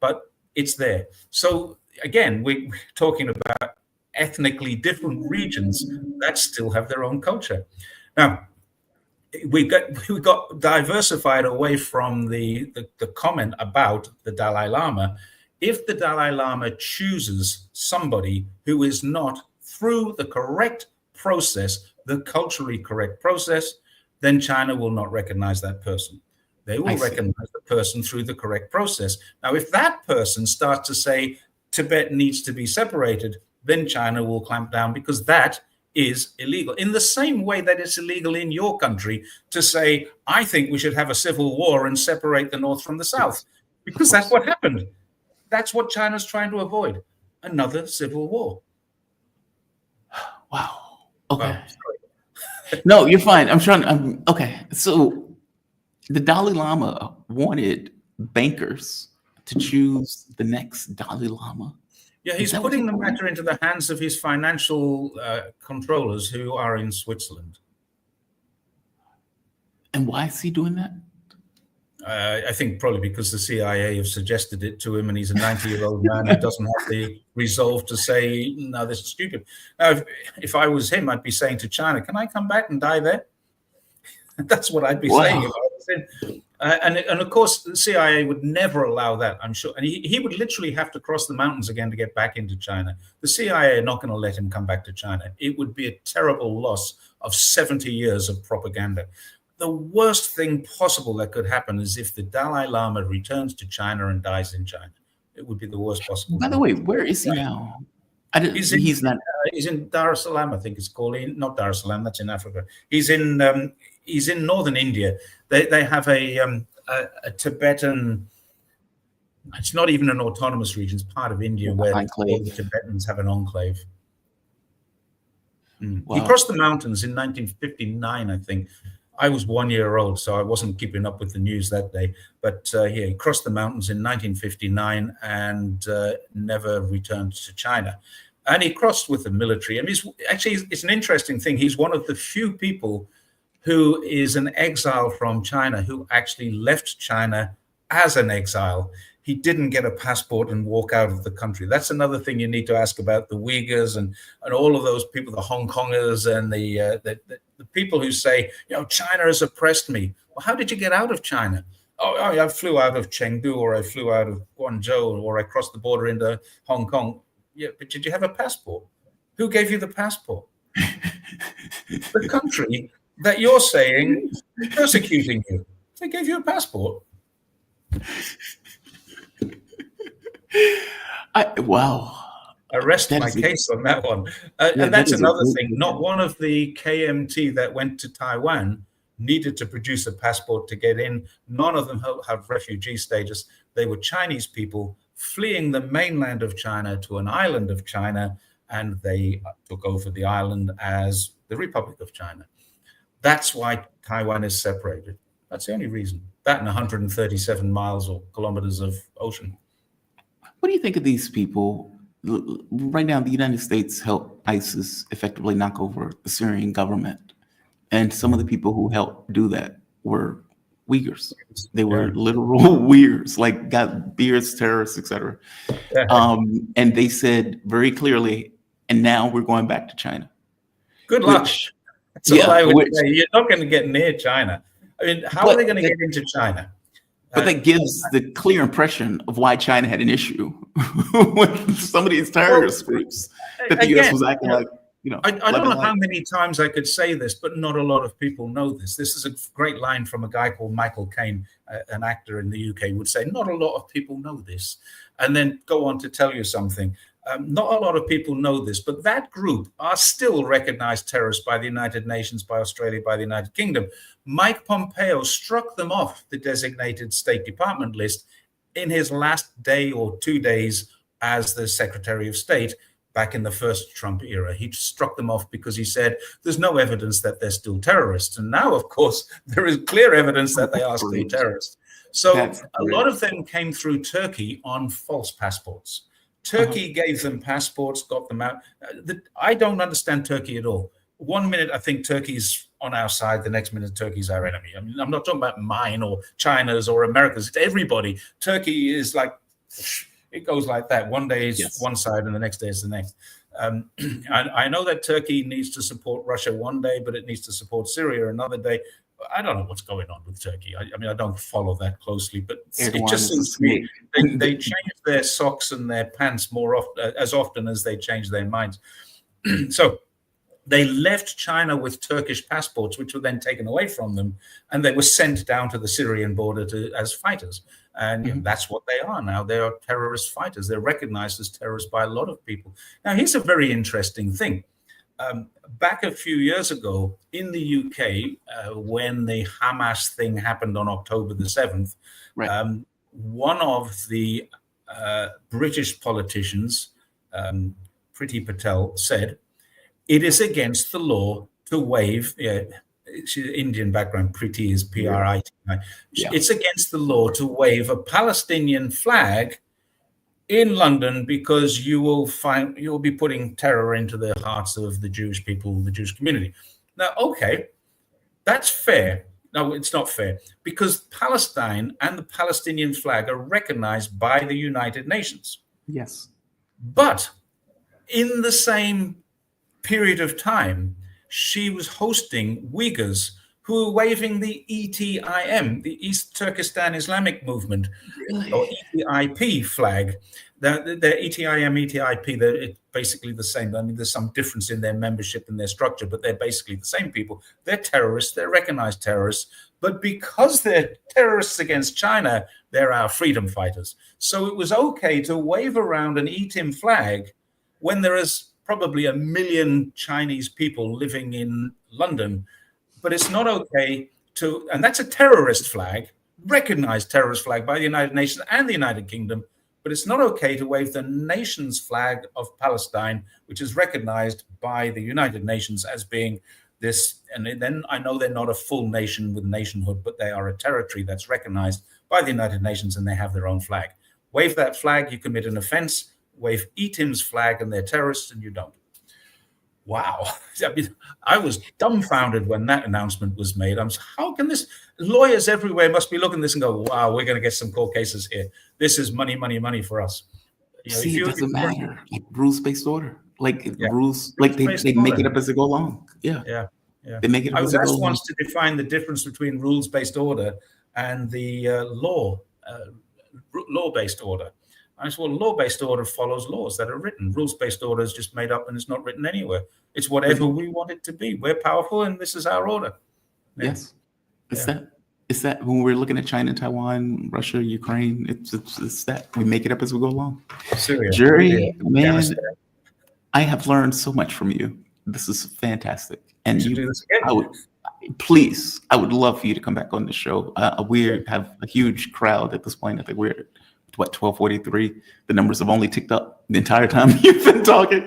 Speaker 5: but it's there. So again, we're talking about ethnically different regions that still have their own culture. Now, we got diversified away from the comment about the Dalai Lama. If the Dalai Lama chooses somebody who is not through the correct process, the culturally correct process, then China will not recognize that person. They will recognize the person through the correct process. Now, if that person starts to say Tibet needs to be separated, then China will clamp down, because that is illegal. In the same way that it's illegal in your country to say, I think we should have a civil war and separate the North from the South, because that's what happened. That's what China's trying to avoid, another civil war.
Speaker 3: Wow. Okay. No, you're fine. Okay. So the Dalai Lama wanted bankers to choose the next Dalai Lama.
Speaker 5: Yeah, he's putting the matter into the hands of his financial controllers who are in Switzerland.
Speaker 3: And why is he doing that?
Speaker 5: I think probably because the CIA have suggested it to him, and he's a 90-year-old man who doesn't have the resolve to say, no, this is stupid. Now, if I was him, I'd be saying to China, can I come back and die there? That's what I'd be saying if I was him. And of course, the CIA would never allow that, I'm sure. And he would literally have to cross the mountains again to get back into China. The CIA are not going to let him come back to China. It would be a terrible loss of 70 years of propaganda. The worst thing possible that could happen is if the Dalai Lama returns to China and dies in China. It would be the worst possible.
Speaker 3: By the way, where is he now? He's
Speaker 5: in Dar es Salaam, I think it's called. Not Dar es Salaam, that's in Africa. He's in northern India. They have a Tibetan. It's not even an autonomous region. It's part of India where all the Tibetans have an enclave. Wow. He crossed the mountains in 1959, I think. I was 1 year old, so I wasn't keeping up with the news that day. But he crossed the mountains in 1959 and never returned to China. And he crossed with the military. I mean, it's an interesting thing. He's one of the few people who is an exile from China who actually left China as an exile. He didn't get a passport and walk out of the country. That's another thing you need to ask about the Uyghurs and all of those people, the Hong Kongers and the people who say, China has oppressed me. Well, how did you get out of China? Oh, I flew out of Chengdu, or I flew out of Guangzhou, or I crossed the border into Hong Kong. Yeah, but did you have a passport? Who gave you the passport? The country that you're saying is persecuting you. They gave you a passport.
Speaker 3: Wow.
Speaker 5: I rest my case on that one. And that's another thing. Not one of the KMT that went to Taiwan needed to produce a passport to get in. None of them have refugee status. They were Chinese people fleeing the mainland of China to an island of China, and they took over the island as the Republic of China. That's why Taiwan is separated. That's the only reason. That and 137 miles or kilometers of ocean.
Speaker 3: What do you think of these people? Right now, the United States helped ISIS effectively knock over the Syrian government. And some of the people who helped do that were Uyghurs. They were literal Uyghurs, like got beards, terrorists, etc. And they said very clearly, and now we're going back to China.
Speaker 5: Good luck. That's all I would say. You're not going to get near China. I mean, how are they going to get into China?
Speaker 3: But that gives the clear impression of why China had an issue with some of these terrorist groups that the U.S. was acting like,
Speaker 5: I don't know how many times I could say this, but not a lot of people know this. This is a great line from a guy called Michael Caine, an actor in the UK, would say, not a lot of people know this. And then go on to tell you something. Not a lot of people know this, but that group are still recognized terrorists by the United Nations, by Australia, by the United Kingdom. Mike Pompeo struck them off the designated State Department list in his last day or 2 days as the Secretary of State back in the first Trump era. He struck them off because he said there's no evidence that they're still terrorists. And now, of course, there is clear evidence that they are still terrorists. So a lot of them came through Turkey on false passports. Turkey gave them passports, got them out. I don't understand Turkey at all. 1 minute, I think Turkey's on our side. The next minute, Turkey's our enemy. I mean, I'm not talking about mine or China's or America's. It's everybody. Turkey is like, it goes like that. One day is one side and the next day is the next. I know that Turkey needs to support Russia one day, but it needs to support Syria another day. I don't know what's going on with Turkey. I mean, I don't follow that closely, but it just seems to me they change their socks and their pants more often, as often as they change their minds. So they left China with Turkish passports, which were then taken away from them, and they were sent down to the Syrian border as fighters. And that's what they are now. They are terrorist fighters. They're recognized as terrorists by a lot of people. Now, here's a very interesting thing. Back a few years ago in the UK, when the Hamas thing happened on October the 7th, one of the British politicians, Priti Patel, said, it is against the law to wave, she's Indian background, Priti is Priti. It's against the law to wave a Palestinian flag in London because you'll be putting terror into the hearts of the Jewish people, the Jewish community. Now, okay, that's fair. No, it's not fair, because Palestine and the Palestinian flag are recognized by the United Nations.
Speaker 3: Yes.
Speaker 5: But in the same period of time, she was hosting Uyghurs who were waving the ETIM, the East Turkestan Islamic Movement, or ETIP flag. The ETIM, ETIP, they're basically the same. I mean, there's some difference in their membership and their structure, but they're basically the same people. They're terrorists. They're recognized terrorists. But because they're terrorists against China, they're our freedom fighters. So it was okay to wave around an ETIM flag when there is probably 1 million Chinese people living in London. But it's not okay to, and that's a terrorist flag, recognized terrorist flag by the United Nations and the United Kingdom, but it's not okay to wave the nation's flag of Palestine, which is recognized by the United Nations as being this. And then I know they're not a full nation with nationhood, but they are a territory that's recognized by the United Nations and they have their own flag. Wave that flag, you commit an offense. Wave ETIM's flag and they're terrorists and you don't. Wow. I mean, I was dumbfounded when that announcement was made. How can this? Lawyers everywhere must be looking at this and go, wow, we're going to get some court cases here. This is money, money, money for us.
Speaker 3: See, it doesn't matter. Like rules-based order. Rules, like they make it up as they go along. Yeah. They make it up as they go along. I
Speaker 5: wants to define the difference between rules-based order and the law-based order. I said, well, law-based order follows laws that are written. Rules-based order is just made up and it's not written anywhere. It's whatever we want it to be. We're powerful and this is our order.
Speaker 3: Yes. It's that when we're looking at China, Taiwan, Russia, Ukraine, it's that. We make it up as we go along.
Speaker 5: Syria.
Speaker 3: Jerry, man, I have learned so much from you. This is fantastic. And
Speaker 5: you do this again.
Speaker 3: I would love for you to come back on the show. We have a huge crowd at this point. I think we're at 12:43. The numbers have only ticked up the entire time you've been talking.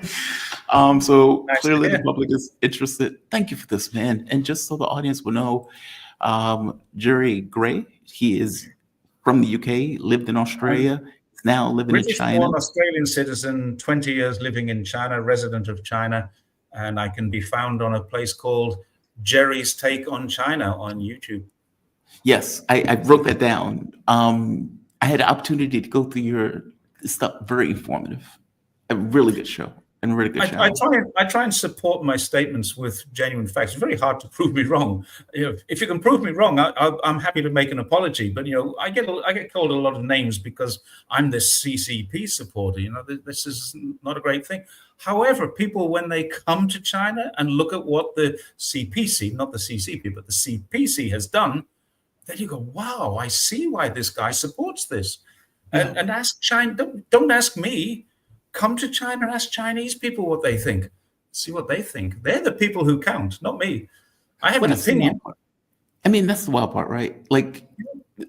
Speaker 3: So clearly the public is interested. Thank you for this, man. And just so the audience will know, Jerry Gray, he is from the UK, lived in Australia, is now living in China.
Speaker 5: British-born Australian citizen, 20 years living in China, resident of China, and I can be found on a place called Jerry's Take on China on YouTube.
Speaker 3: Yes, I wrote that down. I had the opportunity to go through your stuff. Very informative. A really good show and really good show.
Speaker 5: I try and support my statements with genuine facts. It's very hard to prove me wrong. If you can prove me wrong, I'm happy to make an apology. But I get called a lot of names because I'm this CCP supporter. This is not a great thing. However, people, when they come to China and look at what the CPC, not the CCP, but the CPC has done, then you go, wow, I see why this guy supports this.
Speaker 3: Yeah.
Speaker 5: And ask China, don't ask me. Come to China and ask Chinese people what they think. See what they think. They're the people who count, not me. I have an opinion.
Speaker 3: I mean, that's the wild part, right? Like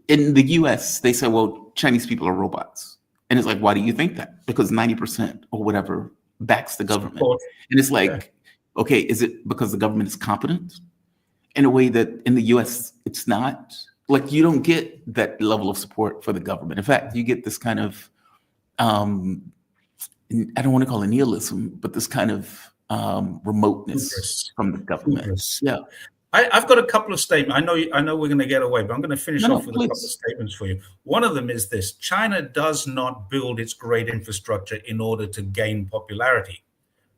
Speaker 3: in the US, they say, well, Chinese people are robots. And it's like, why do you think that? Because 90% or whatever backs the government.
Speaker 5: Support.
Speaker 3: And it's like, okay, is it because the government is competent in a way that in the US it's not? Like you don't get that level of support for the government. In fact, you get this kind of, I don't want to call it nihilism, but this kind of remoteness from the government. Yeah.
Speaker 5: I've got a couple of statements. I know we're going to get away, but I'm going to finish off with a couple of statements for you. One of them is this: China does not build its great infrastructure in order to gain popularity.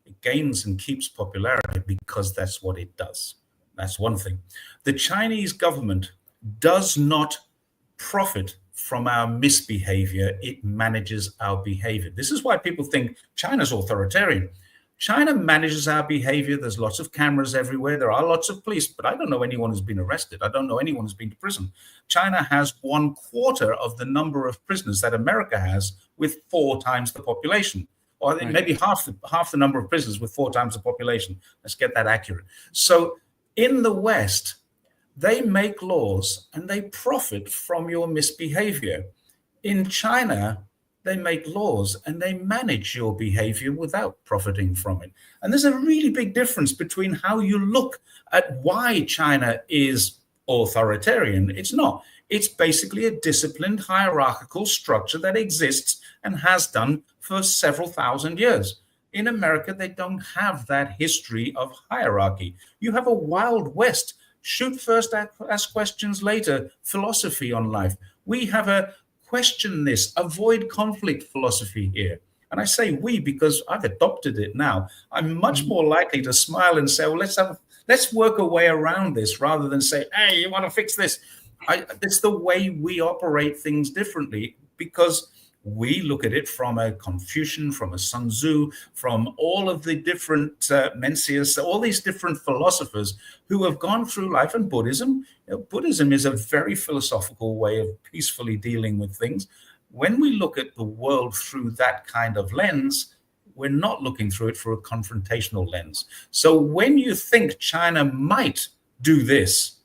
Speaker 5: It gains and keeps popularity because that's what it does. That's one thing. The Chinese government does not profit from our misbehavior. It manages our behavior. This is why people think China's authoritarian. China manages our behavior. There's lots of cameras everywhere. There are lots of police, but I don't know anyone who's been arrested. I don't know anyone who's been to prison. China has 1/4 of the number of prisoners that America has with 4 times the population, or maybe half the number of prisoners with 4 times the population. Let's get that accurate. So in the West, they make laws and they profit from your misbehavior. In China, they make laws and they manage your behavior without profiting from it. And there's a really big difference between how you look at why China is authoritarian. It's not. It's basically a disciplined hierarchical structure that exists and has done for several thousand years. In America, they don't have that history of hierarchy. You have a Wild West, shoot first, ask questions later, philosophy on life. We have a question this, avoid conflict philosophy here. And I say we because I've adopted it now. I'm much more likely to smile and say, well, let's work a way around this rather than say, hey, you want to fix this? It's the way we operate things differently because we look at it from a Confucian, from a Sun Tzu, from all of the different Mencius, all these different philosophers who have gone through life. And Buddhism, Buddhism is a very philosophical way of peacefully dealing with things. When we look at the world through that kind of lens, we're not looking through it through a confrontational lens. So when you think China might do this,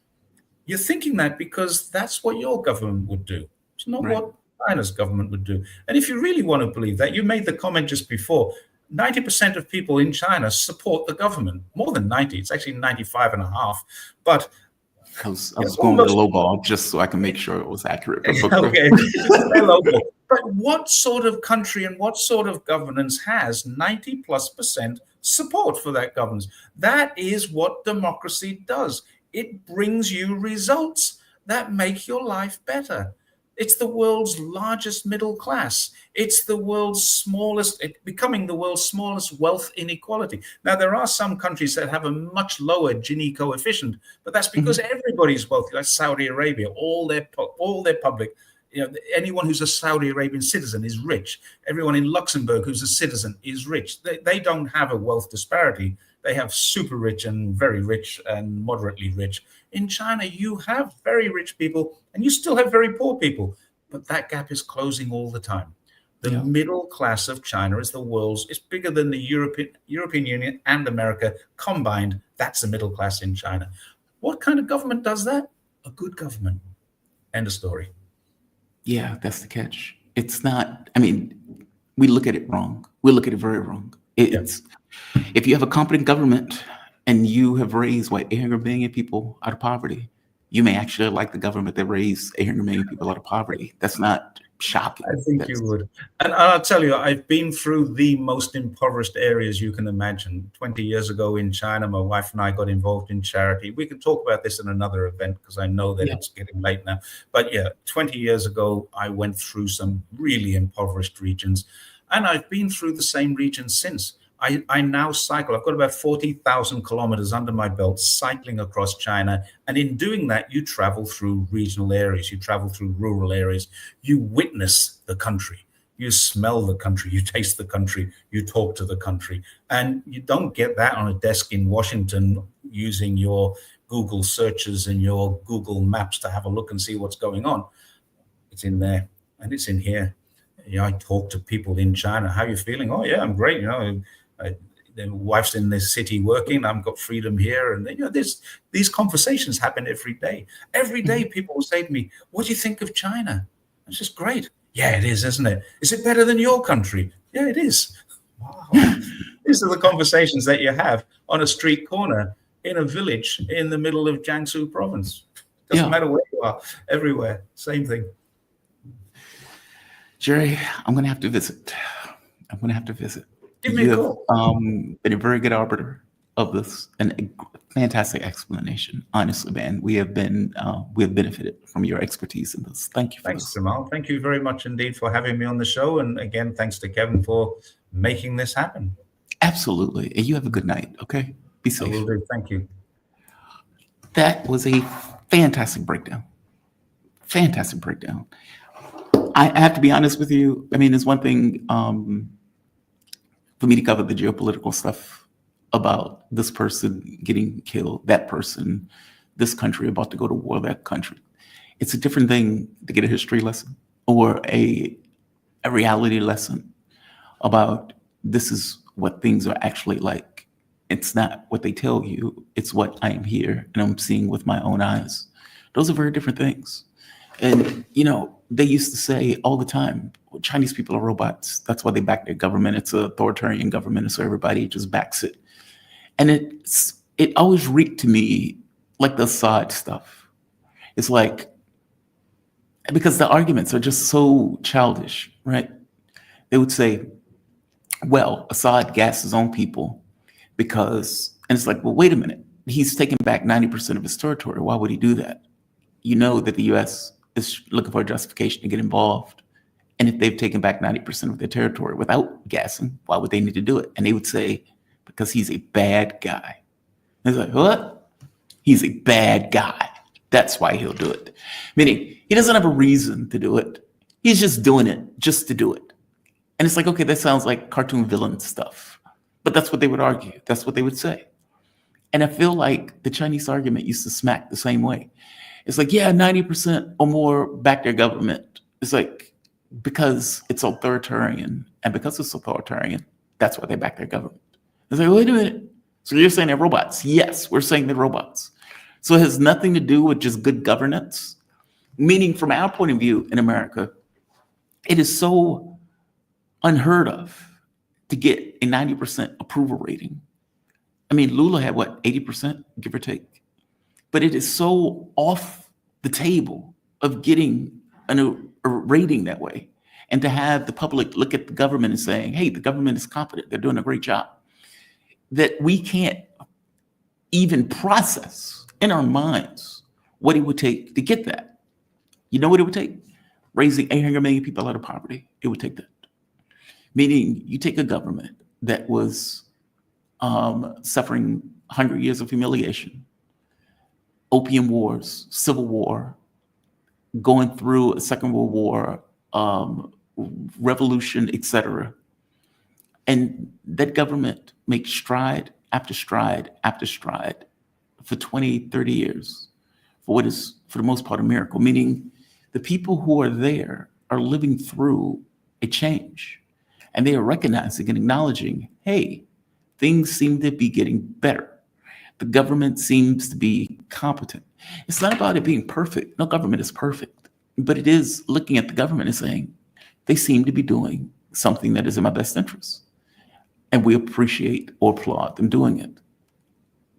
Speaker 5: you're thinking that because that's what your government would do. It's not what China's government would do. And if you really want to believe that, you made the comment just before, 90% of people in China support the government. More than 90, it's actually 95.5. But
Speaker 3: I was going with a low ball just so I can make sure it was accurate.
Speaker 5: Okay, but what sort of country and what sort of governance has 90+% support for that governance? That is what democracy does. It brings you results that make your life better. It's the world's largest middle class. It's the world's smallest, becoming the world's smallest wealth inequality. Now, there are some countries that have a much lower Gini coefficient, but that's because everybody's wealthy, like Saudi Arabia, all their public, anyone who's a Saudi Arabian citizen is rich. Everyone in Luxembourg who's a citizen is rich. They don't have a wealth disparity. They have super rich and very rich and moderately rich. In China, you have very rich people and you still have very poor people, but that gap is closing all the time. The middle class of China is it's bigger than the European Union and America combined. That's the middle class in China. What kind of government does that? A good government. End of story.
Speaker 3: Yeah, that's the catch. It's not, we look at it wrong. We look at it very wrong. If you have a competent government and you have raised 800 million people out of poverty, you may actually like the government that raised 800 million people out of poverty. That's not shocking.
Speaker 5: I think you would. And I'll tell you, I've been through the most impoverished areas you can imagine. 20 years ago in China, my wife and I got involved in charity. We can talk about this in another event because I know that it's getting late now. But yeah, 20 years ago, I went through some really impoverished regions. And I've been through the same regions since. I now cycle. I've got about 40,000 kilometers under my belt cycling across China. And in doing that, you travel through regional areas, you travel through rural areas, you witness the country, you smell the country, you taste the country, you talk to the country. And you don't get that on a desk in Washington using your Google searches and your Google Maps to have a look and see what's going on. It's in there and it's in here. I talk to people in China. How are you feeling? Oh, yeah, I'm great. The wife's in this city working. I've got freedom here. And these conversations happen every day. Every day people will say to me, what do you think of China? It's just great. Yeah, it is, isn't it? Is it better than your country? Yeah, it is. Wow. These are the conversations that you have on a street corner in a village in the middle of Jiangsu province. Doesn't matter where you are, everywhere, same thing.
Speaker 3: Jerry, I'm going to have to visit.
Speaker 5: Give me a call.
Speaker 3: Been a very good arbiter of this and a fantastic explanation. Honestly, man, we have benefited from your expertise in this. Thank you.
Speaker 5: Thanks, Jamal. Thank you very much indeed for having me on the show. And again, thanks to Kevin for making this happen.
Speaker 3: Absolutely. And you have a good night. Okay. Be safe.
Speaker 5: I will do. Thank you.
Speaker 3: That was a fantastic breakdown. I have to be honest with you. I mean, it's one thing for me to cover the geopolitical stuff about this person getting killed, that person, this country about to go to war, that country. It's a different thing to get a history lesson or a reality lesson about this is what things are actually like. It's not what they tell you. It's what I am here and I'm seeing with my own eyes. Those are very different things. And, they used to say all the time, Chinese people are robots. That's why they back their government. It's an authoritarian government, so everybody just backs it. And it always reeked to me like the Assad stuff. It's like, because the arguments are just so childish, right? They would say, well, Assad gassed his own people because, and it's like, well, wait a minute. He's taken back 90% of his territory. Why would he do that? You know that the U.S. is looking for a justification to get involved. And if they've taken back 90% of their territory without gassing, why would they need to do it? And they would say, because he's a bad guy. And it's like, what? He's a bad guy. That's why he'll do it. Meaning, he doesn't have a reason to do it. He's just doing it just to do it. And it's like, okay, that sounds like cartoon villain stuff. But that's what they would argue. That's what they would say. And I feel like the Chinese argument used to smack the same way. It's like, yeah, 90% or more back their government. It's like, because it's authoritarian. And because it's authoritarian, that's why they back their government. It's like, wait a minute. So you're saying they're robots? Yes, we're saying they're robots. So it has nothing to do with just good governance. Meaning from our point of view in America, it is so unheard of to get a 90% approval rating. I mean, Lula had what, 80%, give or take? But it is so off the table of getting a rating that way. And to have the public look at the government and saying, hey, the government is competent, they're doing a great job, that we can't even process in our minds what it would take to get that. You know what it would take? Raising 800 million people out of poverty. It would take that. Meaning you take a government that was suffering 100 years of humiliation, opium wars, civil war, going through a Second World War, revolution, etc. And that government makes stride after stride after stride for 20, 30 years for what is, for the most part, a miracle, meaning the people who are there are living through a change and they are recognizing and acknowledging, hey, things seem to be getting better. The government seems to be competent. It's not about it being perfect. No government is perfect, but it is looking at the government and saying, they seem to be doing something that is in my best interest. And we appreciate or applaud them doing it.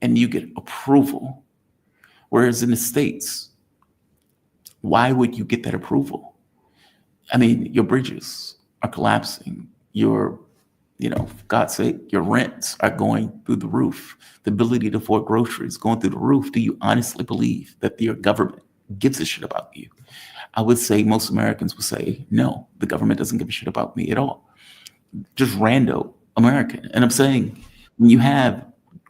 Speaker 3: And you get approval Whereas in the States, why would you get that approval? I mean, your bridges are collapsing. Your, for God's sake, your rents are going through the roof. The ability to afford groceries going through the roof. Do you honestly believe that your government gives a shit about you? I would say most Americans would say, no, the government doesn't give a shit about me at all. Just rando American. And I'm saying, when you have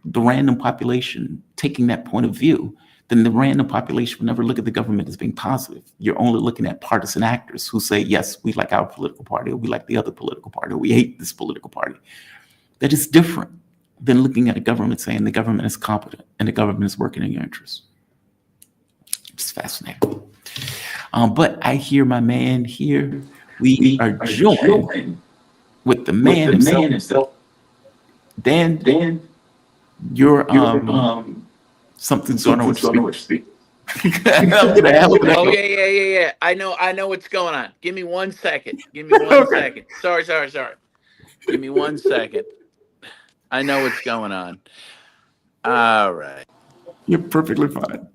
Speaker 3: the random population taking that point of view, then the random population will never look at the government as being positive. You're only looking at partisan actors who say, yes, we like our political party, or we like the other political party, or we hate this political party. That is different than looking at a government saying the government is competent and the government is working in your interests. It's fascinating. But I hear my man here. We are joined with the man himself. Dan, you're something's going on with speak.
Speaker 6: Oh yeah. I know what's going on. Give me 1 second. Second. Sorry. Give me 1 second. I know what's going on. All right.
Speaker 3: You're perfectly fine.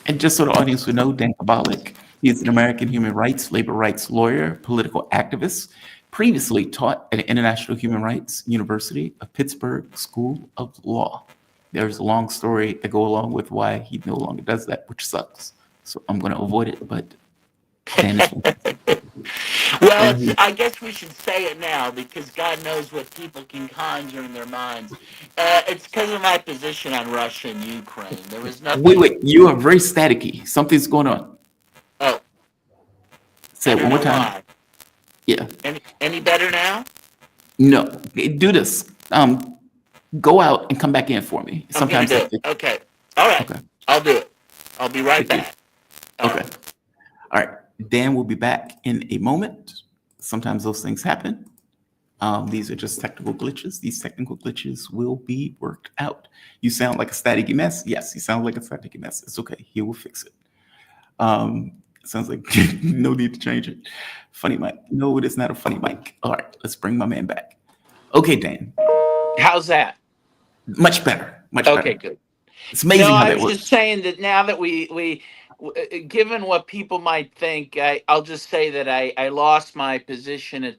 Speaker 3: And just so the audience would know, Dan Kovalik, he's an American human rights, labor rights lawyer, political activist, previously taught at the International Human Rights University of Pittsburgh School of Law. There's a long story to go along with why he no longer does that, which sucks. So I'm going to avoid it, but Dan
Speaker 6: Well, I guess we should say it now because God knows what people can conjure in their minds. It's because of my position on Russia and Ukraine. There was nothing.
Speaker 3: Wait, you are very staticky. Something's going on.
Speaker 6: Oh.
Speaker 3: Say it one more time.
Speaker 6: Why.
Speaker 3: Yeah.
Speaker 6: Any better now?
Speaker 3: No. Do this. Go out and come back in for me. Sometimes.
Speaker 6: Okay. All right. Okay. I'll do it. I'll be right back.
Speaker 3: Okay. All right. Dan will be back in a moment. Sometimes those things happen. These are just technical glitches. These technical glitches will be worked out. You sound like a staticky mess. Yes, you sound like a staticky mess. It's okay. He will fix it. Sounds like no need to change it. Funny mic. No, it is not a funny mic. All right. Let's bring my man back. Okay, Dan.
Speaker 6: How's that?
Speaker 3: Much better. Much better.
Speaker 6: Okay, good.
Speaker 3: It's amazing how that works.
Speaker 6: I was just saying that now that we given what people might think, I'll just say that I lost my position at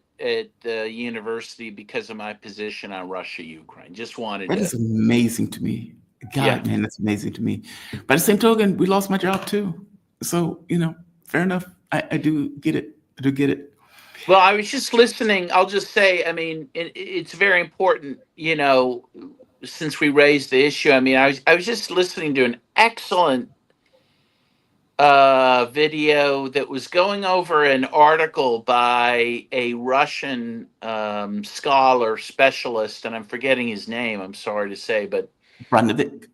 Speaker 6: the university because of my position on Russia, Ukraine. Just wanted
Speaker 3: that
Speaker 6: to.
Speaker 3: Is amazing to me. God, man, that's amazing to me. By the same token, we lost my job too. So, fair enough. I do get it.
Speaker 6: Well, I was just listening. I'll just say, I mean, it's very important, since we raised the issue. I mean, I was just listening to an excellent video that was going over an article by a Russian scholar specialist, and I'm forgetting his name. I'm sorry to say, but
Speaker 3: Brandovich.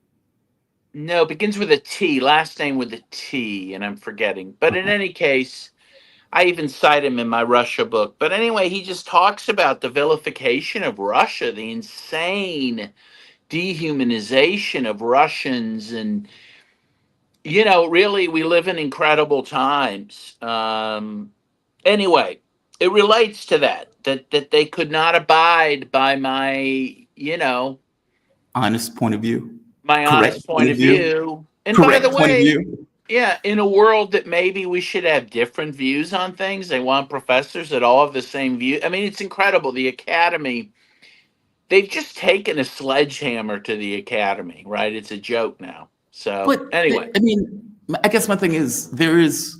Speaker 6: No, begins with a T, last name with a T, and I'm forgetting. But in any case, I even cite him in my Russia book. But anyway, he just talks about the vilification of Russia, the insane dehumanization of Russians, and really, we live in incredible times. Anyway, it relates to that they could not abide by my,
Speaker 3: honest point of view.
Speaker 6: My honest point of view. And by the way, in a world that maybe we should have different views on things, they want professors that all have the same view. I mean, it's incredible. The academy, they've just taken a sledgehammer to the academy, right? It's a joke now. So,
Speaker 3: but,
Speaker 6: anyway.
Speaker 3: I mean, I guess my thing is there is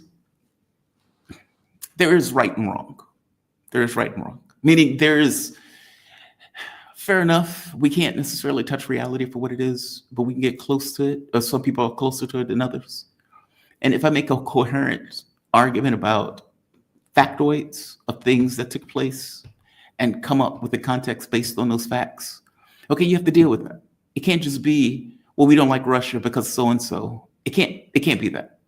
Speaker 3: right and wrong. There is right and wrong. Meaning there is, fair enough, we can't necessarily touch reality for what it is, but we can get close to it, or some people are closer to it than others. And if I make a coherent argument about factoids of things that took place and come up with a context based on those facts, okay, you have to deal with that. It can't just be, well, we don't like Russia because so-and-so. It can't be that.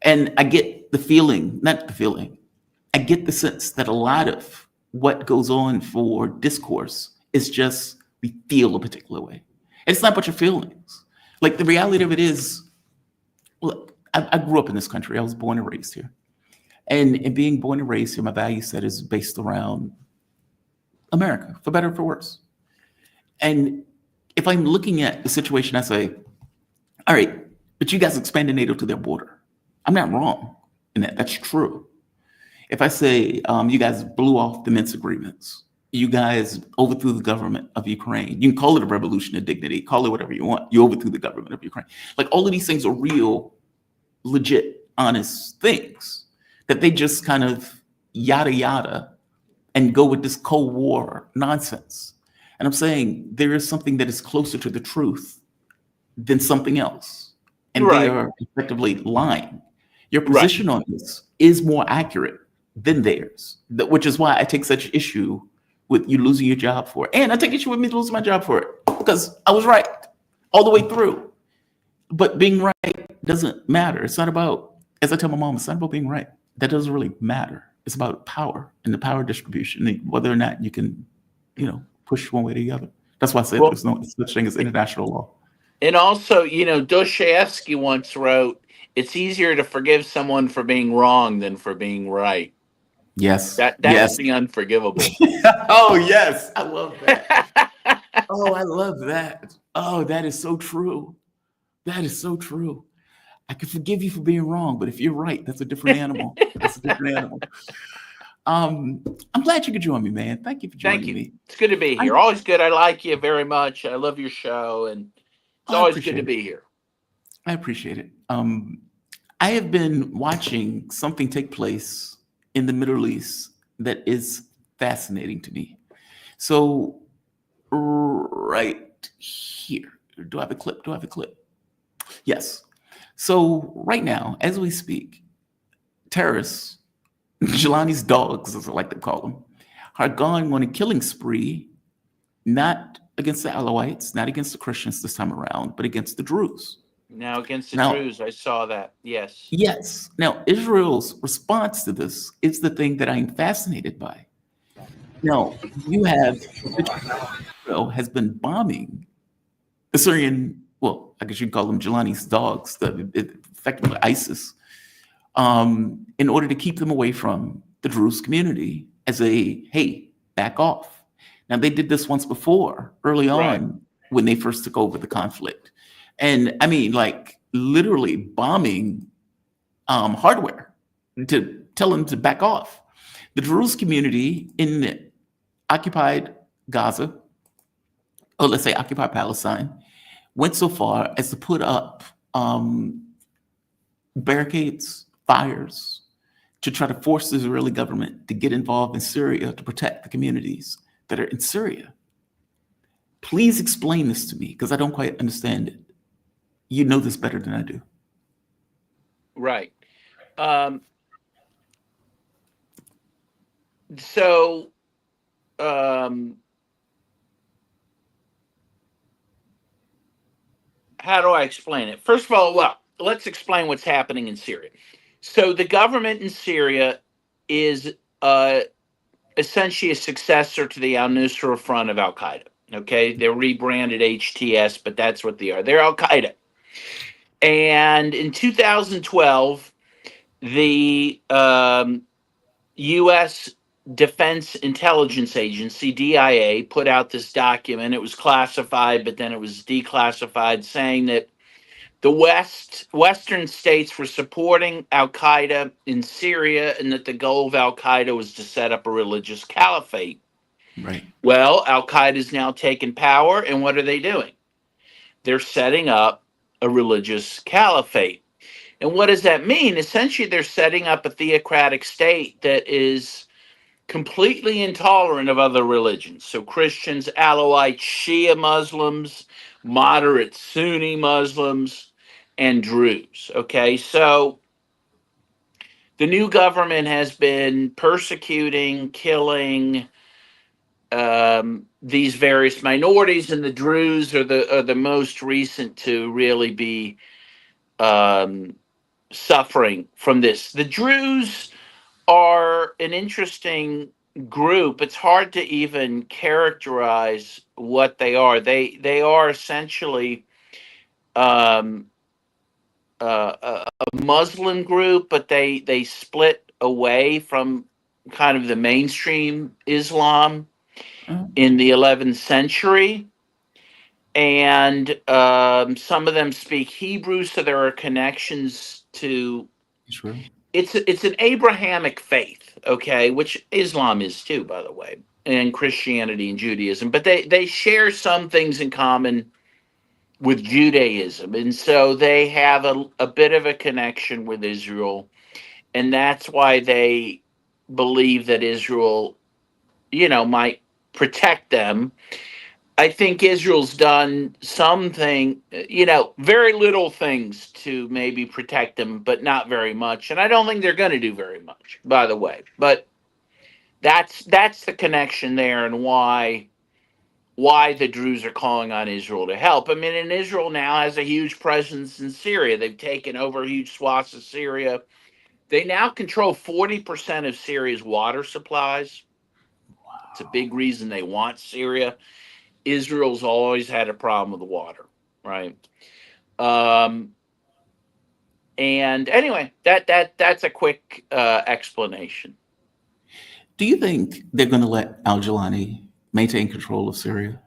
Speaker 3: And I get the feeling, I get the sense that a lot of what goes on for discourse is just we feel a particular way. It's not about your feelings. Like the reality of it is, look, I grew up in this country. I was born and raised here. And in being born and raised here, my value set is based around America, for better or for worse. And if I'm looking at the situation, I say, all right, But you guys expanded NATO to their border. I'm not wrong in that. That's true. If I say you guys blew off the Minsk agreements, you guys overthrew the government of Ukraine. You can call it a revolution of dignity, call it whatever you want. You overthrew the government of Ukraine. Like all of these things are real, legit, honest things that they just kind of yada yada and go with this Cold War nonsense. And I'm saying there is something that is closer to the truth than something else. And they are effectively lying. Your position on this is more accurate than theirs, which is why I take such issue with you losing your job for it. And I take issue with me losing my job for it because I was right all the way through. But being right doesn't matter. It's not about, as I tell my mom, it's not about being right. That doesn't really matter. It's about power and the power distribution, and whether or not you can, push one way or the other. That's why I say there's no such thing as international law.
Speaker 6: And also, Dostoevsky once wrote, it's easier to forgive someone for being wrong than for being right.
Speaker 3: Yes.
Speaker 6: That's the unforgivable.
Speaker 3: Oh, yes. I love that. Oh, I love that. Oh, that is so true. That is so true. I can forgive you for being wrong, but if you're right, that's a different animal. That's a different animal. I'm glad you could join me, man. Thank you for joining me.
Speaker 6: It's good to be here. Always good. I like you very much. I love your show, and it's always good to be here.
Speaker 3: I appreciate it. I have been watching something take place in the Middle East that is fascinating to me. So right here, do I have a clip? Yes. So right now, as we speak, terrorists, Jelani's dogs, as I like to call them, are going on a killing spree, not against the Alawites, not against the Christians this time around, but against the Druze.
Speaker 6: Now against the Druze, I saw that. Yes.
Speaker 3: Yes. Now, Israel's response to this is the thing that I'm fascinated by. Now, you have Israel has been bombing the Syrian, well, I guess you can call them Jelani's dogs, effectively ISIS, in order to keep them away from the Druze community as hey, back off. Now, they did this once before, early on, when they first took over the conflict. And I mean, like literally bombing hardware to tell them to back off. The Druze community in occupied Gaza, or let's say occupied Palestine, went so far as to put up barricades, fires, to try to force the Israeli government to get involved in Syria to protect the communities that are in Syria. Please explain this to me, because I don't quite understand it. You know this better than I do.
Speaker 6: Right. How do I explain it? First of all, well, let's explain what's happening in Syria. So the government in Syria is essentially a successor to the al-Nusra Front of Al-Qaeda. Okay, they're rebranded HTS, but that's what they are. They're Al-Qaeda. And in 2012, the U.S. Defense Intelligence Agency, DIA, put out this document. It was classified, but then it was declassified, saying that the Western states were supporting Al-Qaeda in Syria, and that the goal of Al-Qaeda was to set up a religious caliphate.
Speaker 3: Right.
Speaker 6: Well, Al-Qaeda is now taken power, and what are they doing? They're setting up a religious caliphate. And what does that mean? Essentially, they're setting up a theocratic state that is completely intolerant of other religions. So Christians, Alawites, Shia Muslims, moderate Sunni Muslims, and Druze. Okay, so the new government has been persecuting, killing these various minorities, and the Druze are the most recent to really be suffering from this. The Druze are an interesting group. It's hard to even characterize what they are. They are essentially a Muslim group, but they split away from kind of the mainstream Islam in the 11th century. and some of them speak Hebrew, so there are connections to.
Speaker 3: Israel.
Speaker 6: It's an Abrahamic faith, okay, which Islam is too, by the way, and Christianity and Judaism, but they share some things in common with Judaism, and so they have a bit of a connection with Israel, and that's why they believe that Israel, might protect them. I think Israel's done something, very little things to maybe protect them, but not very much. And I don't think they're going to do very much, by the way. But that's the connection there, and why the Druze are calling on Israel to help. I mean, and Israel now has a huge presence in Syria. They've taken over huge swaths of Syria. They now control 40% of Syria's water supplies. It's a big reason they want Syria. Israel's always had a problem with the water, right? And anyway, that's a quick explanation.
Speaker 3: Do you think they're going to let al-Jilani maintain control of Syria?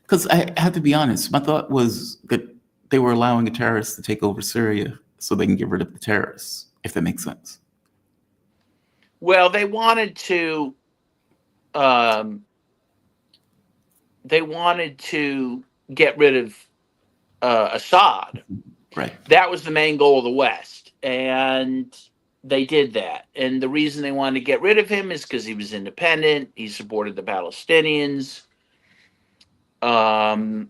Speaker 3: Because I have to be honest, my thought was that they were allowing a terrorist to take over Syria so they can get rid of the terrorists, if that makes sense.
Speaker 6: Well, they wanted to get rid of Assad.
Speaker 3: Right.
Speaker 6: That was the main goal of the West, and they did that. And the reason they wanted to get rid of him is because he was independent. He supported the Palestinians. Now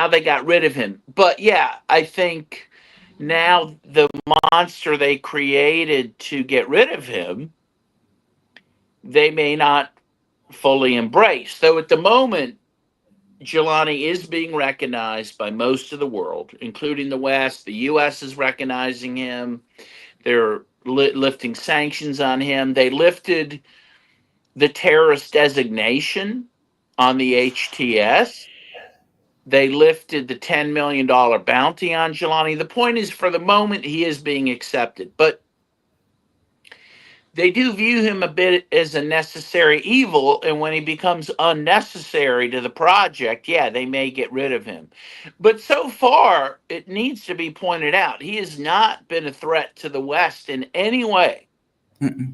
Speaker 6: they got rid of him. But yeah, I think now the monster they created to get rid of him, they may not fully embrace. Though at the moment, Jilani is being recognized by most of the world, including the West. The U.S. is recognizing him. They're lifting sanctions on him. They lifted the terrorist designation on the HTS. They lifted the $10 million bounty on Jilani. The point is, for the moment, he is being accepted. But they do view him a bit as a necessary evil, and when he becomes unnecessary to the project, yeah, they may get rid of him. But so far, it needs to be pointed out, he has not been a threat to the West in any way.
Speaker 3: Mm-mm.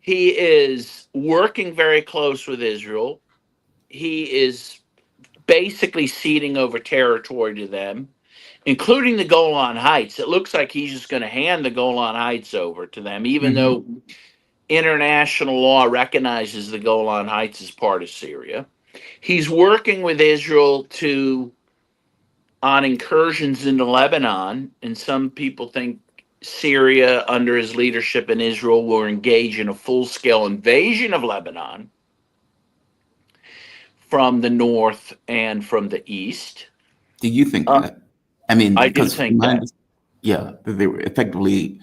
Speaker 6: He is working very close with Israel. He is basically ceding over territory to them, including the Golan Heights. It looks like he's just going to hand the Golan Heights over to them, even though international law recognizes the Golan Heights as part of Syria. He's working with Israel on incursions into Lebanon, and some people think Syria, under his leadership in Israel, will engage in a full-scale invasion of Lebanon from the north and from the east.
Speaker 3: Do you think that? I mean,
Speaker 6: I do
Speaker 3: because
Speaker 6: think that.
Speaker 3: Yeah, they were effectively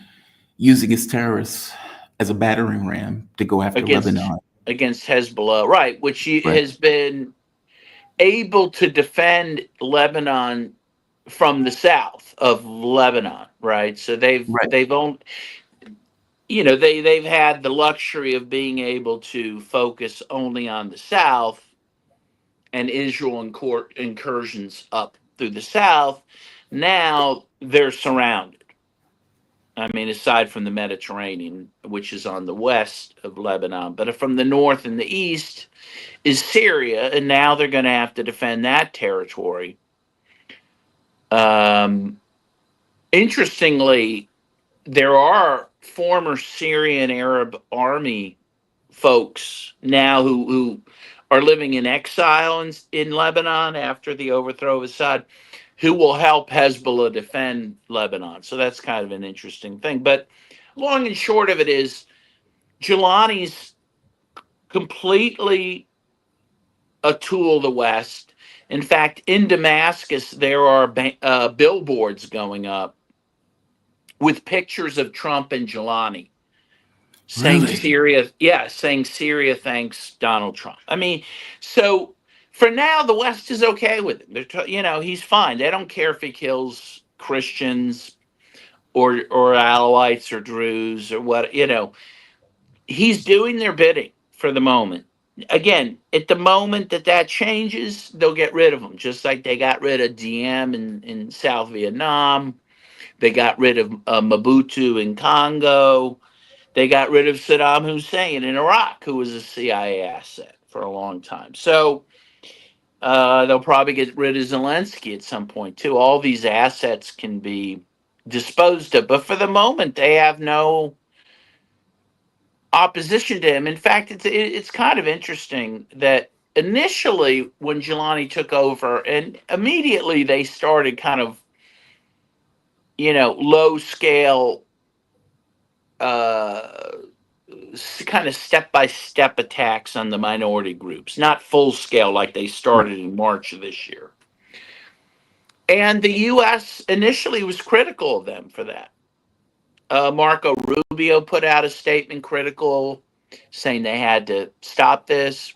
Speaker 3: using his terrorists as a battering ram to go after Lebanon.
Speaker 6: Against Hezbollah, right, which
Speaker 3: Right.
Speaker 6: has been able to defend Lebanon from the south of Lebanon, right? So they've owned, they've had the luxury of being able to focus only on the south, and Israel incursions up through the south. Now they're surrounded. I mean, aside from the Mediterranean, which is on the west of Lebanon, but from the north and the east is Syria, and now they're going to have to defend that territory. Interestingly, there are former Syrian Arab army folks now who are living in exile in Lebanon after the overthrow of Assad, who will help Hezbollah defend Lebanon. So that's kind of an interesting thing. But long and short of it is, Jilani's completely a tool of the West. In fact, in Damascus, there are billboards going up with pictures of Trump and Jilani saying
Speaker 3: Really?
Speaker 6: saying Syria thanks Donald Trump. I mean, so for now, the West is okay with him. They're he's fine. They don't care if he kills Christians or Alawites or Druze or what. He's doing their bidding for the moment. again, at the moment that changes, they'll get rid of them, just like they got rid of Diem in South Vietnam. They got rid of Mobutu in Congo. They got rid of Saddam Hussein in Iraq, who was a CIA asset for a long time. So they'll probably get rid of Zelensky at some point too. All these assets can be disposed of, but for the moment, they have no opposition to him. In fact, it's kind of interesting that initially when Jelani took over, and immediately they started kind of, low scale, kind of step by step attacks on the minority groups, not full scale like they started in March of this year. And the U.S. initially was critical of them for that. Marco Rubio put out a statement critical, saying they had to stop this.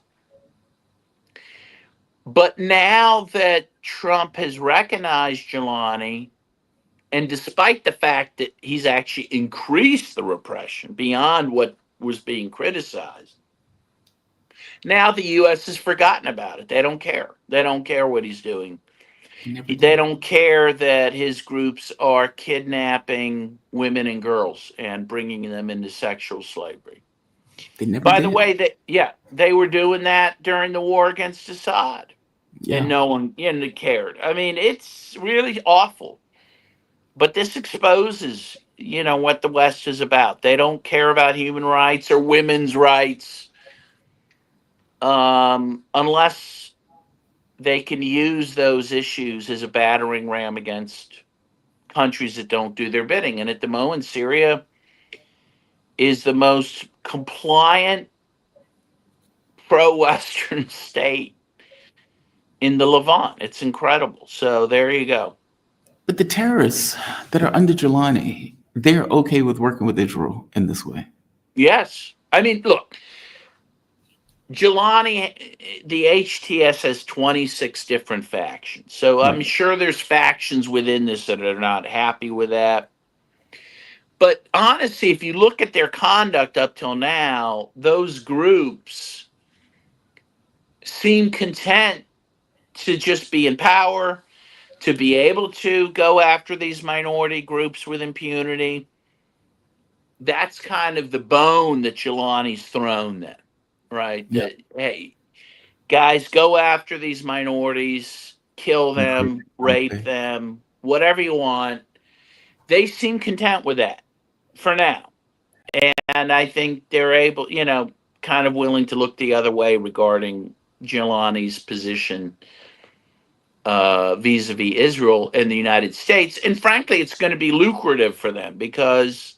Speaker 6: But now that Trump has recognized Jelani, and despite the fact that he's actually increased the repression beyond what was being criticized, now the U.S. has forgotten about it. They don't care. They don't care what he's doing. They don't care that his groups are kidnapping women and girls and bringing them into sexual slavery. By the way, they were doing that during the war against Assad, and no one cared. I mean, it's really awful. But this exposes, what the West is about. They don't care about human rights or women's rights, unless they can use those issues as a battering ram against countries that don't do their bidding. And at the moment, Syria is the most compliant pro-Western state in the Levant. It's incredible. So there you go.
Speaker 3: But the terrorists that are under Jelani, they're okay with working with Israel in this way.
Speaker 6: Yes. I mean, look, Jelani, the HTS has 26 different factions. So I'm sure there's factions within this that are not happy with that. But honestly, if you look at their conduct up till now, those groups seem content to just be in power, to be able to go after these minority groups with impunity. That's kind of the bone that Jelani's thrown them. Right?
Speaker 3: Yeah.
Speaker 6: That, hey, guys, go after these minorities, kill them, rape them, whatever you want. They seem content with that for now. And I think they're able, kind of willing to look the other way regarding Jelani's position vis-a-vis Israel and the United States. And frankly, it's going to be lucrative for them because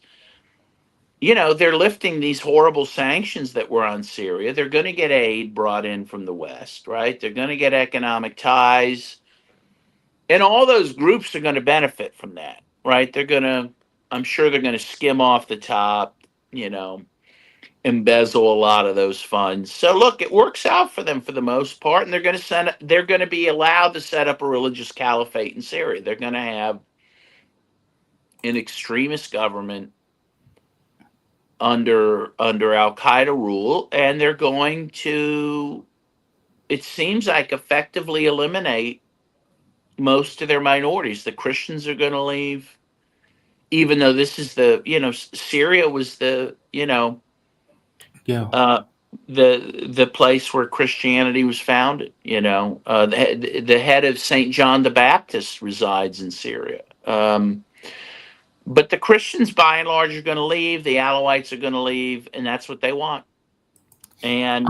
Speaker 6: they're lifting these horrible sanctions that were on Syria. They're going to get aid brought in from the West, right? They're going to get economic ties. And all those groups are going to benefit from that, right? I'm sure they're going to skim off the top, embezzle a lot of those funds. So look, it works out for them for the most part. And they're going to be allowed to set up a religious caliphate in Syria. They're going to have an extremist government under Al Qaeda rule, and they're going to, it seems like, effectively eliminate most of their minorities. The Christians are going to leave, even though this is Syria was the place where Christianity was founded. The head of St. John the Baptist resides in Syria. But the Christians, by and large, are going to leave. The Alawites are going to leave, and that's what they want. And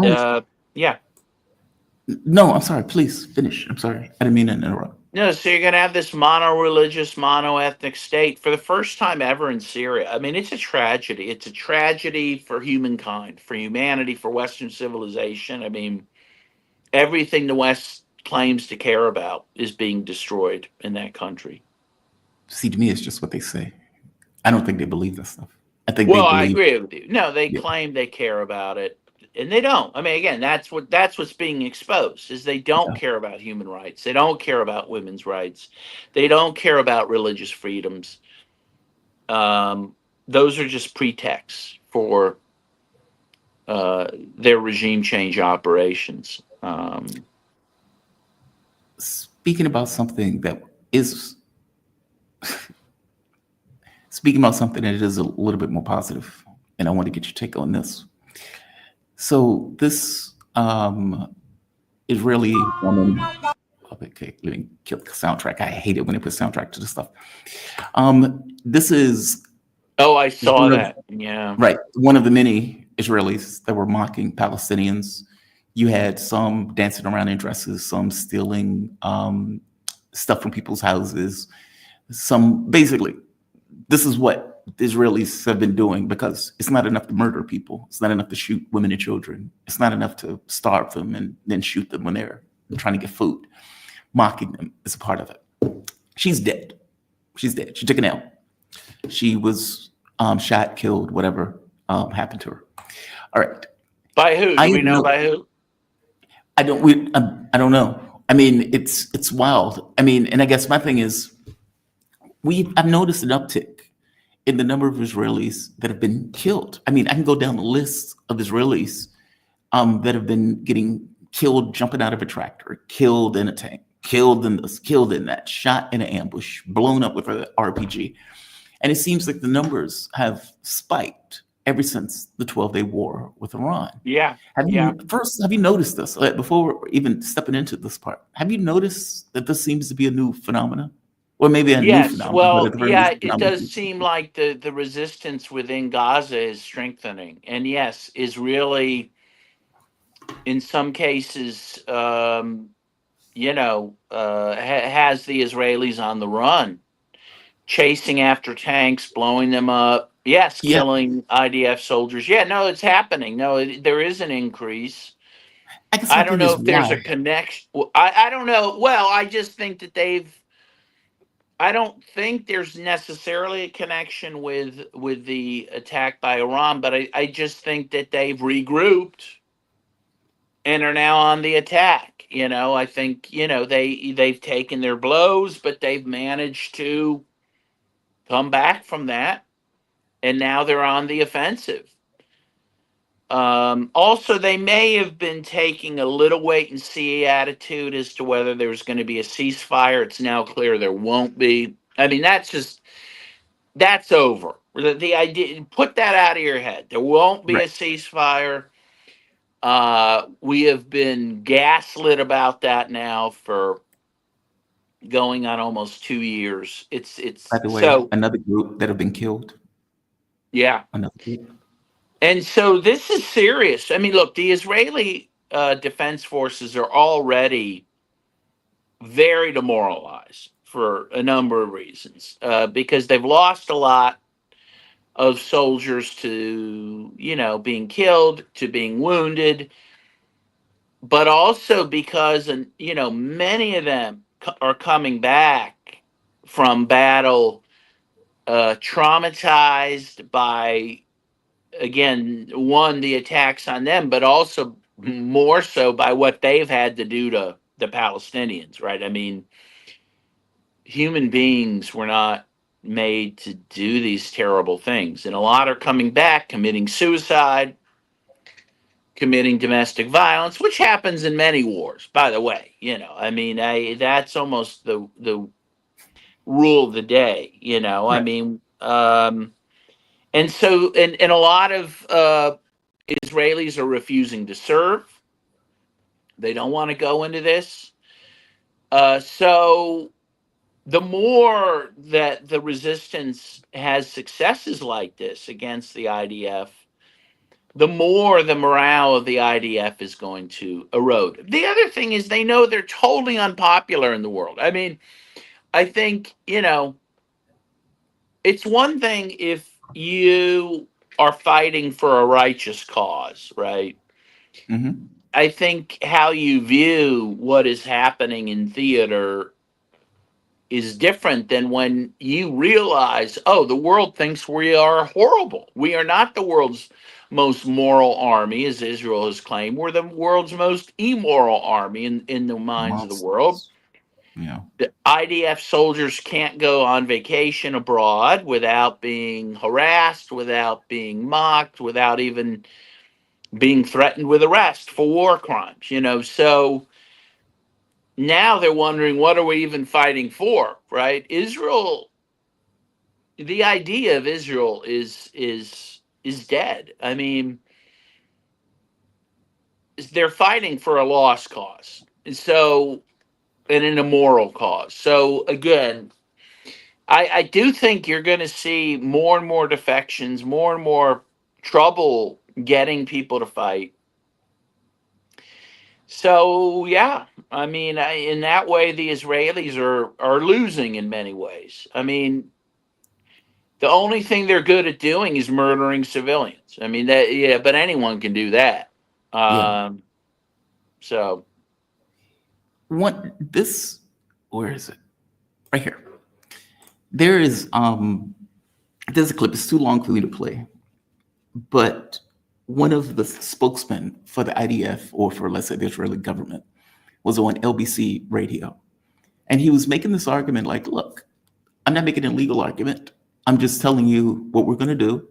Speaker 6: yeah.
Speaker 3: No, I'm sorry. Please finish. I'm sorry. I didn't mean to interrupt.
Speaker 6: No, so you're going to have this mono-religious, mono-ethnic state for the first time ever in Syria. I mean, it's a tragedy. It's a tragedy for humankind, for humanity, for Western civilization. I mean, everything the West claims to care about is being destroyed in that country.
Speaker 3: See, to me, it's just what they say. I don't think they believe this stuff.
Speaker 6: I agree with you. No, they claim they care about it, and they don't. I mean, again, that's what's being exposed, is they don't care about human rights. They don't care about women's rights. They don't care about religious freedoms. Those are just pretexts for their regime change operations.
Speaker 3: Speaking about something that is speaking about something that is a little bit more positive, and I want to get your take on this. So this Israeli woman. Okay, let me kill the soundtrack. I hate it when they put soundtrack to this stuff. This is
Speaker 6: Oh, I saw
Speaker 3: one of,
Speaker 6: that. Yeah.
Speaker 3: right, one of the many Israelis that were mocking Palestinians. You had some dancing around in dresses, some stealing stuff from people's houses. Some basically, this is what the Israelis have been doing, because it's not enough to murder people. It's not enough to shoot women and children. It's not enough to starve them and then shoot them when they're trying to get food. Mocking them is a part of it. She's dead. She's dead. She took an L. She was shot, killed, whatever happened to her. All right.
Speaker 6: By who? Do we know by who?
Speaker 3: I don't know. I mean, it's wild. I mean, and I guess my thing is, I've noticed an uptick in the number of Israelis that have been killed. I mean, I can go down the list of Israelis that have been getting killed jumping out of a tractor, killed in a tank, killed in this, killed in that, shot in an ambush, blown up with an RPG. And it seems like the numbers have spiked ever since the 12-day war with Iran.
Speaker 6: Yeah.
Speaker 3: Have you noticed this? Before we're even stepping into this part, have you noticed that this seems to be a new phenomenon? Or maybe a new phenomenon?
Speaker 6: Well, yeah, it does seem like the resistance within Gaza is strengthening. And yes, is really, in some cases, has the Israelis on the run, chasing after tanks, blowing them up. Yes, killing IDF soldiers. Yeah, no, it's happening. No, there is an increase. I don't know if there's a connection. I don't know. Well, I just think that I don't think there's necessarily a connection with the attack by Iran, but I just think that they've regrouped and are now on the attack. I think, they've taken their blows, but they've managed to come back from that, and now they're on the offensive. Also, they may have been taking a little wait and see attitude as to whether there's going to be a ceasefire. It's now clear there won't be. I mean, that's over. The idea, put that out of your head. There won't be a ceasefire. We have been gaslit about that now for going on almost 2 years. It's
Speaker 3: by the way, another group that have been killed.
Speaker 6: Yeah.
Speaker 3: Another group.
Speaker 6: And so this is serious. I mean, look, the Israeli defense forces are already very demoralized for a number of reasons, because they've lost a lot of soldiers to, being killed, to being wounded, but also because, many of them are coming back from battle traumatized by, again, one, the attacks on them, but also more so by what they've had to do to the Palestinians, right? I mean, human beings were not made to do these terrible things. And a lot are coming back, committing suicide, committing domestic violence, which happens in many wars, by the way. I mean, that's almost the rule of the day, Right. I mean, and so, and a lot of Israelis are refusing to serve. They don't want to go into this. So the more that the resistance has successes like this against the IDF, the more the morale of the IDF is going to erode. The other thing is they know they're totally unpopular in the world. I mean, I think, it's one thing if you are fighting for a righteous cause, right?
Speaker 3: Mm-hmm.
Speaker 6: I think how you view what is happening in theater is different than when you realize, oh, the world thinks we are horrible. We are not the world's most moral army, as Israel has claimed. We're the world's most immoral army in the minds of the world.
Speaker 3: Yeah.
Speaker 6: The IDF soldiers can't go on vacation abroad without being harassed, without being mocked, without even being threatened with arrest for war crimes, so now they're wondering, what are we even fighting for, right? Israel, the idea of Israel is dead. I mean, they're fighting for a lost cause. And an immoral cause. So again, I do think you're going to see more and more defections, more and more trouble getting people to fight. So yeah, I mean, in that way, the Israelis are losing in many ways. I mean, the only thing they're good at doing is murdering civilians. I mean, but anyone can do that.
Speaker 3: Yeah.
Speaker 6: So
Speaker 3: where is it? Right here. There's a clip. It's too long for me to play, but one of the spokesmen for the IDF, or for, let's say, the Israeli government, was on LBC radio, and he was making this argument like, look, I'm not making a legal argument. I'm just telling you what we're going to do.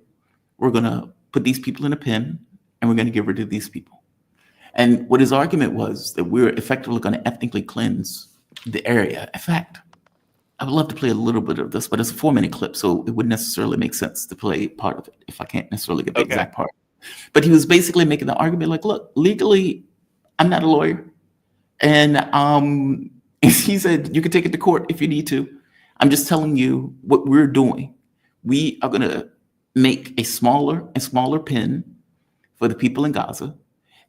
Speaker 3: We're going to put these people in a pen, and we're going to get rid of these people. And what his argument was that we're effectively going to ethnically cleanse the area. In fact, I would love to play a little bit of this, but it's a 4-minute clip, so it wouldn't necessarily make sense to play part of it if I can't necessarily get the exact part. But he was basically making the argument like, look, legally, I'm not a lawyer. And he said, you can take it to court if you need to. I'm just telling you what we're doing. We are going to make a smaller and smaller pen for the people in Gaza.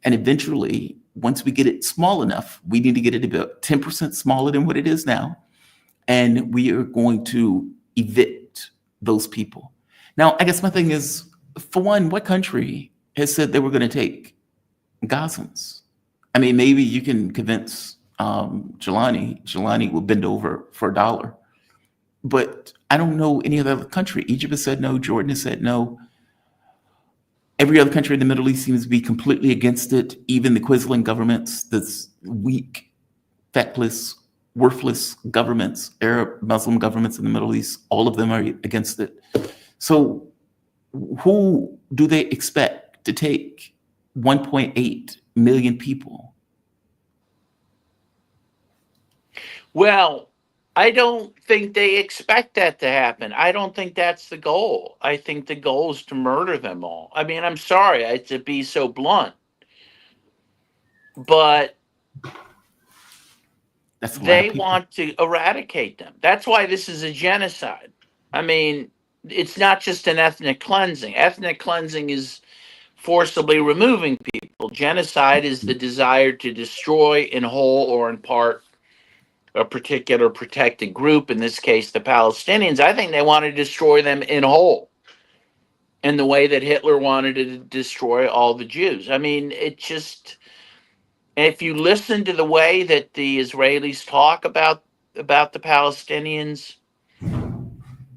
Speaker 3: And eventually, once we get it small enough, we need to get it about 10% smaller than what it is now. And we are going to evict those people. Now, I guess my thing is, for one, what country has said they were going to take Gazans? I mean, maybe you can convince Jelani. Jelani will bend over for $1. But I don't know any other country. Egypt has said no. Jordan has said no. Every other country in the Middle East seems to be completely against it. Even the Quisling governments, that's weak, feckless, worthless governments, Arab, Muslim governments in the Middle East, all of them are against it. So who do they expect to take 1.8 million people?
Speaker 6: Well, I don't think they expect that to happen. I don't think that's the goal. I think the goal is to murder them all. I mean, I'm sorry to be so blunt, but they want to eradicate them. That's why this is a genocide. I mean, it's not just an ethnic cleansing. Ethnic cleansing is forcibly removing people. Genocide is the desire to destroy in whole or in part a particular protected group, in this case, the Palestinians. I think they want to destroy them in whole, in the way that Hitler wanted to destroy all the Jews. I mean, it just, if you listen to the way that the Israelis talk about the Palestinians,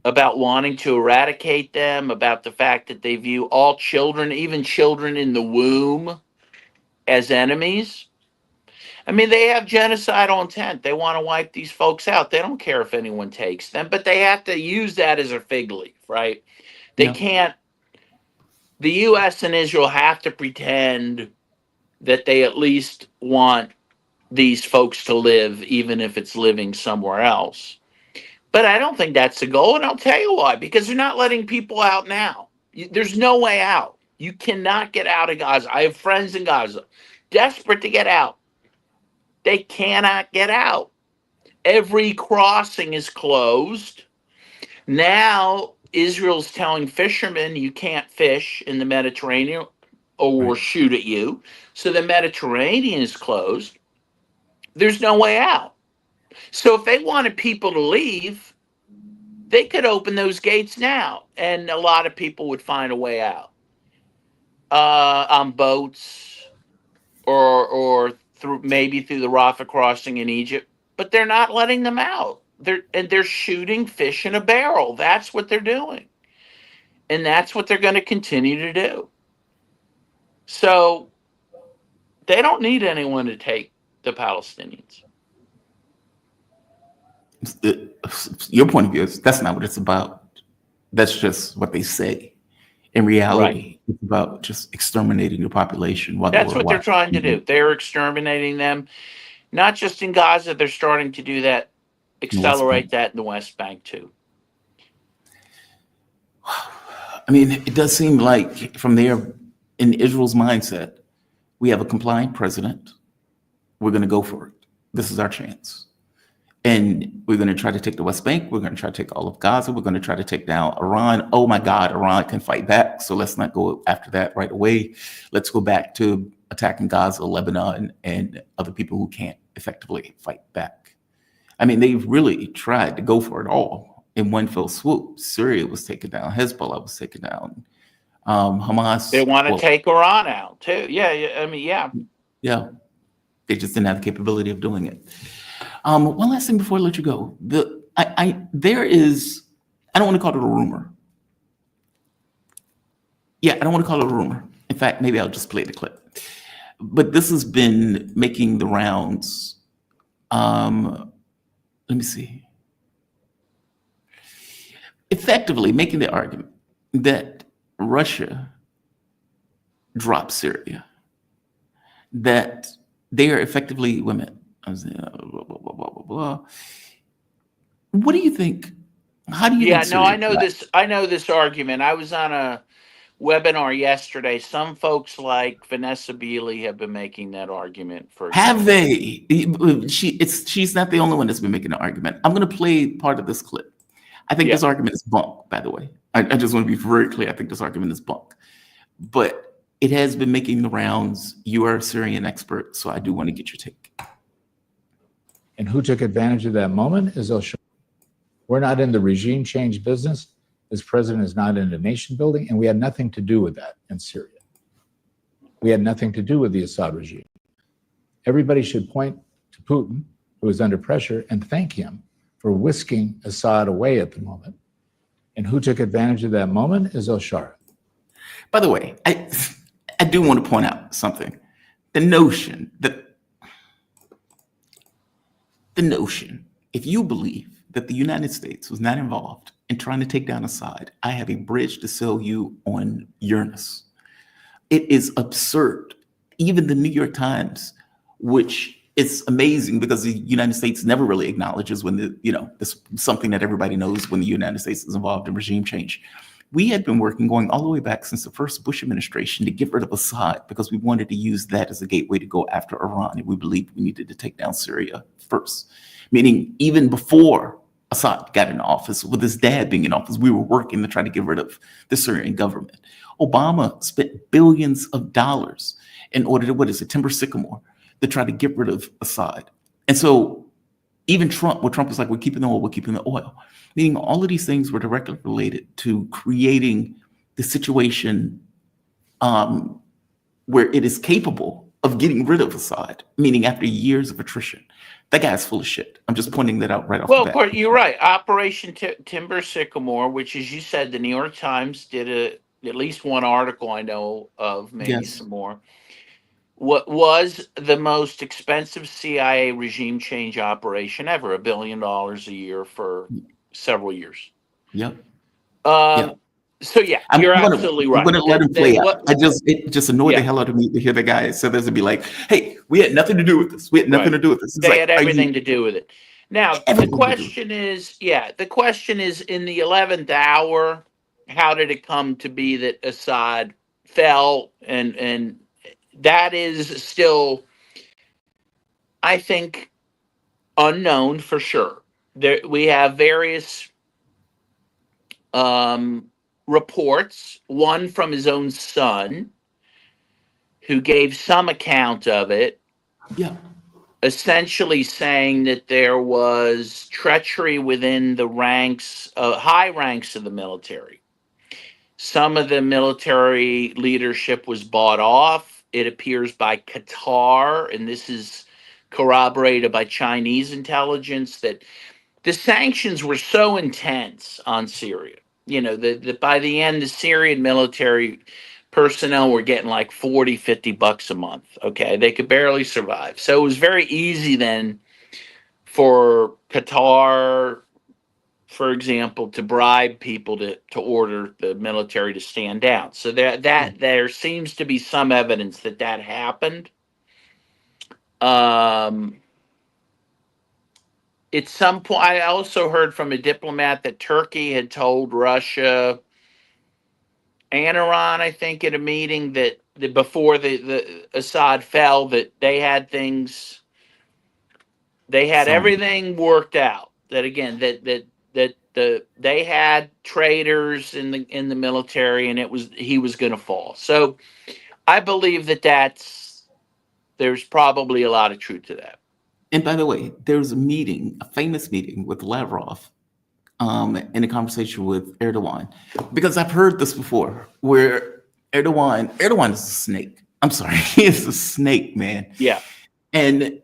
Speaker 6: about wanting to eradicate them, about the fact that they view all children, even children in the womb, as enemies. I mean, they have genocidal intent. They want to wipe these folks out. They don't care if anyone takes them, but they have to use that as a fig leaf, right? They can't. The U.S. and Israel have to pretend that they at least want these folks to live, even if it's living somewhere else. But I don't think that's the goal, and I'll tell you why. Because they're not letting people out now. There's no way out. You cannot get out of Gaza. I have friends in Gaza, desperate to get out. They cannot get out. Every crossing is closed. Now, Israel's telling fishermen you can't fish in the Mediterranean or we'll shoot at you. So the Mediterranean is closed. There's no way out. So if they wanted people to leave, they could open those gates now, and a lot of people would find a way out on boats or maybe through the Rafah crossing in Egypt. But they're not letting them out. They're shooting fish in a barrel. That's what they're doing, and that's what they're going to continue to do. So they don't need anyone to take the Palestinians.
Speaker 3: Your point of view is that's not what it's about. That's just what they say. In reality, it's about just exterminating the population.
Speaker 6: That's what they're trying to do. They're exterminating them, not just in Gaza. They're starting to do that, accelerate that in the West Bank too.
Speaker 3: I mean, it does seem like from there, in Israel's mindset, we have a compliant president. We're going to go for it. This is our chance. And we're going to try to take the West Bank. We're going to try to take all of Gaza. We're going to try to take down Iran. Oh my God, Iran can fight back. So let's not go after that right away. Let's go back to attacking Gaza, Lebanon, and other people who can't effectively fight back. I mean, they've really tried to go for it all in one fell swoop. Syria was taken down. Hezbollah was taken down. Hamas.
Speaker 6: They want to take Iran out too. Yeah. I mean, yeah.
Speaker 3: Yeah. They just didn't have the capability of doing it. One last thing before I let you go. There is, I don't want to call it a rumor. Yeah, I don't want to call it a rumor. In fact, maybe I'll just play the clip. But this has been making the rounds. Let me see. Effectively making the argument that Russia dropped Syria, that they are effectively women. Blah, blah, blah, blah, blah. What do you think? How do you?
Speaker 6: Yeah, no, I know this. I know this argument. I was on a webinar yesterday. Some folks like Vanessa Beeley have been making that argument for.
Speaker 3: Have they? She's not the only one that's been making an argument. I'm going to play part of this clip. I think this argument is bunk, by the way. I just want to be very clear. I think this argument is bunk. But it has been making the rounds. You are a Syrian expert, so I do want to get your take.
Speaker 7: And who took advantage of that moment is Al-Shabaab. We're not in the regime change business. This president is not into nation building, and we had nothing to do with that in Syria. We had nothing to do with the Assad regime. Everybody should point to Putin, who is under pressure, and thank him for whisking Assad away at the moment. And who took advantage of that moment is Al-Shabaab.
Speaker 3: By the way, I do want to point out something. The notion, if you believe that the United States was not involved in trying to take down Assad, I have a bridge to sell you on Uranus. It is absurd. Even the New York Times, which is amazing because the United States never really acknowledges when this something that everybody knows when the United States is involved in regime change. We had been working going all the way back since the first Bush administration to get rid of Assad because we wanted to use that as a gateway to go after Iran. And we believed we needed to take down Syria first, meaning even before Assad got in office, with his dad being in office, we were working to try to get rid of the Syrian government. Obama spent billions of dollars in order to, timber sycamore, to try to get rid of Assad. And so even Trump is like, we're keeping the oil. Meaning all of these things were directly related to creating the situation where it is capable of getting rid of Assad, meaning after years of attrition. That guy's full of shit. I'm just pointing that out right off the bat.
Speaker 6: Well, of course, you're right. Operation Timber Sycamore, which, as you said, the New York Times did at least one article I know of, maybe some more. What was the most expensive CIA regime change operation ever? $1 billion a year for several years.
Speaker 3: Yep.
Speaker 6: So yeah, you're absolutely right.
Speaker 3: I'm going to let him play out. It just annoyed the hell out of me to hear the guy say this and be like, "Hey, we had nothing to do with this. We had nothing to do with this."
Speaker 6: They had everything to do with it. Now the question is, in the 11th hour, how did it come to be that Assad fell? And that is still, I think, unknown for sure. We have various reports, one from his own son, who gave some account of it, essentially saying that there was treachery within the ranks, high ranks of the military. Some of the military leadership was bought off, it appears, by Qatar, and this is corroborated by Chinese intelligence, that the sanctions were so intense on Syria, that by the end, the Syrian military personnel were getting like $40-50 a month. Okay, they could barely survive. So it was very easy then for Qatar, for example, to bribe people to order the military to stand down. So that there seems to be some evidence that that happened. At some point, I also heard from a diplomat that Turkey had told Russia and Iran, I think, at a meeting that before the Assad fell, that they had things, they had everything worked out. That again, they had traitors in the military, and he was going to fall. So I believe there's probably a lot of truth to that.
Speaker 3: And by the way, there was a famous meeting with Lavrov in a conversation with Erdogan, because I've heard this before, where Erdogan is a snake. I'm sorry, he is a snake, man.
Speaker 6: Yeah.
Speaker 3: And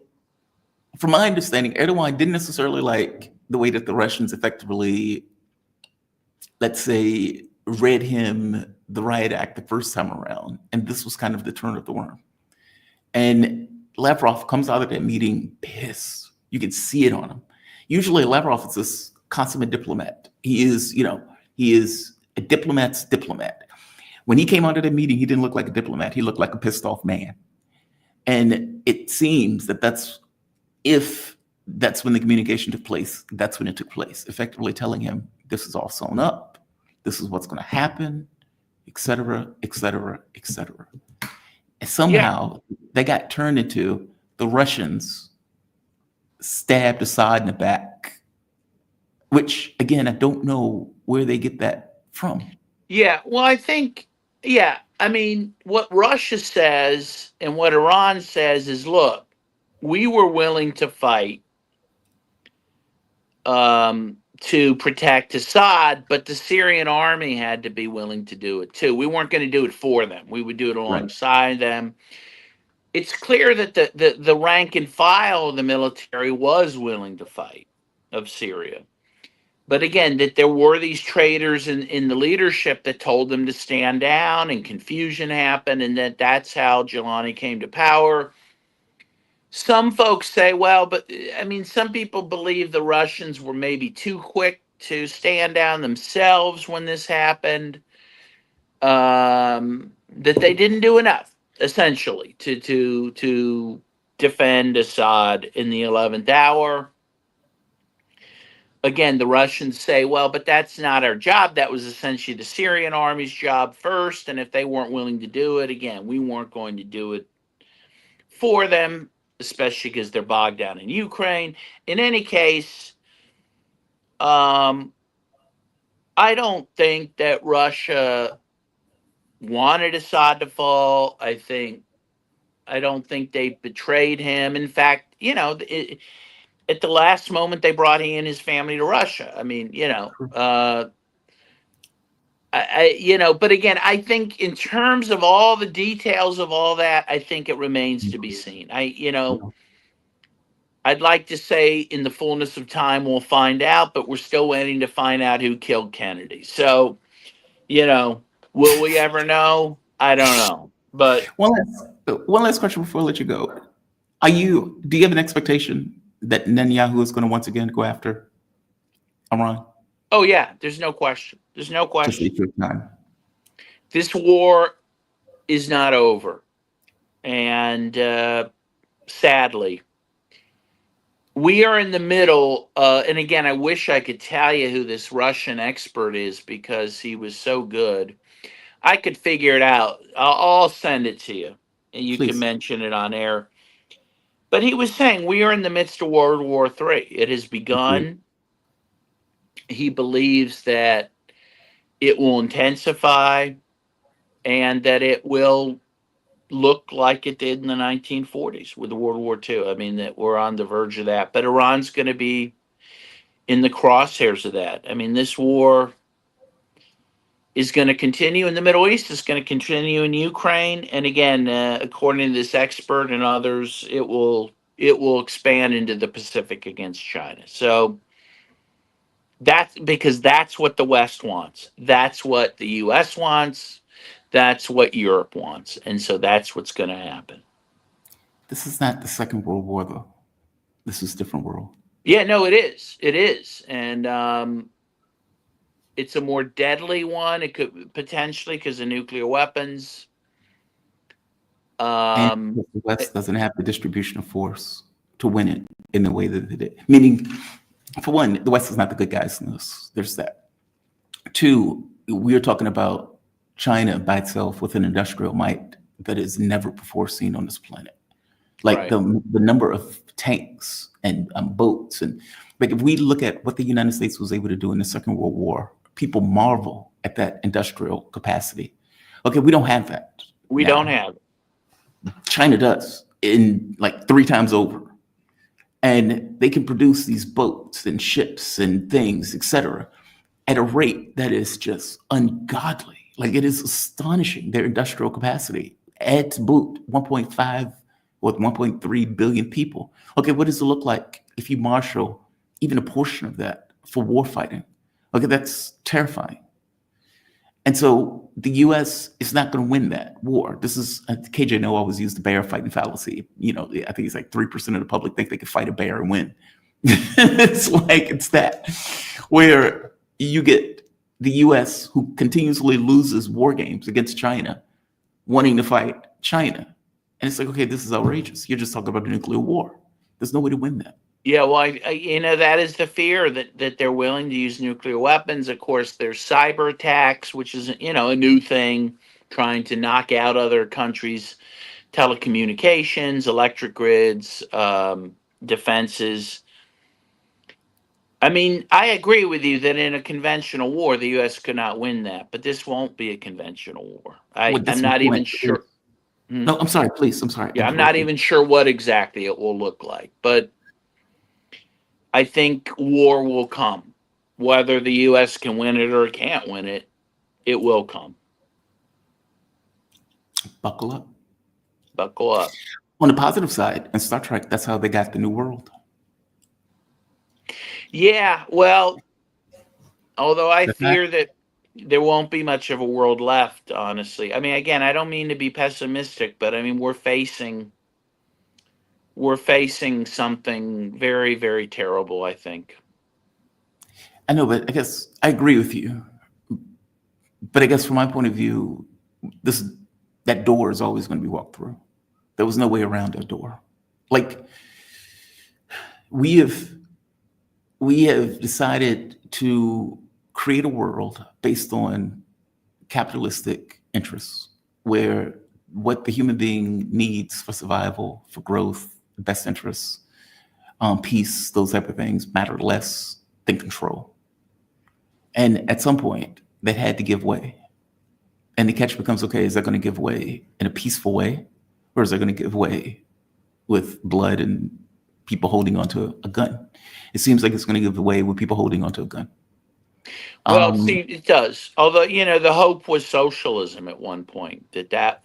Speaker 3: from my understanding, Erdogan didn't necessarily like the way that the Russians effectively, let's say, read him the riot act the first time around. And this was kind of the turn of the worm. And Lavrov comes out of that meeting pissed. You can see it on him. Usually Lavrov is this consummate diplomat. He is a diplomat's diplomat. When he came out of the meeting, he didn't look like a diplomat. He looked like a pissed off man. And it seems if that's when the communication took place, that's when it took place, effectively telling him this is all sewn up, this is what's going to happen, et cetera, et cetera, et cetera. And somehow they got turned into the Russians stabbed Assad in the back, which, again, I don't know where they get that from.
Speaker 6: Yeah, well, I mean, what Russia says and what Iran says is, look, we were willing to fight to protect Assad, but the Syrian army had to be willing to do it too. We weren't going to do it for them. We would do it alongside them. It's clear that the rank and file of the military was willing to fight of Syria. But again, that there were these traitors in the leadership that told them to stand down, and confusion happened, and that's how Giuliani came to power. Some folks say, well, but I mean, some people believe the Russians were maybe too quick to stand down themselves when this happened, that they didn't do enough, essentially, to defend Assad in the 11th hour. Again, the Russians say, well, but that's not our job. That was essentially the Syrian army's job first. And if they weren't willing to do it, again, we weren't going to do it for them, especially because they're bogged down in Ukraine. In any case, I don't think that Russia wanted Assad to fall. I don't think they betrayed him. In fact, at the last moment, they brought he and his family to Russia. I mean, but again, I think in terms of all the details of all that, I think it remains to be seen. I'd like to say in the fullness of time, we'll find out, but we're still waiting to find out who killed Kennedy. So, will we ever know? I don't know. But
Speaker 3: one last question before I let you go. Do you have an expectation that Netanyahu is going to once again go after Iran?
Speaker 6: Oh, yeah, there's no question. There's no question.
Speaker 3: Time.
Speaker 6: This war is not over. And sadly, we are in the middle. And again, I wish I could tell you who this Russian expert is, because he was so good. I could figure it out. I'll send it to you, and you can mention it on air. But he was saying we are in the midst of World War III. It has begun. He believes that it will intensify and that it will look like it did in the 1940s with World War II. I mean, that we're on the verge of that. But Iran's going to be in the crosshairs of that. I mean, this war is going to continue in the Middle East. It's going to continue in Ukraine. And again, according to this expert and others, it will expand into the Pacific against China. So that's because that's what the West wants. That's what the U.S. wants. That's what Europe wants. And so that's what's going to happen.
Speaker 3: This is not the Second World War, though. This is a different world.
Speaker 6: Yeah, no, it is. It is. And it's a more deadly one. It could potentially because of nuclear weapons.
Speaker 3: And
Speaker 6: Um,
Speaker 3: the West doesn't have the distribution of force to win it in the way that they did. Meaning, for one, the West is not the good guys in this. There's that. Two, we are talking about China by itself with an industrial might that is never before seen on this planet. Like
Speaker 6: Right.
Speaker 3: the number of tanks and boats, and like if we look at what the United States was able to do in the Second World War, people marvel at that industrial capacity. Okay, we don't have that.
Speaker 6: We
Speaker 3: now.
Speaker 6: don't have it.
Speaker 3: China does in like 3 times over. And they can produce these boats and ships and things, etc., at a rate that is just ungodly. Like it is astonishing, their industrial capacity. Add to boot 1.5 or 1.3 billion people. Okay, what does it look like if you marshal even a portion of that for war fighting? Okay, that's terrifying. And so the U.S. is not going to win that war. This is, KJ No always used the bear fighting fallacy. You know, I think it's like 3% of the public think they could fight a bear and win. It's that, where you get the U.S. who continuously loses war games against China, wanting to fight China. And it's like, okay, this is outrageous. You're just talking about a nuclear war. There's no way to win that.
Speaker 6: Yeah, well, that is the fear that they're willing to use nuclear weapons. Of course, there's cyber attacks, which is, a new thing, trying to knock out other countries' telecommunications, electric grids, defenses. I mean, I agree with you that in a conventional war, the U.S. could not win that, but this won't be a conventional war. I'm not even sure.
Speaker 3: No, I'm sorry, please. I'm sorry.
Speaker 6: Yeah, I'm not even sure what exactly it will look like, but I think war will come. Whether the U.S. can win it or can't win it, it will come.
Speaker 3: Buckle up.
Speaker 6: Buckle up.
Speaker 3: On the positive side, in Star Trek, that's how they got the new world.
Speaker 6: Yeah, well, although I fear that there won't be much of a world left, honestly. I mean, again, I don't mean to be pessimistic, but I mean, we're facing something very, very terrible, I think.
Speaker 3: I know, but I guess I agree with you. But I guess from my point of view, that door is always going to be walked through. There was no way around that door. Like we have decided to create a world based on capitalistic interests, where what the human being needs for survival, for growth, best interests, peace, those type of things matter less than control. And at some point, that had to give way. And the catch becomes, okay, is that going to give way in a peaceful way? Or is that going to give way with blood and people holding onto a gun? It seems like it's going to give way with people holding onto a gun.
Speaker 6: Well, see, it does. Although, the hope was socialism at one point, that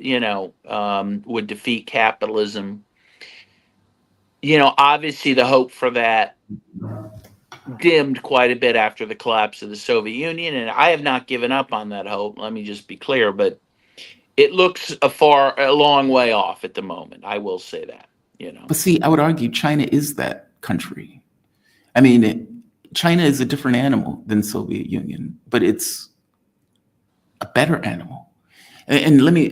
Speaker 6: would defeat capitalism. Obviously the hope for that dimmed quite a bit after the collapse of the Soviet Union, and I have not given up on that hope. Let me just be clear, but it looks a long way off at the moment. I will say that,
Speaker 3: But see, I would argue China is that country. I mean, China is a different animal than the Soviet Union, but it's a better animal. And let me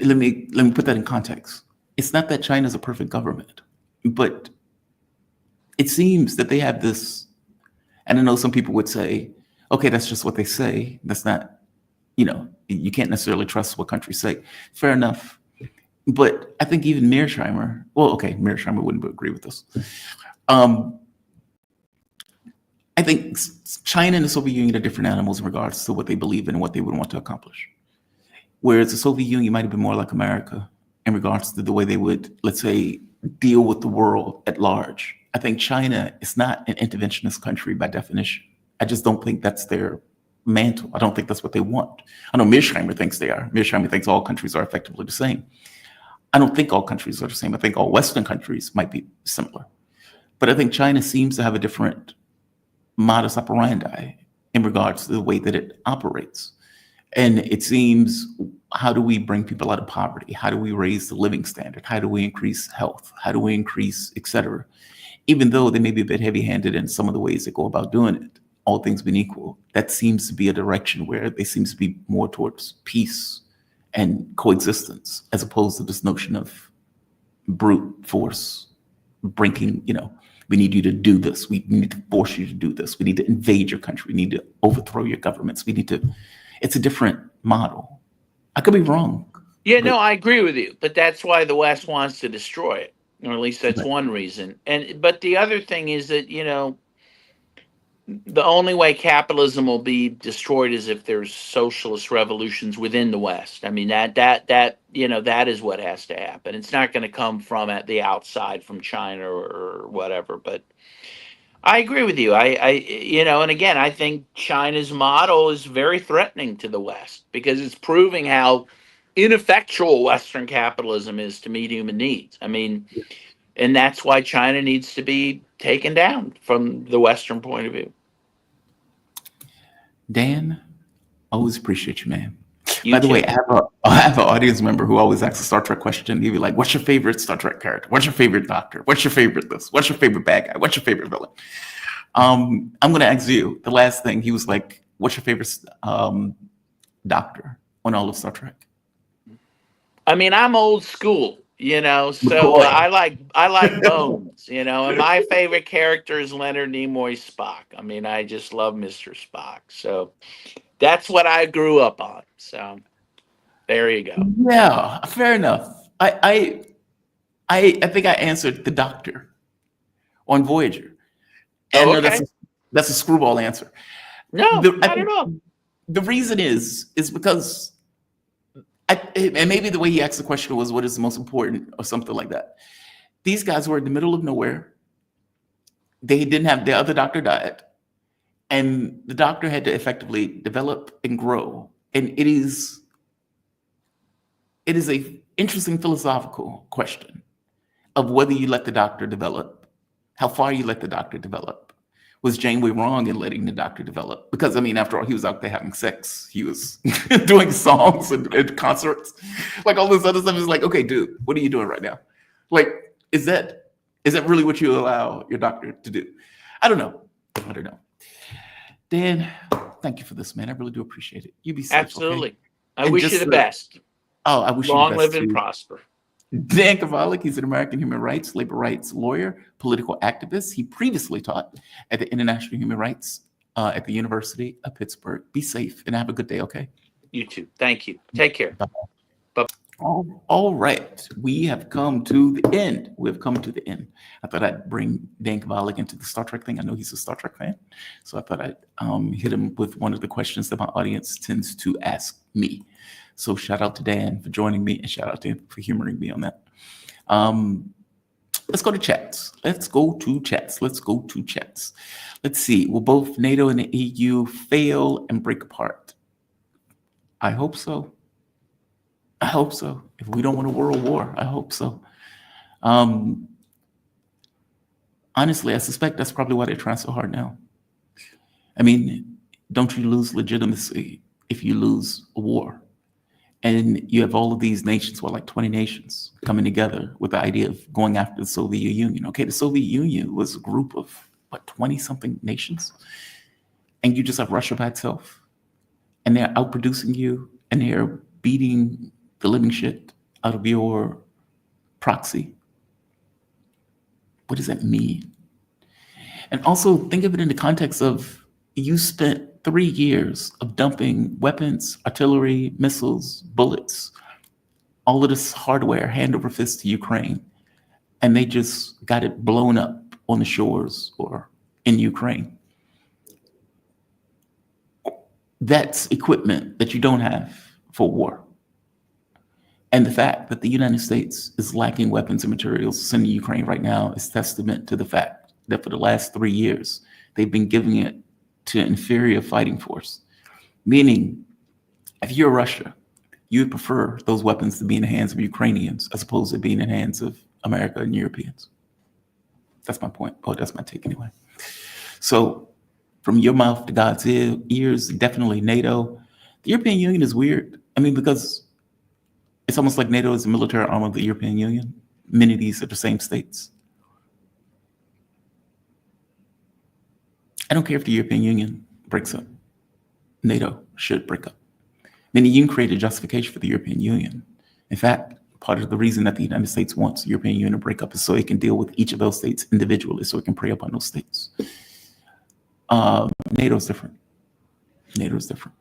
Speaker 3: put that in context. It's not that China is a perfect government, but it seems that they have this. And I know some people would say, okay, that's just what they say. That's not, you can't necessarily trust what countries say. Fair enough. But I think even Mearsheimer wouldn't agree with this. I think China and the Soviet Union are different animals in regards to what they believe in and what they would want to accomplish. Whereas the Soviet Union might have been more like America in regards to the way they would, let's say, deal with the world at large. I think China is not an interventionist country by definition. I just don't think that's their mantle. I don't think that's what they want. I know Mearsheimer thinks they are. Mearsheimer thinks all countries are effectively the same. I don't think all countries are the same. I think all Western countries might be similar. But I think China seems to have a different modus operandi in regards to the way that it operates. And it seems, how do we bring people out of poverty? How do we raise the living standard? How do we increase health? How do we increase, et cetera? even though they may be a bit heavy-handed in some of the ways they go about doing it, all things being equal, that seems to be a direction where they seems to be more towards peace and coexistence, as opposed to this notion of brute force, bringing, we need you to do this. We need to force you to do this. We need to invade your country. We need to overthrow your governments. It's a different model. I could be wrong.
Speaker 6: Yeah, no, I agree with you, but that's why the West wants to destroy it, or at least that's one reason. But the other thing is that, the only way capitalism will be destroyed is if there's socialist revolutions within the West. I mean, that is what has to happen. It's not going to come from at the outside, from China or whatever. But I agree with you. And again, I think China's model is very threatening to the West because it's proving how ineffectual Western capitalism is to meet human needs. I mean, and that's why China needs to be taken down from the Western point of view.
Speaker 3: Dan, always appreciate you, man. By the way, I have an audience member who always asks a Star Trek question. He'd be like, what's your favorite Star Trek character? What's your favorite doctor? What's your favorite this? What's your favorite bad guy? What's your favorite villain? I'm going to ask you the last thing. He was like, what's your favorite doctor on all of Star Trek?
Speaker 6: I mean, I'm old school, so I like Bones, and my favorite character is Leonard Nimoy's Spock. I mean, I just love Mr. Spock. So that's what I grew up on. So there you go.
Speaker 3: Yeah, fair enough. I think I answered the doctor on Voyager. And
Speaker 6: okay.
Speaker 3: That's a screwball answer.
Speaker 6: No, not at all.
Speaker 3: The reason is because and maybe the way he asked the question was, what is the most important or something like that. These guys were in the middle of nowhere. They didn't have, the other doctor died. And the doctor had to effectively develop and grow. And it is a interesting philosophical question of whether you let the doctor develop, how far you let the doctor develop. Was Janeway wrong in letting the doctor develop? Because, I mean, after all, he was out there having sex. He was doing songs and concerts. Like, all this other stuff is like, okay, dude, what are you doing right now? Like, is that really what you allow your doctor to do? I don't know. Dan, thank you for this, man. I really do appreciate it. You be safe.
Speaker 6: Absolutely.
Speaker 3: Okay?
Speaker 6: I wish you the best.
Speaker 3: Oh, I wish
Speaker 6: Long
Speaker 3: you the best
Speaker 6: live and
Speaker 3: too.
Speaker 6: prosper.
Speaker 3: Dan Kovalik, he's an American human rights, labor rights lawyer, political activist. He previously taught at the International Human Rights at the University of Pittsburgh. Be safe and have a good day, okay?
Speaker 6: You too. Thank you. Take care.
Speaker 3: Bye. All right. We have come to the end. I thought I'd bring Dan Kovalik into the Star Trek thing. I know he's a Star Trek fan. So I thought I'd hit him with one of the questions that my audience tends to ask me. So shout out to Dan for joining me and shout out to him for humoring me on that. Let's go to chats. Let's see. Will both NATO and the EU fail and break apart? I hope so. If we don't want a world war, I hope so. Honestly, I suspect that's probably why they're trying so hard now. I mean, don't you lose legitimacy if you lose a war? And you have all of these nations, like 20 nations coming together with the idea of going after the Soviet Union. Okay, the Soviet Union was a group of 20-something nations. And you just have Russia by itself. And they're outproducing you and they're beating the living shit out of your proxy. What does that mean? And also think of it in the context of you spent 3 years of dumping weapons, artillery, missiles, bullets, all of this hardware hand over fist to Ukraine, and they just got it blown up on the shores or in Ukraine. That's equipment that you don't have for war. And the fact that the United States is lacking weapons and materials to send to Ukraine right now is testament to the fact that for the last 3 years, they've been giving it to an inferior fighting force. Meaning, if you're Russia, you would prefer those weapons to be in the hands of Ukrainians as opposed to being in the hands of America and Europeans. That's my point. Oh, that's my take anyway. So from your mouth to God's ears, definitely NATO. The European Union is weird. I mean, because it's almost like NATO is the military arm of the European Union. Many of these are the same states. I don't care if the European Union breaks up. NATO should break up. Then you can create a justification for the European Union. In fact, part of the reason that the United States wants the European Union to break up is so it can deal with each of those states individually, so it can prey upon those states. NATO's different. NATO's different.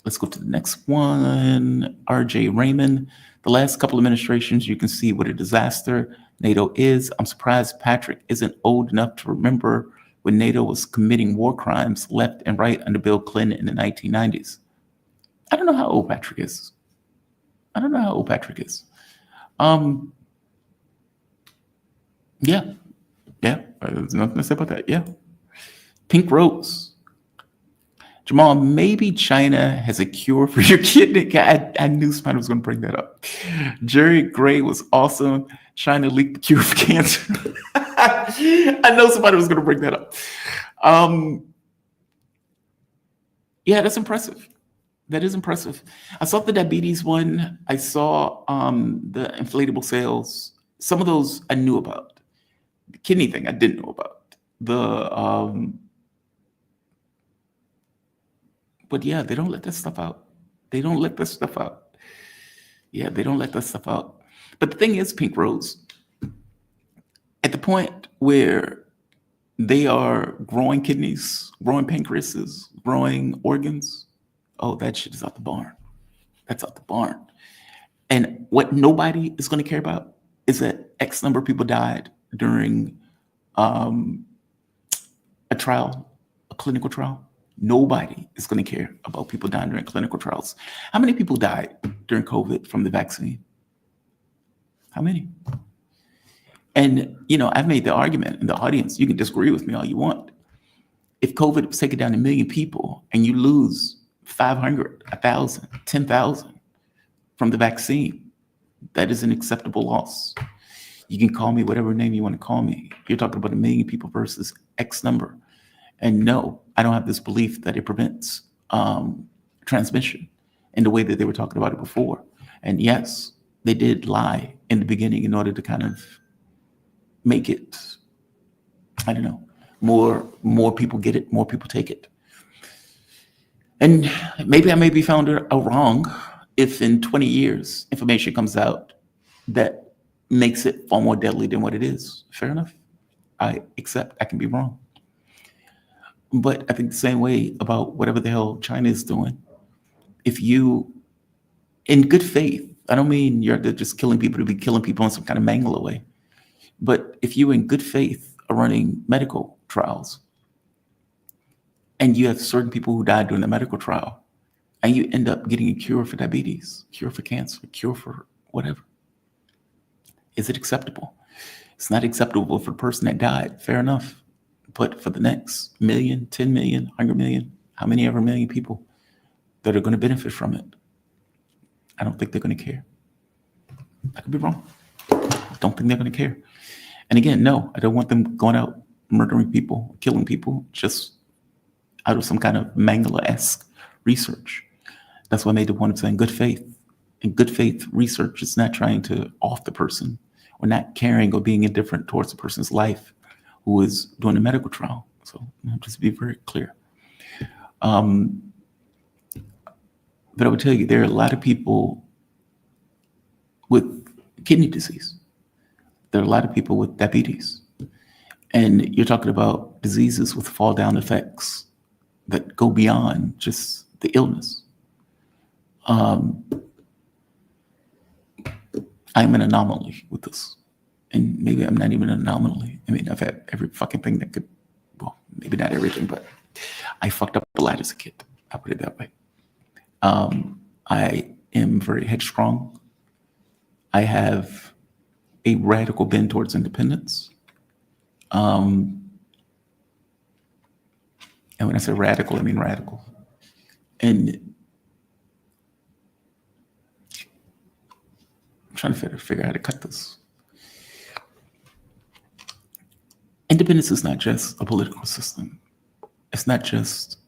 Speaker 3: Let's go to the next one. R.J. Raymond. The last couple administrations, you can see what a disaster NATO is. I'm surprised Patrick isn't old enough to remember when NATO was committing war crimes left and right under Bill Clinton in the 1990s. I don't know how old Patrick is. Yeah, there's nothing to say about that. Yeah. Pink Rose. Jamal, maybe China has a cure for your kidney. I knew somebody was going to bring that up. Jerry Gray was awesome. China leaked the cure for cancer. I know somebody was going to bring that up. Yeah, that's impressive. That is impressive. I saw the diabetes one. I saw the inflatable sales. Some of those I knew about. The kidney thing I didn't know about. But yeah, they don't let that stuff out. Yeah, they don't let that stuff out. But the thing is, Pink Rose, at the point where they are growing kidneys, growing pancreases, growing organs, oh, that shit is out the barn. That's out the barn. And what nobody is going to care about is that X number of people died during a clinical trial. Nobody is going to care about people dying during clinical trials. How many people died during COVID from the vaccine? How many? And, I've made the argument in the audience, you can disagree with me all you want. If COVID was taking down 1 million people and you lose 500, 1,000, 10,000 from the vaccine, that is an acceptable loss. You can call me whatever name you want to call me. You're talking about 1 million people versus X number. And no, I don't have this belief that it prevents transmission in the way that they were talking about it before. And yes, they did lie in the beginning in order to kind of make it, I don't know, more people get it, more people take it. And maybe I may be found wrong if in 20 years information comes out that makes it far more deadly than what it is. Fair enough. I accept I can be wrong. But I think the same way about whatever the hell China is doing. If you, in good faith, I don't mean you're just killing people to be killing people in some kind of mangle way. But if you in good faith are running medical trials and you have certain people who died during the medical trial and you end up getting a cure for diabetes, cure for cancer, cure for whatever, is it acceptable? It's not acceptable for the person that died. Fair enough. But for the next million, 10 million, 100 million, how many ever million people that are going to benefit from it, I don't think they're going to care. I could be wrong. I don't think they're going to care. And again, no, I don't want them going out murdering people, killing people, just out of some kind of Mangala-esque research. That's why I made the point of saying good faith. In good faith research, it's not trying to off the person or not caring or being indifferent towards the person's life who is doing a medical trial. So just to be very clear. But I would tell you, there are a lot of people with kidney disease. There are a lot of people with diabetes. And you're talking about diseases with fall down effects that go beyond just the illness. I'm an anomaly with this. And maybe I'm not even an anomaly. I mean, I've had every fucking thing that could, well, maybe not everything, but I fucked up a lot as a kid. I'll put it that way. I am very headstrong. I have a radical bend towards independence. And when I say radical, I mean radical. And I'm trying to figure out how to cut this. Independence is not just a political system. It's not just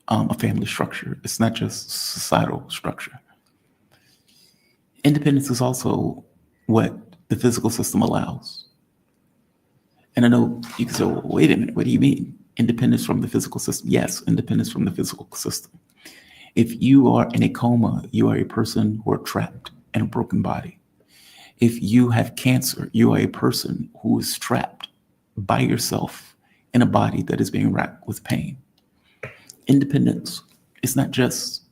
Speaker 3: a family structure. It's not just societal structure. Independence is also what the physical system allows. And I know you can say, well, wait a minute, what do you mean? Independence from the physical system. Yes, independence from the physical system. If you are in a coma, you are a person who are trapped in a broken body. If you have cancer, you are a person who is trapped by yourself in a body that is being racked with pain. Independence is not just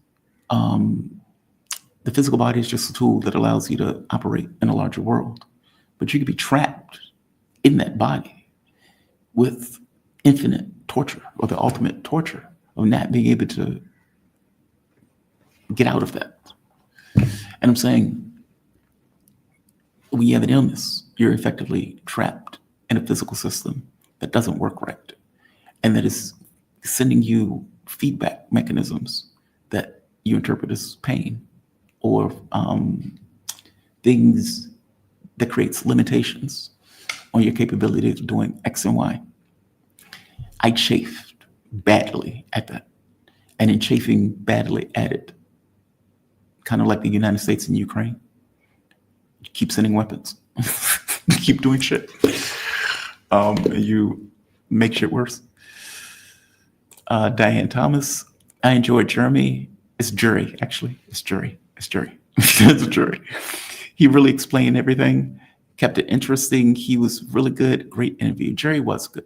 Speaker 3: the physical body is just a tool that allows you to operate in a larger world, but you could be trapped in that body with infinite torture, or the ultimate torture of not being able to get out of that. And I'm saying, when you have an illness, you're effectively trapped in a physical system that doesn't work right, and that is sending you feedback mechanisms that you interpret as pain, or things that creates limitations on your capability of doing X and Y. I chafed badly at that. And in chafing badly at it, kind of like the United States and Ukraine, you keep sending weapons, you keep doing shit. You make shit worse. Diane Thomas, I enjoyed Jeremy. It's jury, actually. It's jury. It's a jury. He really explained everything, kept it interesting. He was really good. Great interview. Jerry was good.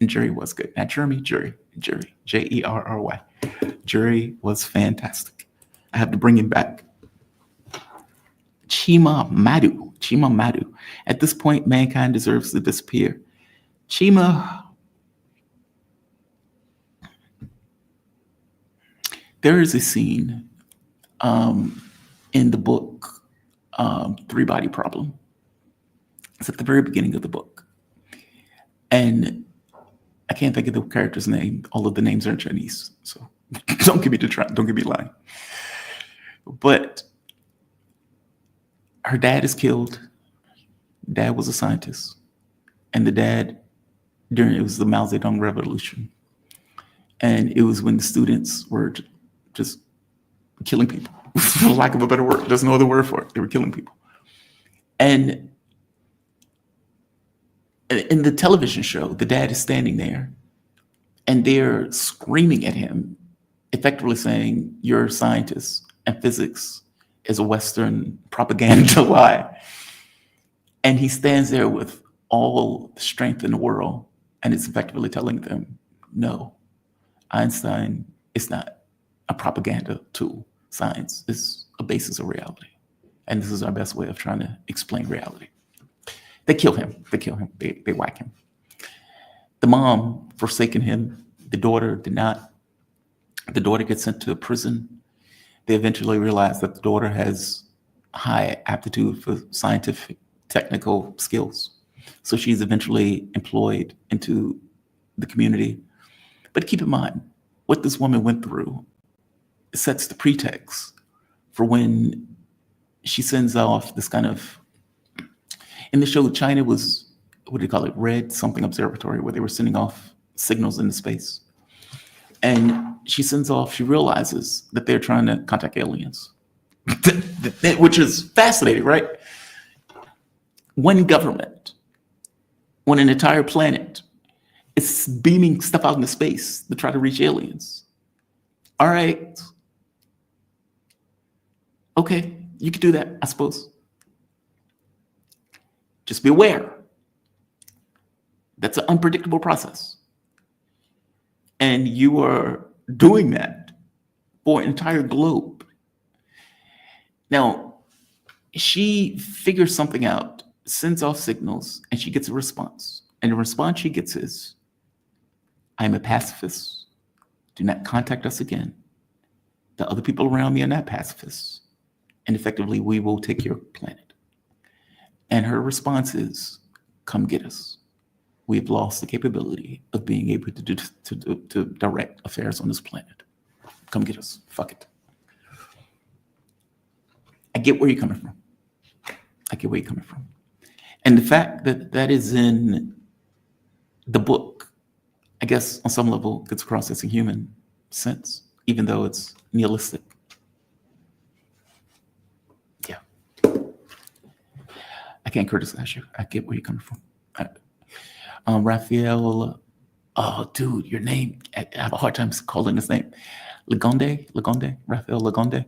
Speaker 3: And Jerry was good. Not Jeremy, Jerry. Jerry. Jerry was fantastic. I have to bring him back. Chima Madu. At this point, mankind deserves to disappear. Chima, there is a scene in the book, Three Body Problem. It's at the very beginning of the book. And I can't think of the character's name. All of the names are in Chinese, so don't give me lying. But her dad is killed. Dad was a scientist. And the dad, it was the Mao Zedong Revolution. And it was when the students were just killing people, for lack of a better word. There's no other word for it. They were killing people. And in the television show, the dad is standing there and they're screaming at him, effectively saying, you're a scientist and physics is a Western propaganda lie. And he stands there with all the strength in the world and is effectively telling them, no, Einstein is not a propaganda tool. Science is a basis of reality. And this is our best way of trying to explain reality. They kill him. They whack him. The mom forsaken him. The daughter did not. The daughter gets sent to a prison. They eventually realize that the daughter has high aptitude for scientific, technical skills. So she's eventually employed into the community. But keep in mind, what this woman went through sets the pretext for when she sends off this kind of, in the show, China was, what do you call it, Red something observatory, where they were sending off signals into space. And she realizes that they're trying to contact aliens, which is fascinating, right? One government, when an entire planet is beaming stuff out into space to try to reach aliens. All right. Okay, you could do that, I suppose. Just be aware. That's an unpredictable process. And you are doing that for an entire globe. Now, she figures something out, sends off signals, and she gets a response. And the response she gets is, I'm a pacifist. Do not contact us again. The other people around me are not pacifists. And effectively, we will take your planet. And her response is, come get us. We've lost the capability of being able to direct affairs on this planet. Come get us. Fuck it. I get where you're coming from. And the fact that that is in the book, I guess on some level gets across as a human sense, even though it's nihilistic. Yeah. I can't criticize you. I get where you're coming from. Raphael Oh, dude, your name. I have a hard time calling his name. Raphael Lagonde.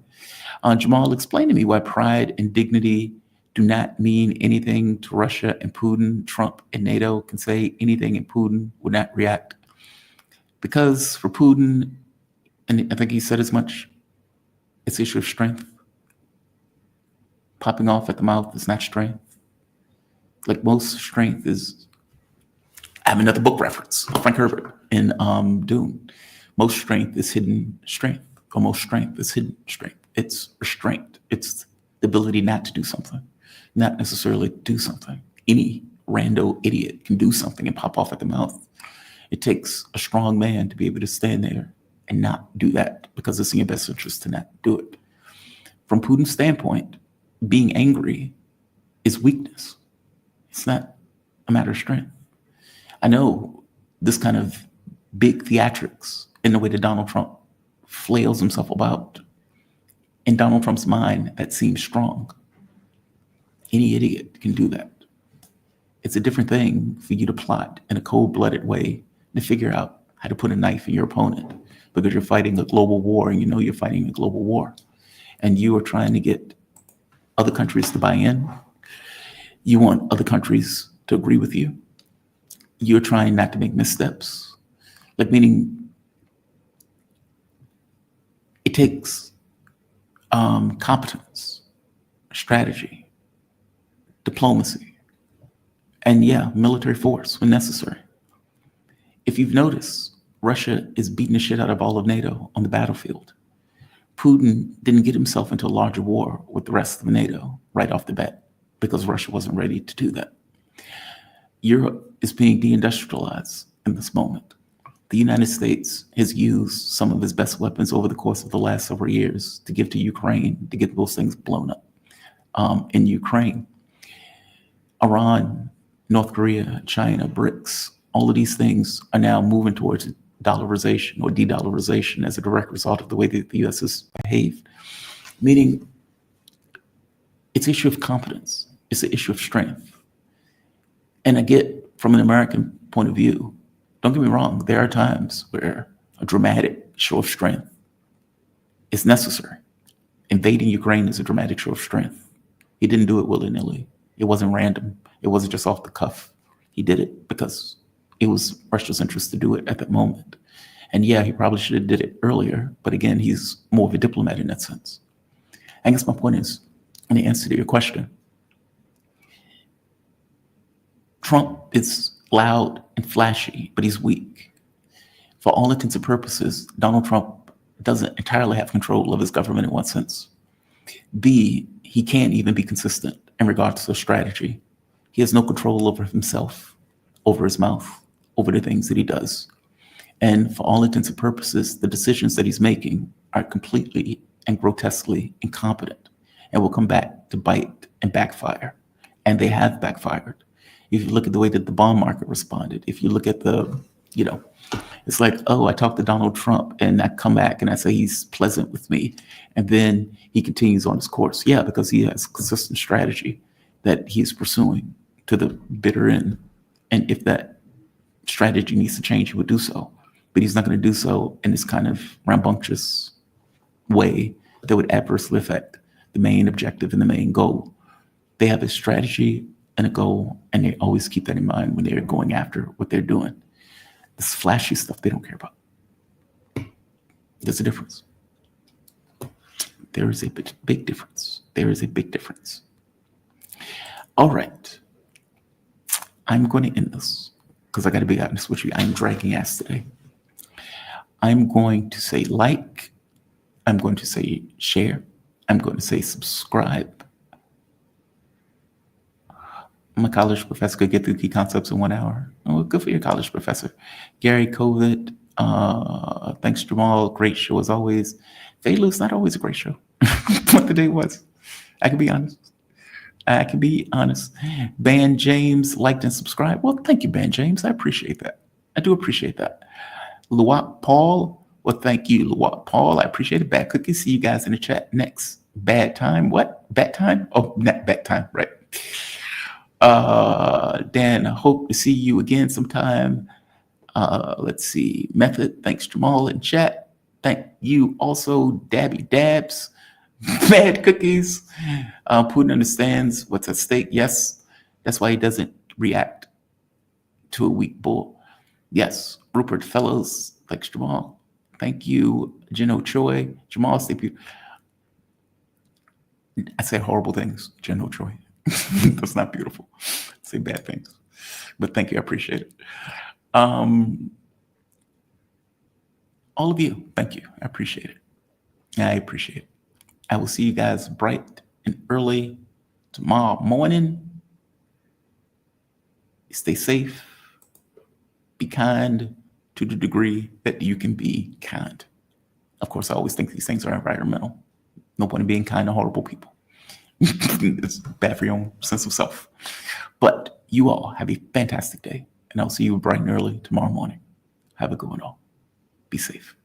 Speaker 3: Jamal, explain to me why pride and dignity do not mean anything to Russia and Putin. Trump and NATO can say anything and Putin would not react. Because for Putin, and I think he said as much, it's an issue of strength. Popping off at the mouth is not strength. Like most strength is, I have another book reference, Frank Herbert in Dune. Most strength is hidden strength, or most strength is hidden strength. It's restraint. It's the ability not to do something, not necessarily do something. Any rando idiot can do something and pop off at the mouth. It takes a strong man to be able to stand there and not do that because it's in your best interest to not do it. From Putin's standpoint, being angry is weakness. It's not a matter of strength. I know this kind of big theatrics in the way that Donald Trump flails himself about. In Donald Trump's mind, that seems strong. Any idiot can do that. It's a different thing for you to plot in a cold-blooded way to figure out how to put a knife in your opponent because you're fighting a global war and you know you're fighting a global war. And you are trying to get other countries to buy in. You want other countries to agree with you. You're trying not to make missteps. Like meaning it takes competence, strategy, diplomacy, and military force when necessary. If you've noticed, Russia is beating the shit out of all of NATO on the battlefield. Putin didn't get himself into a larger war with the rest of NATO right off the bat because Russia wasn't ready to do that. Europe is being deindustrialized in this moment. The United States has used some of its best weapons over the course of the last several years to give to Ukraine to get those things blown up in Ukraine. Iran, North Korea, China, BRICS, all of these things are now moving towards dollarization or de-dollarization as a direct result of the way that the U.S. has behaved. Meaning, it's an issue of competence. It's an issue of strength. And I get from an American point of view, don't get me wrong, there are times where a dramatic show of strength is necessary. Invading Ukraine is a dramatic show of strength. He didn't do it willy-nilly. It wasn't random. It wasn't just off the cuff. He did it because it was Russia's interest to do it at that moment. And he probably should have did it earlier, but again, he's more of a diplomat in that sense. I guess my point is, in the answer to your question, Trump is loud and flashy, but he's weak. For all intents and purposes, Donald Trump doesn't entirely have control of his government in one sense. B, he can't even be consistent in regards to strategy. He has no control over himself, over his mouth, over the things that he does. And for all intents and purposes, the decisions that he's making are completely and grotesquely incompetent and will come back to bite and backfire. And they have backfired. If you look at the way that the bond market responded, if you look at the, it's like, oh, I talked to Donald Trump and I come back and I say he's pleasant with me. And then he continues on his course. Yeah, because he has consistent strategy that he's pursuing to the bitter end. And if that strategy needs to change, he would do so. But he's not going to do so in this kind of rambunctious way that would adversely affect the main objective and the main goal. They have a strategy and a goal, and they always keep that in mind when they're going after what they're doing. This flashy stuff they don't care about. There's a difference. There is a big difference. There is a big difference. All right. I'm going to end this because I got to be honest with you. I'm dragging ass today. I'm going to say like. I'm going to say share. I'm going to say subscribe. My college professor could get through key concepts in 1 hour. Oh, good for your college professor. Gary Kovalik, thanks Jamal, great show as always. Faylu's not always a great show. What the day was. I can be honest. Ban James liked and subscribed. Well, thank you, Ban James. I appreciate that. I do appreciate that. Luwak Paul, well, thank you, Luwak Paul. I appreciate it. Bad cookie. See you guys in the chat next. Bad time. What? Bad time? Oh, not bad time. Right. Dan, I hope to see you again sometime. Let's see. Method, thanks Jamal in chat. Thank you also, Dabby Dabs. Bad cookies. Putin understands what's at stake. Yes. That's why he doesn't react to a weak bull. Yes. Rupert Fellows, thanks Jamal. Thank you, Jino Choi. Jamal, I say horrible things, Jino Choi. That's not beautiful. I say bad things. But thank you, I appreciate it. All of you, thank you. I appreciate it. I appreciate it. I will see you guys bright and early tomorrow morning. Stay safe. Be kind to the degree that you can be kind. Of course, I always think these things are environmental. No point in being kind to horrible people. It's bad for your own sense of self. But you all have a fantastic day. And I'll see you bright and early tomorrow morning. Have a good one all. Be safe.